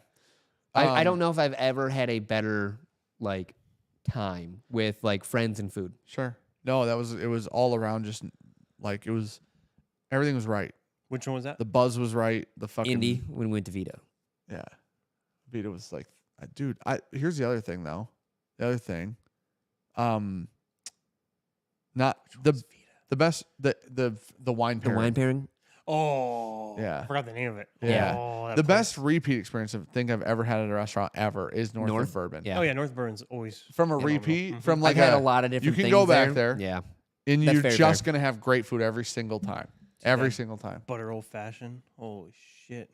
I don't know if I've ever had a better like time with like friends and food. Sure. No, it was all around just Like everything was right. Which one was that? The buzz was right. The fucking Indy when we went to Vito. Yeah. Vita was like, dude, here's the other thing though. The other thing. Not the best the wine The pairing. wine pairing. Oh, Yeah. I forgot the name of it. Yeah. Oh, that The place. best repeat experience I think I've ever had at a restaurant ever is North North? of Bourbon. Yeah. Oh yeah, North Bourbon's always From a phenomenal. repeat, Mhm. from like I've had a lot of different you can things go back there. Yeah. And That's you're very just fair. gonna have great food every single time. Every single time. butter old fashioned. Holy shit,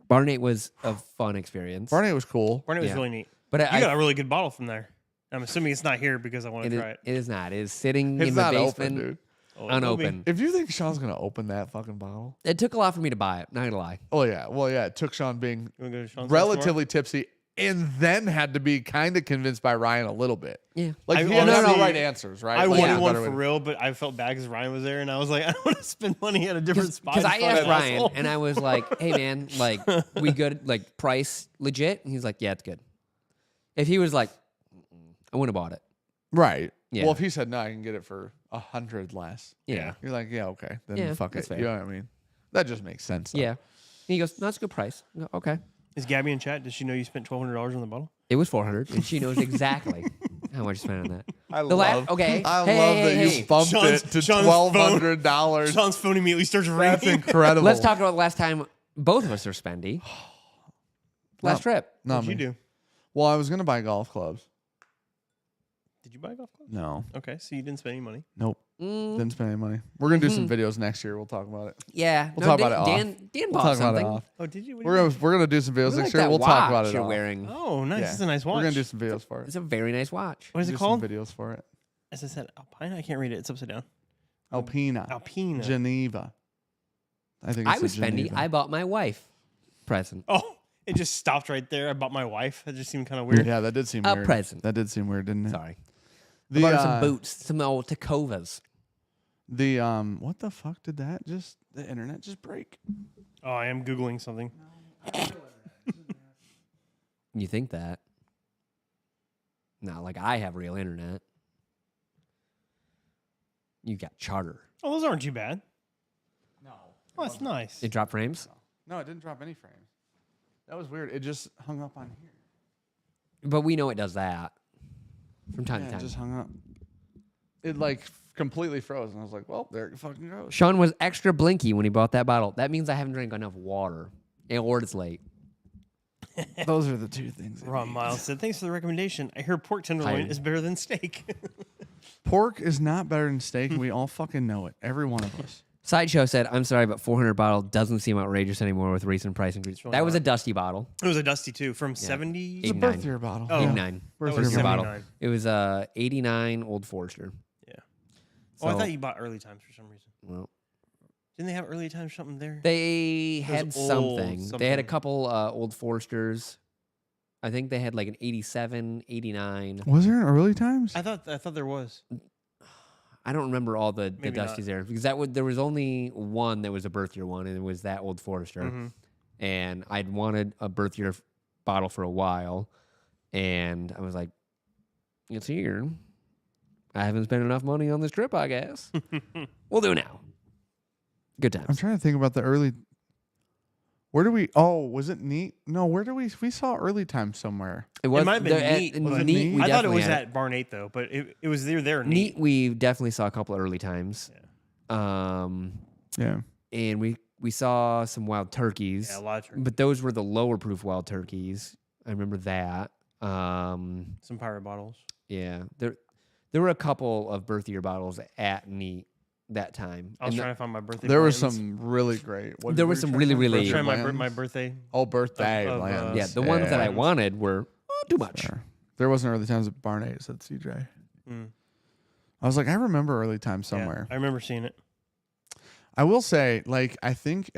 Barnate was a fun experience. Barney was cool. Barney was Yeah. really neat. But You I got a really good bottle from there. I'm assuming it's not here because I want to try it. it is not. It is sitting It's in the not basement, open, dude. Oh, it will be. unopened. If you think Sean's gonna open that fucking bottle, It took a lot for me to buy it. Not gonna lie. oh yeah, well yeah, it took Sean being You wanna go to Sean's house relatively tipsy, and then had to be kind of convinced by Ryan a little bit. Yeah. Like I he had no honestly- right answers, right? I Like, wanted yeah, one better for way- real, but I felt bad because Ryan was there, and I was like, I don't want to spend money at a different spot. Because I in front asked of that Ryan asshole. and I was like, "Hey man, like we good? Like price legit?" And he's like, "Yeah, it's good." If he was like, "I wouldn't have bought it," Right. Yeah. Well, if he said no, I can get it for 100 less. yeah, You're like, yeah, okay, then Yeah, fuck that's it. fair. You know what I mean? That just makes sense. Though. yeah. And he goes, "No, it's a good price." I go, okay. Is Gabby in chat? Does she know you spent $1,200 on the bottle? It was 400, and she knows exactly how much you spent on that. I The love. okay. I hey, love hey, that hey. you bumped Sean's- it to Sean's $1,200. Sean's phone immediately starts That's ringing. incredible. Let's talk about the last time both of us are spendy. Last trip. Not What'd me. you do? Well, I was gonna buy golf clubs. Did you buy a golf club? No. Okay, so you didn't spend any money. Nope. Mm, Didn't spend any money. We're gonna do some videos next year. We'll talk about it. yeah. We'll talk Dan, about it off. Dan We'll bought talk something. about it off. Oh, did you? What We're gonna do some videos I next like year. that We'll talk about watch it. you're off. wearing. Oh, nice. Yeah. This is a nice watch. We're gonna do some videos for it. It's a very nice watch. What is Do it some called? videos for it. As I said, Alpina. I can't read it. It's upside down. Alpina. Alpina. Geneva. I think I it's was a spendy. Geneva. I bought my wife present. Oh, it just stopped right there. I bought my wife. That just seemed kind of weird. Yeah, that did seem A weird. present. That did seem weird, didn't it? Sorry. The, I bought her some boots, some old Tacovas. The what the fuck did that just the internet just break? Oh, I am Googling something. You think that? Not like I have real internet. You got charter. Oh, those aren't too bad. No. Oh, that's nice. It dropped frames. No, it didn't drop any frames. That was weird. It just hung up on here. But we know it does that from time Yeah, to it time. just hung up. It like completely froze, and I was like, "Well, there it fucking goes." Sean was extra blinky when he bought that bottle. That means I haven't drank enough water, or it's late. Those are the two things. Ron Miles said, "Thanks for the recommendation. I hear pork tenderloin Tired. is better than steak." Pork is not better than steak, and we all fucking know it. Every one of us. Sideshow said, "I'm sorry, but 400 bottle doesn't seem outrageous anymore with recent price increase." really That was a not. dusty bottle. It was a dusty too, from 70s. It's a 89. birth year bottle. Oh. 89. Birth That was year bottle. 79. It was 89 Old Forester. Yeah. Oh, I So- thought you bought early times for some reason. Well, Didn't they have early times something there? they had old something. They had a something. couple Old Foresters. I think they had like an 87, 89. Was there an early times? I thought there was. I don't remember all the Maybe not. Dusties there because there was only one that was a birth year one, and it was that Old Forester. Mhm. And I'd wanted a birth year bottle for a while, and I was like, "It's here. I haven't spent enough money on this trip, I guess. We'll do it now." Good I'm times. trying to think about the early. Where do we? Oh, was it neat? No, where do we saw early time somewhere? It It might have been neat. Was it Neat. neat? We I thought it definitely was had at Barn 8 though, but it was there Neat. We definitely saw a couple of early times. Yeah. And we saw some wild turkeys. Yeah, a lot of turkey. But those were the lower proof wild turkeys. I remember that. Some pirate bottles. Yeah, there were a couple of birth year bottles at Neat that time. I was And trying to find my birthday. There were plans. some really great. What There were were you some trying really, to find? really- I was trying Birthday my plans? birthday. Oh, birthday of, plans. yeah, the ones that I Yeah. wanted were too much. Sure. There wasn't early times at Barn 8, said CJ. Mm. I was like, I remember early times Yeah, somewhere. I remember seeing it. I will say, like, I think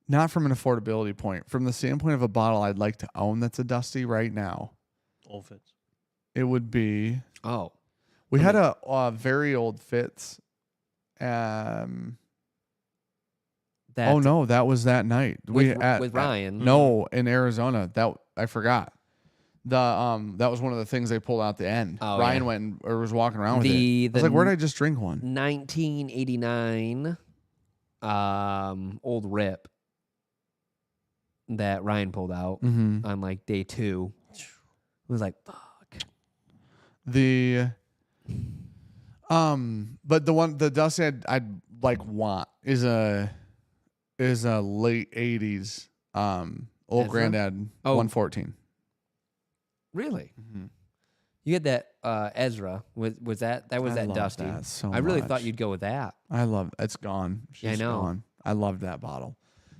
not from an affordability point, from the standpoint of a bottle I'd like to own that's a Dusty right now, Old Fits. it would be. Oh, We had a very old Fitz. Oh no, that was that night. with Ryan. No, in Arizona. That I forgot. that was one of the things they pulled out at the end. Oh, Ryan yeah. went or was walking around with it. I The was like, where did I just drink one? 1989 old rip that Ryan pulled out Mm-hmm. on like day 2. It was like, fuck. But the Dusty I'd like want is a late 80s old Ezra? granddad Oh. 114. Really? Mm-hmm. You had that Ezra. Was that was I that love Dusty? that so I really much. thought you'd go with that. I love it's gone. Yeah, I She's know. gone. I loved that bottle.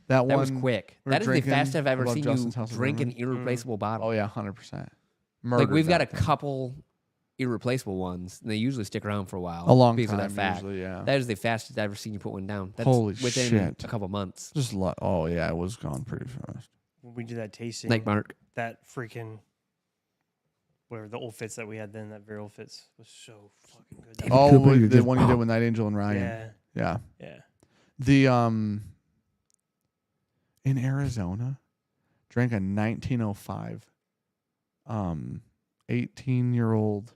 That That one was quick. we're That is the drinking fastest I've ever above seen Justin's you House of drink an Bourbon. irreplaceable bottle. Oh yeah, 100%. Like we've got a Murdered that thing. couple irreplaceable ones, and they usually stick around for a while. A long because time of that fact. usually, yeah. That is the fastest I've ever seen you put one down. That's Holy within shit. a couple months. Just oh yeah, it was gone pretty fast. When we did that tasting, Like Mark. that freaking whatever the old fits that we had then, that very old fits was so fucking good. David Oh, Cooper, you're the just- one you did with Night Angel and Ryan. yeah, Yeah. yeah. The in Arizona, drank a 1905 18-year-old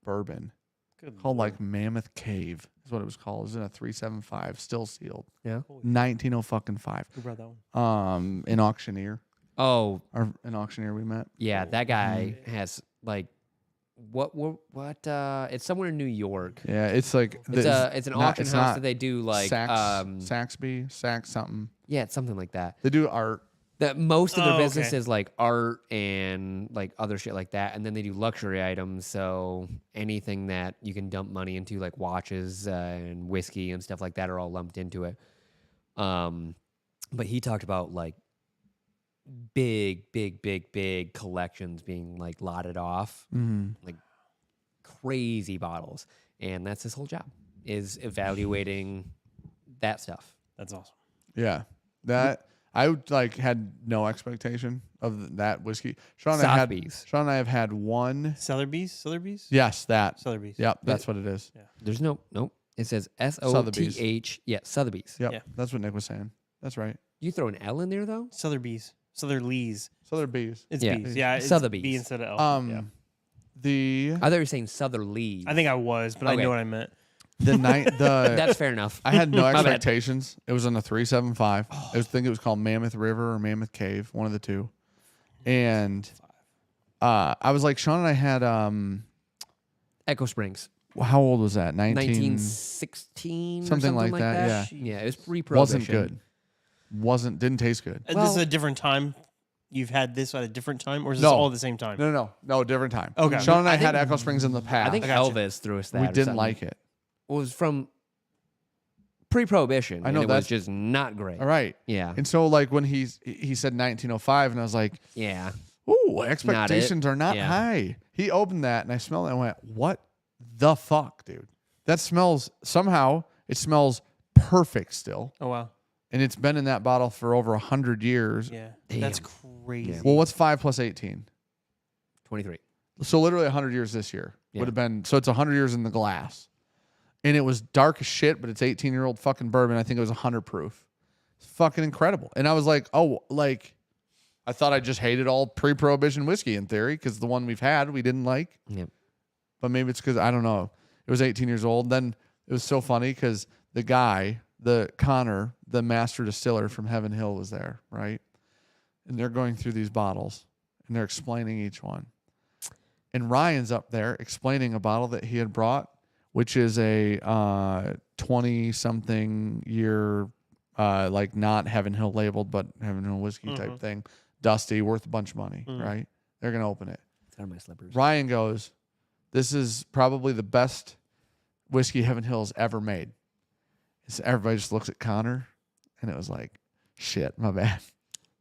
bourbon Good called Lord. like Mammoth Cave is what it was called. It was in a 375, still sealed. Yeah. Holy 1905. Who brought that one? An auctioneer. Oh, An auctioneer we met. yeah. That guy Mm-hmm. has like what? It's somewhere in New York. Yeah, it's like It's an auction it's house not that they do like Saxby, something. yeah, it's something like that. They do art. That most of their Oh, business okay. is like art and like other shit like that, and then they do luxury items. So anything that you can dump money into, like watches and whiskey and stuff like that, are all lumped into it. But he talked about like big collections being like lotted off, like crazy bottles, and that's his whole job is evaluating that stuff. That's awesome. Yeah, that I like had no expectation of that whiskey. Sean and I have had one. Sotheby's? Yes, that. Sotheby's. Yep, that's what it is. There's nope. It says Sotheby's. SOTH. Yeah, Sotheby's. Yep, Yeah. that's what Nick was saying. That's right. You throw an L in there though? Sotheby's. Southerlees. So they're bees. It's Yeah. bees. Yeah, it's Sotheby's. B instead of L. Yeah. The I thought you were saying Southerly. I think I was, but I Okay. know what I meant. the night the That's fair enough. I had no My bad. expectations. It was on the 375. I think it was called Mammoth River or Mammoth Cave, one of the two. And I was like, Sean and I had Echo Springs. how old was that? 1916 Something or like something that, that. yeah. Yeah, it was pre-prohibition. Wasn't good. Didn't taste good. This is Well- a different time. You've had this at a different time, or is this No. all at the same time? No, different time. Okay. Sean and I, I had think- Echo Springs in the past. I think gotcha. Elvis threw us that. we or didn't something. like it. It was from pre-prohibition. I know and it was that's- just not great. All right. Yeah. And so like when he said 1905 and I was like, Yeah. ooh, expectations are not Yeah. high. He opened that and I smelled it and went, what the fuck, dude? That smells it smells perfect still. Oh wow. And it's been in that bottle for over 100 years. Yeah. Damn. That's crazy. Yeah. Well, what's 5 plus 18? 23. So literally 100 years this year Yeah. would have been. So it's 100 years in the glass, and it was dark as shit. But it's 18-year-old fucking bourbon. I think it was 100 proof. It's fucking incredible. And I was like, oh, like I thought I just hated all pre-prohibition whiskey in theory because the one we've had we didn't like. Yep. But maybe it's because I don't know. It was 18 years old. Then it was so funny because the guy, Connor, the master distiller from Heaven Hill, was there, right? And they're going through these bottles and they're explaining each one. And Ryan's up there explaining a bottle that he had brought, which is a 20-something year, like not Heaven Hill labeled, but Heaven Hill whiskey type thing. Dusty, worth a bunch of money, right? They're going to open it. Those are my slippers. Ryan goes, this is probably the best whiskey Heaven Hill's ever made. So everybody just looks at Connor, and it was like, shit, my bad.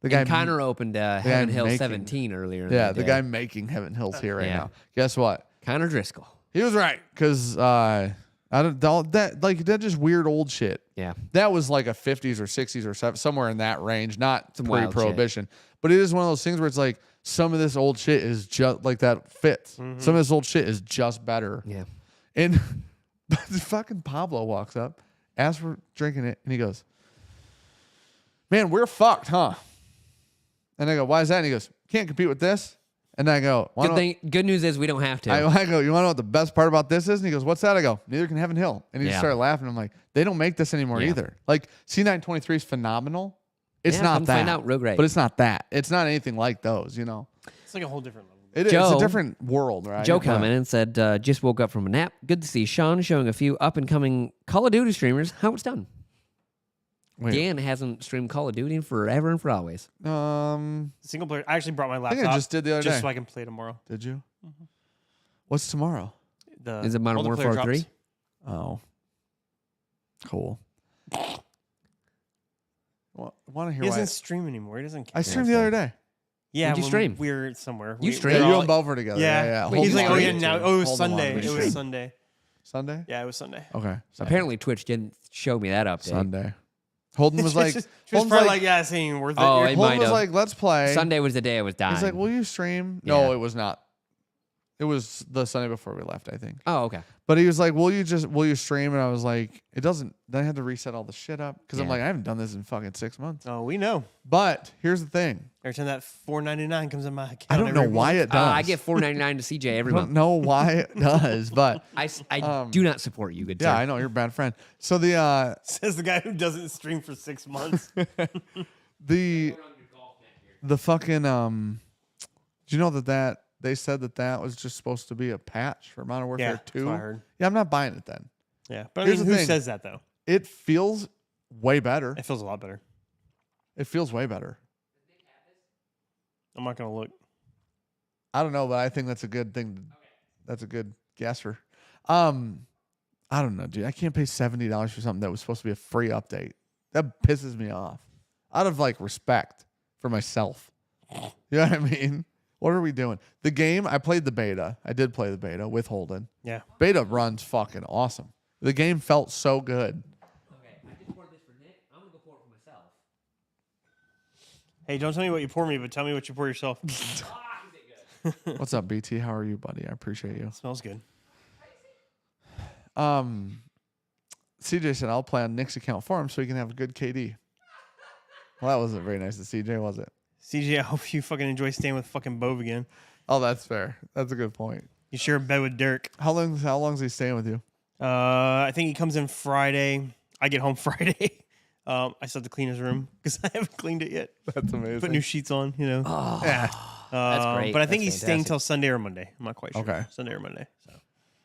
The guy And Connor opened Heaven Hill making- 17 earlier. in Yeah, the the day. guy making Heaven Hill's here right Yeah. now. Guess what? Connor Driscoll. He was right because I don't all that like that just weird old shit. Yeah. That was like a 50s or 60s or somewhere in that range, not Some wild pre-prohibition. But it is one of those things where it's like some of this old shit is just like that fits. Some of this old shit is just better. Yeah. And fucking Pablo walks up, asks for drinking it, and he goes, "Man, we're fucked, huh?" And I go, "Why is that?" And he goes, "Can't compete with this." And I go, Good news is we don't have to. I go, you want to know what the best part about this is? And he goes, what's that? I go, neither can Heaven Hill. And he just Yeah. started laughing. I'm like, they don't make this anymore Yeah. either. Like C923 is phenomenal. It's not come that. find out real great. But it's not that. It's not anything like those, you know. It's like a whole different level. It's Joe- a different world, right? Joe But- commented and said, just woke up from a nap. Good to see Sean showing a few up-and-coming Call of Duty streamers how it's done. Wait, Dan hasn't streamed Call of Duty in forever and for always. Single player. I actually brought my I laptop. think I just did the other just day. so I can play tomorrow. Did you? What's tomorrow? Is it Modern multiplayer Warfare drops. 3? Oh, cool. Want to hear He why? doesn't stream anymore. He doesn't care. I streamed the other day. Yeah, When'd you when stream? We were somewhere. You We streamed? were You all- and Bob were together. Yeah. Yeah. Wait, Hold He's on. like, oh yeah, streamed now. too. Oh, it was Hold on, Sunday. let me It stream. was Sunday. Sunday? Yeah, it was Sunday. Okay. Apparently Twitch didn't show me that update. Sunday. Holden was like, She was Holden's probably like, like, yeah, it's ain't worth it. Oh, You're- it Holden might was have. like, let's play. Sunday was the day I was dying. He's like, will you stream? Yeah. No, it was not. It was the Sunday before we left, I think. oh, okay. But he was like, will you stream? And I was like, it doesn't. Then I had to reset all the shit up because I'm Yeah. like, I haven't done this in fucking 6 months. Oh, we know. But here's the thing. Every time that $4.99 comes in my account, I don't know every why month. it does. I get $4.99 to CJ I every don't month. know why it does, but I do not support you, good yeah, sir. I know you're a bad friend. So the Says the guy who doesn't stream for 6 months. the fucking do you know that they said that was just supposed to be a patch for Modern Warfare Yeah, 2? that's what I heard. Yeah, I'm not buying it then. Yeah, but I Here's mean, the who thing. says that though? It feels way better. It feels a lot better. It feels way better. I'm not gonna look. I don't know, but I think that's a good thing. That's a good guesser. I don't know, dude. I can't pay $70 for something that was supposed to be a free update. That pisses me off. Out of like respect for myself. You know what I mean? What are we doing? The game, I played the beta. I did play the beta with Holden. Yeah. Beta runs fucking awesome. The game felt so good. Okay, I just poured this for Nick. I'm going to go pour it for myself. Hey, don't tell me what you pour me, but tell me what you pour yourself. What's up, BT? How are you, buddy? I appreciate you. Smells good. CJ said I'll play on Nick's account for him so he can have a good KD. Well, that wasn't very nice of CJ, was it? CJ, I hope you fucking enjoy staying with fucking Bove again. Oh, that's fair. That's a good point. You share a bed with Dirk. How long is he staying with you? I think he comes in Friday. I get home Friday. I still have to clean his room because I haven't cleaned it yet. That's amazing. Put new sheets on, you know. Yeah. That's great. But I think That's he's staying fantastic. till Sunday or Monday. I'm not quite sure. Okay. Sunday or Monday. So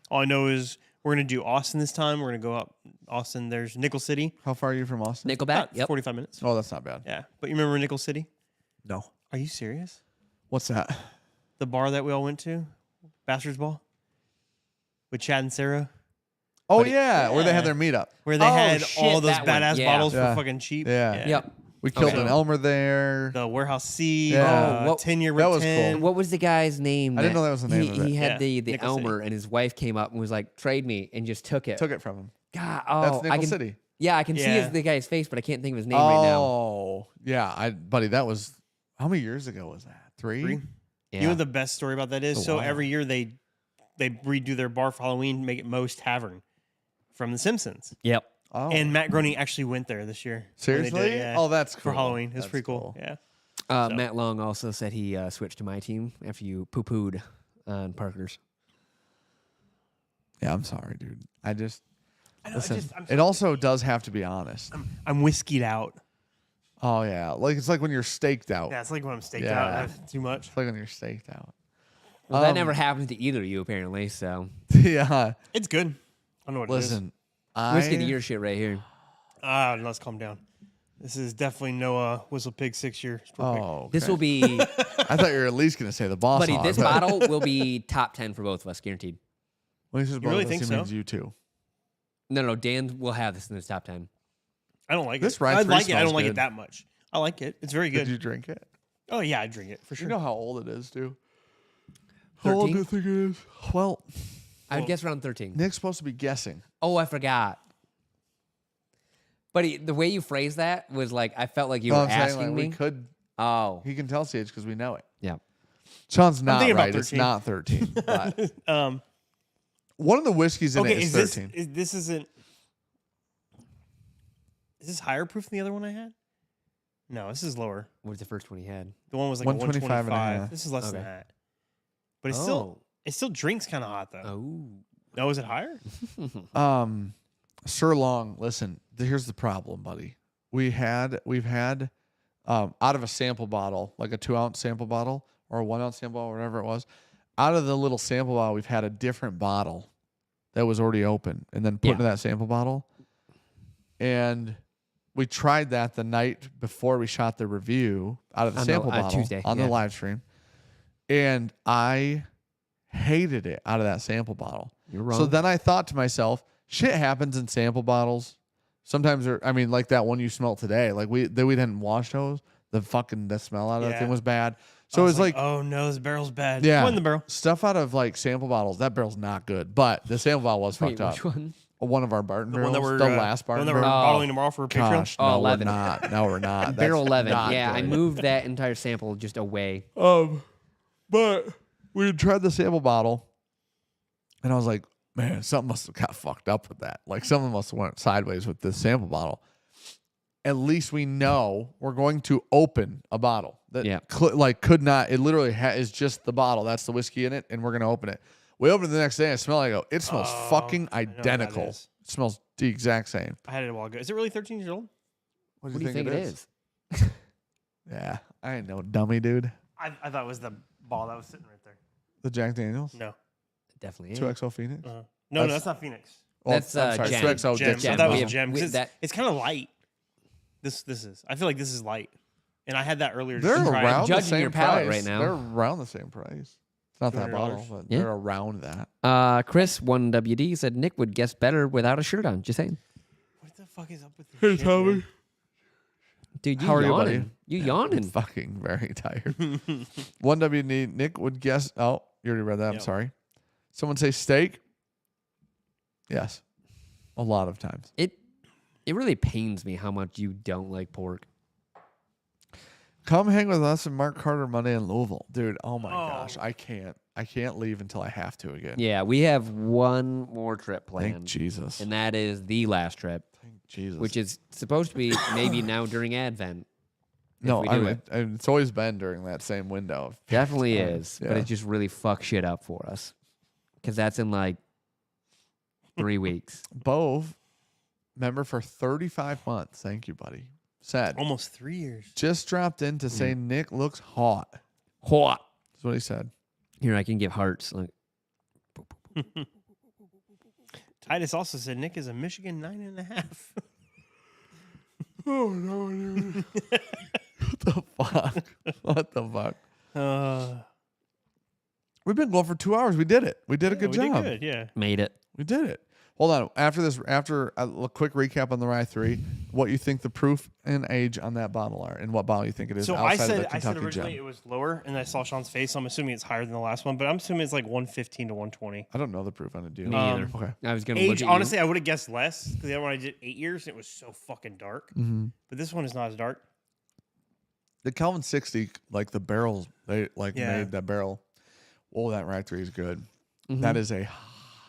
all I know is we're gonna do Austin this time. We're gonna go up Austin. There's Nickel City. How far are you from Austin? Nickelback? About Yep. 45 minutes. Oh, that's not bad. Yeah. But you remember Nickel City? No. Are you serious? What's that? The bar that we all went to? Bastards Ball? With Chad and Sarah? Oh yeah, where they had their meetup. Where they Oh, had shit, all those that one. badass Yeah. bottles Yeah. for fucking cheap. Yeah. Yep. We killed Okay. an Elmer there. The Warehouse C. Yeah. Oh, what- 10-year that was 10. cool. What was the guy's name? I didn't know that was the name he, of it. He had Yeah, the Nickel City. Elmer, and his wife came up and was like, "Trade me," and just took it. Took it from him. God, That's oh, Nickel I can, City. Yeah, I can see Yeah. the guy's face, but I can't think of his name right now. Oh yeah, buddy, that was how many years ago was that? 3? Three. Yeah. You know what the best story about that is? Oh, So wow. every year they redo their bar for Halloween, make it Moe's Tavern from The Simpsons. Yep. Oh, And Matt Groening actually went there this year. when they seriously? did it, yeah, Oh, that's cool. for Halloween. It was That's pretty cool. Yeah. So- Matt Long also said he switched to my team after you poo-pooed on Parker's. Yeah, I'm sorry, dude. I just I know, listen. I'm It also does have to be honest. I'm whiskeyed out. Oh yeah, like it's like when you're staked out. Yeah, it's like when I'm staked Yeah. out. I have too much. It's like when you're staked out. Well, that never happens to either of you, apparently. So Yeah. It's good. I don't know what Listen, whiskey to your shit right here. it is. Let's calm down. This is definitely no WhistlePig 6-year. Oh, This okay. will be, I thought you were at least gonna say the boss. buddy. hog, This but- bottle will be top 10 for both of us, guaranteed. When he says both really of us, think he so? means you too. No, Dan will have this in his top 10. I don't like This it. Rye I 3 like it. I smells don't like good. it that much. I like it. It's very Did good. you drink it? Oh yeah, I drink it for sure. You know how old it is, dude. How old 13? do you think it is? Well, I'd guess around 13. Nick's supposed to be guessing. Oh, I forgot. Buddy, the way you phrased that was like, I felt like you No, were I'm saying, asking like, me. we could. Oh, He can tell age because we know it. yeah. Sean's not thinking about right. It's 13. not 13. But Um, one of the whiskeys in okay, it is is 13. this isn't? Is this higher proof than the other one I had? No, this is lower. What was the first one he had? The one was like 125 125. and a half. This is less than Okay. that. but it still drinks kind of hot though. Oh. No, is it higher? Sir Long, listen, here's the problem, buddy. We've had out of a sample bottle, like a 2-ounce sample bottle or a 1-ounce sample bottle, whatever it was, out of the little sample bottle, we've had a different bottle that was already open and then put into that sample bottle. And we tried that the night before we shot the review out of the sample bottle Tuesday, on the live stream. And I hated it out of that sample bottle. You're wrong. So then I thought to myself, shit happens in sample bottles. Sometimes like that one you smelled today. Like we didn't wash those. The smell out of that thing was bad. So it was like, oh no, this barrel's bad. yeah, One in the barrel. Stuff out of like sample bottles. That barrel's not good. But the sample bottle was fucked up. Which one? One of our Barton The one barrels. that we're the last Barton that we're barrel. bottling tomorrow for Patreon. Gosh, Oh, no, we're 11. not. No, we're not. Barrel That's 11. not Yeah, I good. moved that entire sample just away. But we tried the sample bottle, and I was like, man, something must have got fucked up with that. Like something must have went sideways with this sample bottle. At least we know we're going to open a bottle that could not. It literally is just the bottle. That's the whiskey in it, and we're gonna open it. We open it the next day. And I smell it. I go, it smells fucking identical. It smells the exact same. I had it a while ago. Is it really 13 years old? What What do you think it is? Yeah, I ain't no dummy, dude. I thought it was the ball that was sitting right there. The Jack Daniels, No. It definitely is. 2XO Phoenix. No, that's not Phoenix. Well, That's, I'm sorry, Gem. 2XO Gem. Dixon. I thought it was We a gem. have- 'Cause it's kind of light. This is. I feel like this is light. And I had that earlier. They're just to try it. around the Judging same your palate price. right now. They're around the same price. It's not that bottle, $200. but Yeah. they're around that. Chris, 1WD, said Nick would guess better without a shirt on. Just saying. What the fuck is up with this shit, man? Dude, you How are you, yawning. buddy? You I'm yawning. fucking very tired. 1WD, Nick would guess. Oh, you already read that. I'm Yep. sorry. Someone say steak. Yes, a lot of times. It really pains me how much you don't like pork. Come hang with us and Mark Carter Monday in Louisville, dude. Oh my gosh, I can't leave until I have to again. Yeah, we have one more trip Thank planned, Jesus. and that is the last trip, Thank Jesus. which is supposed to be maybe now during Advent. no, we I do mean, it's always been during that same window. Definitely is, but Yeah. it just really fucks shit up for us because that's in like 3 weeks. Bove, member for 35 months. Thank you, buddy. Said Almost 3 years. just dropped in to say Nick looks hot. Hot. That's what he said. Here, I can give hearts. Like, Titus also said Nick is a Michigan 9.5. Oh no, what the fuck? What the fuck? We've been going for 2 hours. We did it. We did a good job. Did good, yeah. made it. We did it. Hold on. After a quick recap on the Rye 3, what you think the proof and age on that bottle are, and what bottle you think it is So outside I of the said Kentucky originally Gem. it was lower, and I saw Sean's face, so I'm assuming it's higher than the last one, but I'm assuming it's like 115 to 120. I don't know the proof on it. Do you? Me either. Okay. I was gonna look Age, at honestly, I would have guessed less because the other one I did 8 years, and it was so fucking dark. Mm-hmm. But this one is not as dark. The Kelvin 60, like the barrels, they Yeah. made that barrel. Oh, that Rye 3 is good. Mhm. That is a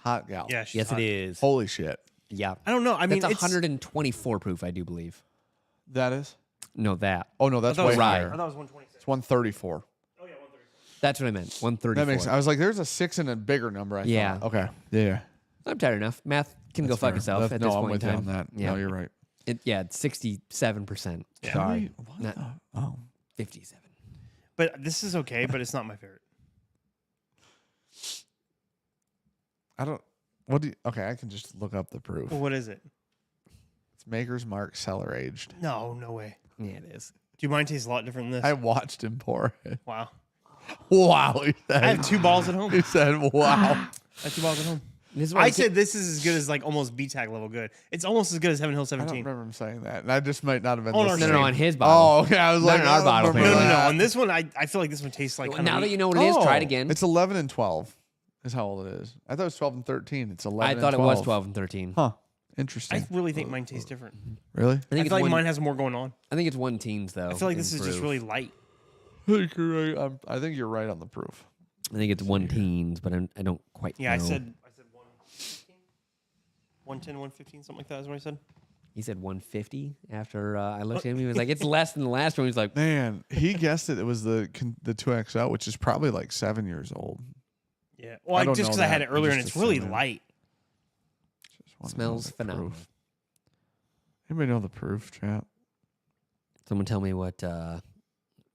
hot gal. Yeah, she's Yes, hot. it is. Holy shit. Yeah, I don't know. I mean, that's it's 124 proof, I do believe. That is? No, that. Oh, no, that's I thought it way was Rye. I higher. thought it was 126. It's 134. Oh yeah, 136. That's what I meant. 134. That makes sense. I was like, there's a 6 and a bigger number. I Yeah. thought. Okay. Yeah. I'm tired enough. Math can go That's fuck fair. itself That's- at no, this I'm point with in you time. on that. Yeah. No, you're right. It's 67%. Yeah. Sorry, What not the- Oh. 57. But this is okay, but it's not my favorite. I don't. What do you, okay, I can just look up the proof. Well, what is it? It's Maker's Mark cellar aged. No way. Yeah, it is. Do you mind tastes a lot different than this? I watched him pour it. Wow. Wow. He said, I have 2 balls at home. He said, wow. I have 2 balls at home. This is why I said this is as good as like almost B-Tag level good. It's almost as good as Heaven Hill I don't 17. remember him saying that. And I just might not have been Oh, no, listening. no, on his bottle. Oh, okay. I was Not like, in our I don't bottle, remember No, no, no. that. On this one, I feel like this one tastes like now that you know what it is, try it again. It's 11 and 12 is how old it is. I thought it was 12 and 13. It's 11 I thought and it 12. was 12 and 13. Huh. I Interesting. really think mine tastes different. Really? I I think feel it's like one. mine has more going on. I think it's one teens though. I feel like in this is just proof. really light. I think you're right. I think you're right on the proof. I think it's one teens, but I don't quite. Yeah, know. I said 115, 110, 115, something like that is what I said. He said 150 after I looked at him. He was like, "It's less than the last one." He's like, Man, he guessed it. It was the 2XO, which is probably like 7 years old. Yeah. Well, don't just know because I had that. it earlier I and just it's really assume it. light. Just wanna know Smells the phenomenal. proof. Anybody know the proof, chat? Someone tell me what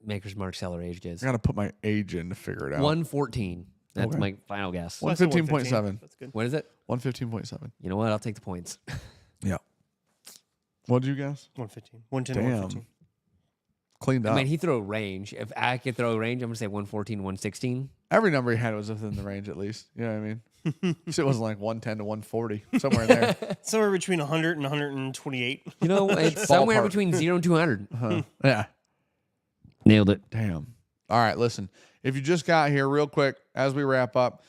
Maker's Mark cellar aged is. I gotta put my age in to figure it out. 114. That's Okay. my final guess. So I said 115.7. That's good. What is it? 115.7. You know what? I'll take the points. Yeah. What did you guess? 115. 110, Damn. 115. Cleaned I up. mean, he threw a range. If I could throw a range, I'm going to say 114, 116. Every number he had was within the range at least. You know what I mean? Shit wasn't like 110 to 140, somewhere in there. Somewhere between 100 and 128. You know, it's somewhere Ballpark. between 0 and 200. Yeah. Nailed it. Damn. All right, listen. If you just got here, real quick, as we wrap up,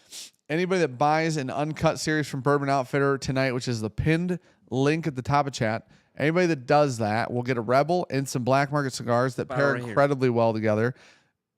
anybody that buys an uncut series from Bourbon Outfitter tonight, which is the pinned link at the top of chat, anybody that does that will get a Rebel and some Black Market cigars that pair right here. incredibly well together.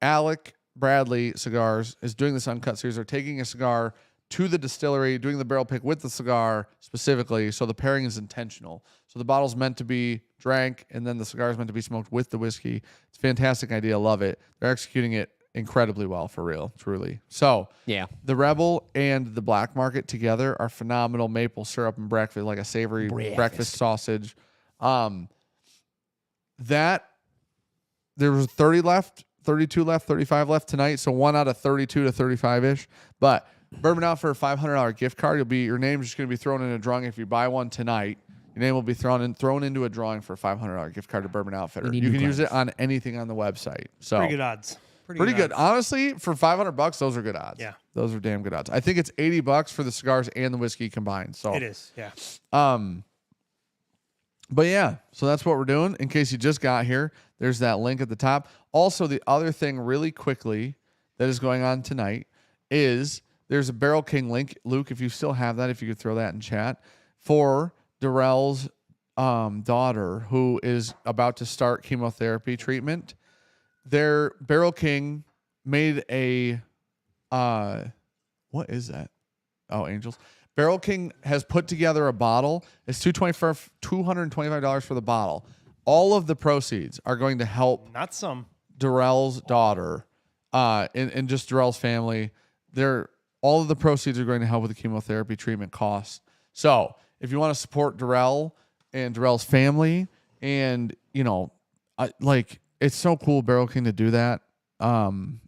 Alec Bradley Cigars is doing this uncut series. They're taking a cigar to the distillery, doing the barrel pick with the cigar specifically, so the pairing is intentional. So the bottle's meant to be drank, and then the cigar is meant to be smoked with the whiskey. It's a fantastic idea. Love it. They're executing it incredibly well, for real, truly. So Yeah. the Rebel and the Black Market together are phenomenal. Maple syrup and breakfast, like a savory breakfast sausage. That there was 30 left, 32 left, 35 left tonight. So 1 out of 32 to 35 ish. But Bourbon out for a $500 gift card. Your name's just going to be thrown in a drawing if you buy one tonight. Your name will be thrown into a drawing for a $500 gift card to Bourbon Outfitter. You can use it on anything on the website. So Pretty good odds. Pretty good. odds. Honestly, for $500, those are good odds. Yeah. Those are damn good odds. I think it's $80 for the cigars and the whiskey combined. So It is. Yeah. But yeah, so that's what we're doing. In case you just got here, there's that link at the top. Also, the other thing really quickly that is going on tonight is there's a Barrel King link. Luke, if you still have that, if you could throw that in chat, for Darrell's daughter who is about to start chemotherapy treatment. Their Barrel King made a what is that? Oh, Angels. Barrel King has put together a bottle. It's $225 for the bottle. All of the proceeds are going to help Not some. Darrell's daughter and just Darrell's family. All of the proceeds are going to help with the chemotherapy treatment costs. So if you want to support Darrell and Darrell's family, and it's so cool, Barrel King, to do that.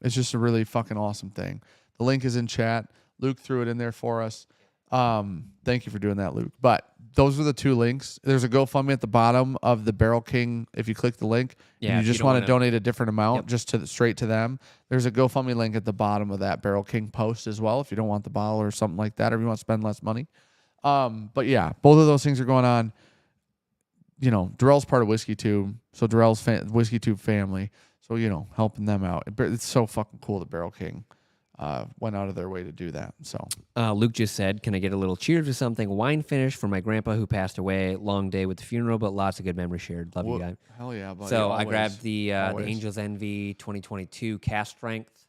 It's just a really fucking awesome thing. The link is in chat. Luke threw it in there for us. Thank you for doing that, Luke. But those are the two links. There's a GoFundMe at the bottom of the Barrel King. If you click the link and you just want to donate a different amount, just straight to them, there's a GoFundMe link at the bottom of that Barrel King post as well. If you don't want the bottle or something like that, or if you want to spend less money. But yeah, both of those things are going on. Darrell's part of Whiskey Tube, so Darrell's Whiskey Tube family. So helping them out. It's so fucking cool that Barrel King went out of their way to do that. So Luke just said, can I get a little cheers or something? Wine finish for my grandpa who passed away. Long day with the funeral, but lots of good memories shared. Love you guys. Hell yeah, buddy. So Always. I grabbed the Always. Angels Envy 2022 cast strength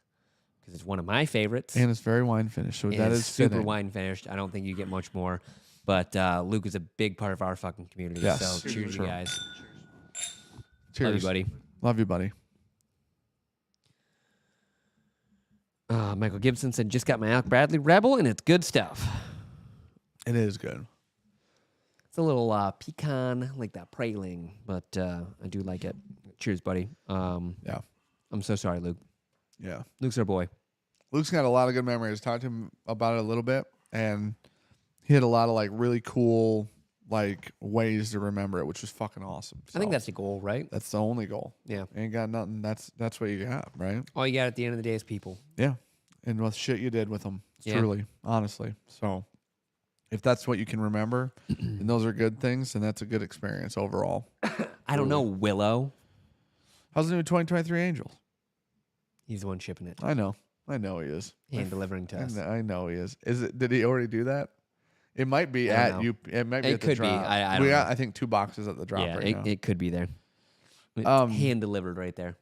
because it's one of my favorites. And it's very wine finished, so And that it's is super fitting. wine finished. I don't think you get much more. But Luke is a big part of our fucking community. Yes. So cheers, True. you guys. Cheers, Love you, buddy. Love you, buddy. Michael Gibson said, just got my Alec Bradley Rebel, and it's good stuff. It is good. It's a little pecan, like that praline, but I do like it. Cheers, buddy. Yeah. I'm so sorry, Luke. Yeah. Luke's our boy. Luke's got a lot of good memories. Talked to him about it a little bit, and he had a lot of really cool ways to remember it, which was fucking awesome. I think So, that's the goal, right? that's the only goal. Yeah. Ain't got nothing. That's what you got, right? All you got at the end of the day is people. Yeah. And what shit you did with them, Yeah. truly, honestly. So if that's what you can remember, and those are good things, then that's a good experience overall. I don't know, Willow. How's the new 2023 Angels? He's the one shipping it, I know he is. hand delivering to us. I know he is. Is it? Did he already do that? It might be I at don't know. you. It might be It at the could be. drop. I we don't got, know. I think, 2 boxes at the drop Yeah, right now. it could be there. It's hand delivered right there.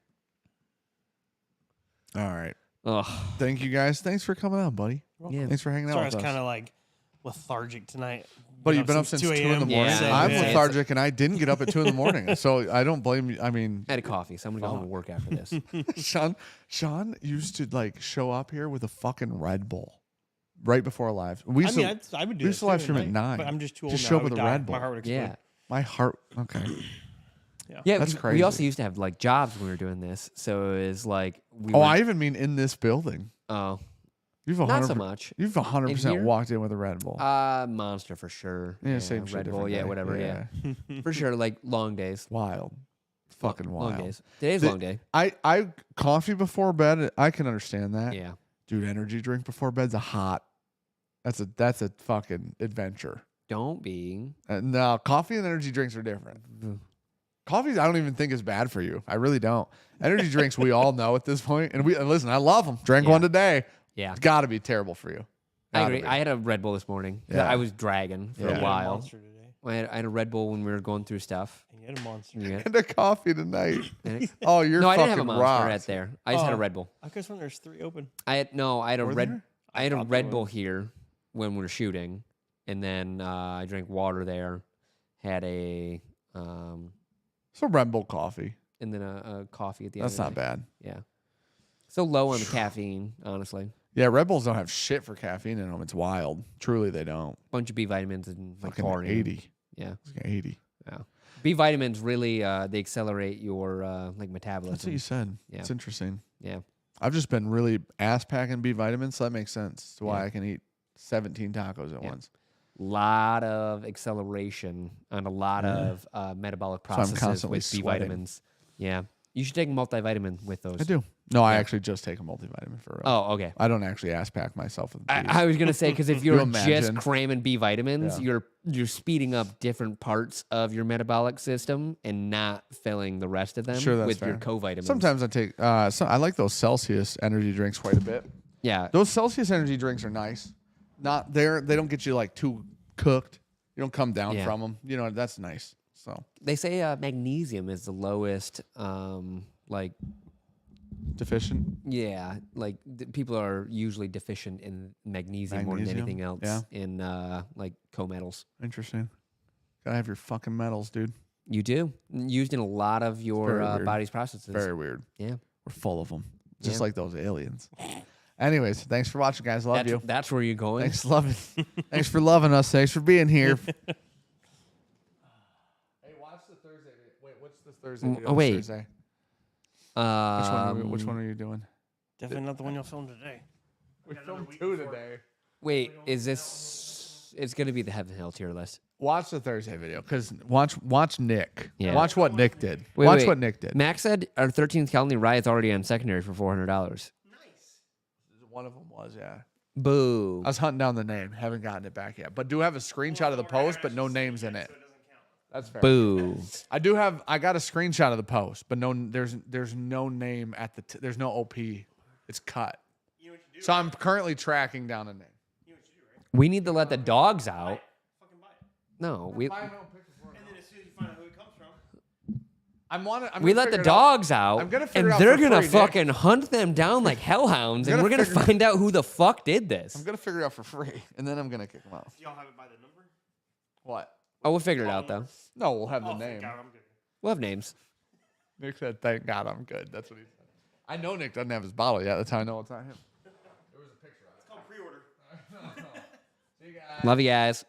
All right. Oh, Thank you guys. Thanks for coming on, buddy. yeah. Thanks for hanging Sorry, I out was with kind us. of lethargic tonight. But you've been up since 2 in the morning. Yeah, I'm yeah. lethargic, and I didn't get up at 2 in the morning, so I don't blame you. I mean, I had a coffee, so I'm gonna go home and work after this. Sean used to show up here with a fucking Red Bull. right before live. We used to, I would do. we used to that live too stream at at night, 9. But I'm just too old. Just now. show I up would with a die. Red Bull. My heart would explode. Yeah. My heart. Okay. Yeah, That's we crazy. also used to have like jobs when we were doing this, so it was like we. Oh, were, I even mean in this building. oh, You've not 100%, so much. You've 100% walked in with a Red Bull. Monster for sure. yeah, same shit. Red Bull, different yeah, day. whatever, yeah. For sure, like long days. Wild. Fucking wild. Long days. Today's a long day. I coffee before bed. I can understand that. Yeah. Dude, energy drink before bed's a hot. That's a fucking adventure. Don't be. No, coffee and energy drinks are different. Coffee, I don't even think is bad for you. I really don't. Energy drinks, we all know at this point, and listen. I love them. Drank one today. Yeah. It's got to be terrible for you. I Gotta agree. be. I had a Red Bull this morning. Yeah. I was dragging for Yeah. a while. Monster today. I had a Red Bull when we were going through stuff. And you had a monster. Yeah. And a coffee tonight. And it- Oh, you're no, I fucking didn't have a monster rocked. right there. I just had a Red Bull. I guess when there's 3 open. I had a Were red. there? I had a thought there Red Bull was. here when we were shooting, and then I drank water there. Had a So Red Bull coffee. and then a coffee at the end. That's of not the day. bad. Yeah. So low on the caffeine, honestly. Yeah, Red Bulls don't have shit for caffeine in them. It's wild. Truly, they don't. Bunch of B vitamins and like Fucking chlorine. 80. Yeah. It's like 80. Yeah. B vitamins really they accelerate your like metabolism. That's what you said. Yeah. It's interesting. Yeah. I've just been really ass packing B vitamins, so that makes sense to why Yeah. I can eat 17 tacos at once. Lot of acceleration on a lot of metabolic I'm processes constantly with B sweating. vitamins. Yeah. You should take a multivitamin with those. I do. No, I actually just take a multivitamin for real. Oh, okay. I don't actually ass pack myself with Bs. I was gonna say because if You you're imagine? just cramming B vitamins, Yeah. you're speeding up different parts of your metabolic system and not filling the rest of them Sure, that's with your fair. co-vitamins. Sometimes I take. I like those Celsius energy drinks quite a bit. yeah, Those Celsius energy drinks are nice. Not there. They don't get you like too cooked. You don't come down Yeah. from them. You know that's nice. So they say magnesium is the lowest. Like deficient. yeah, like people are usually deficient in magnesium more than Magnesium, anything else yeah. in like co-metals. Interesting. Gotta have your fucking metals, dude. You do used in a lot of your very weird. body's processes. Very weird. Yeah, We're full of them, just Yeah. like those aliens. Anyways, thanks for watching, guys. Love you. that's where you're going. Thanks for loving. Thanks for loving us. Thanks for being here. Hey, watch the Thursday. Wait, what's the Thursday? Mm, video oh, this wait. Thursday? Which one are you doing? Definitely not the one you'll film today. We filmed 2 today. Wait, is this? It's gonna be the Heaven Hill tier list. Watch the Thursday video because watch Nick. Yeah. Watch what Nick did. Wait, watch wait. what Nick did. Max said our 13th Colony Riot's already on secondary for $400. One of them was, yeah. Boo. I was hunting down the name. Haven't gotten it back yet. But do have a screenshot of the post, but no names in it. That's fair. Boo. I got a screenshot of the post, but there's no name at there's no OP. It's cut. So I'm currently tracking down a name. We need to let the dogs out. No, we And then as soon as you find out who it comes from, we let the dogs out, I'm gonna figure and it out they're for gonna free, Nick. fucking hunt them down like hellhounds, and gonna we're gonna figure- find out who the fuck did this. I'm gonna figure it out for free, and then I'm gonna kick them out. do y'all have it by the number? What? Oh, we'll figure it out though. No, we'll have the Oh, thank name. God, I'm good. We'll have names. Nick said, "Thank God, I'm good." That's what he said. I know Nick doesn't have his bottle yet. That's how I know it's not him. It's called pre-order. See you guys. Love you guys.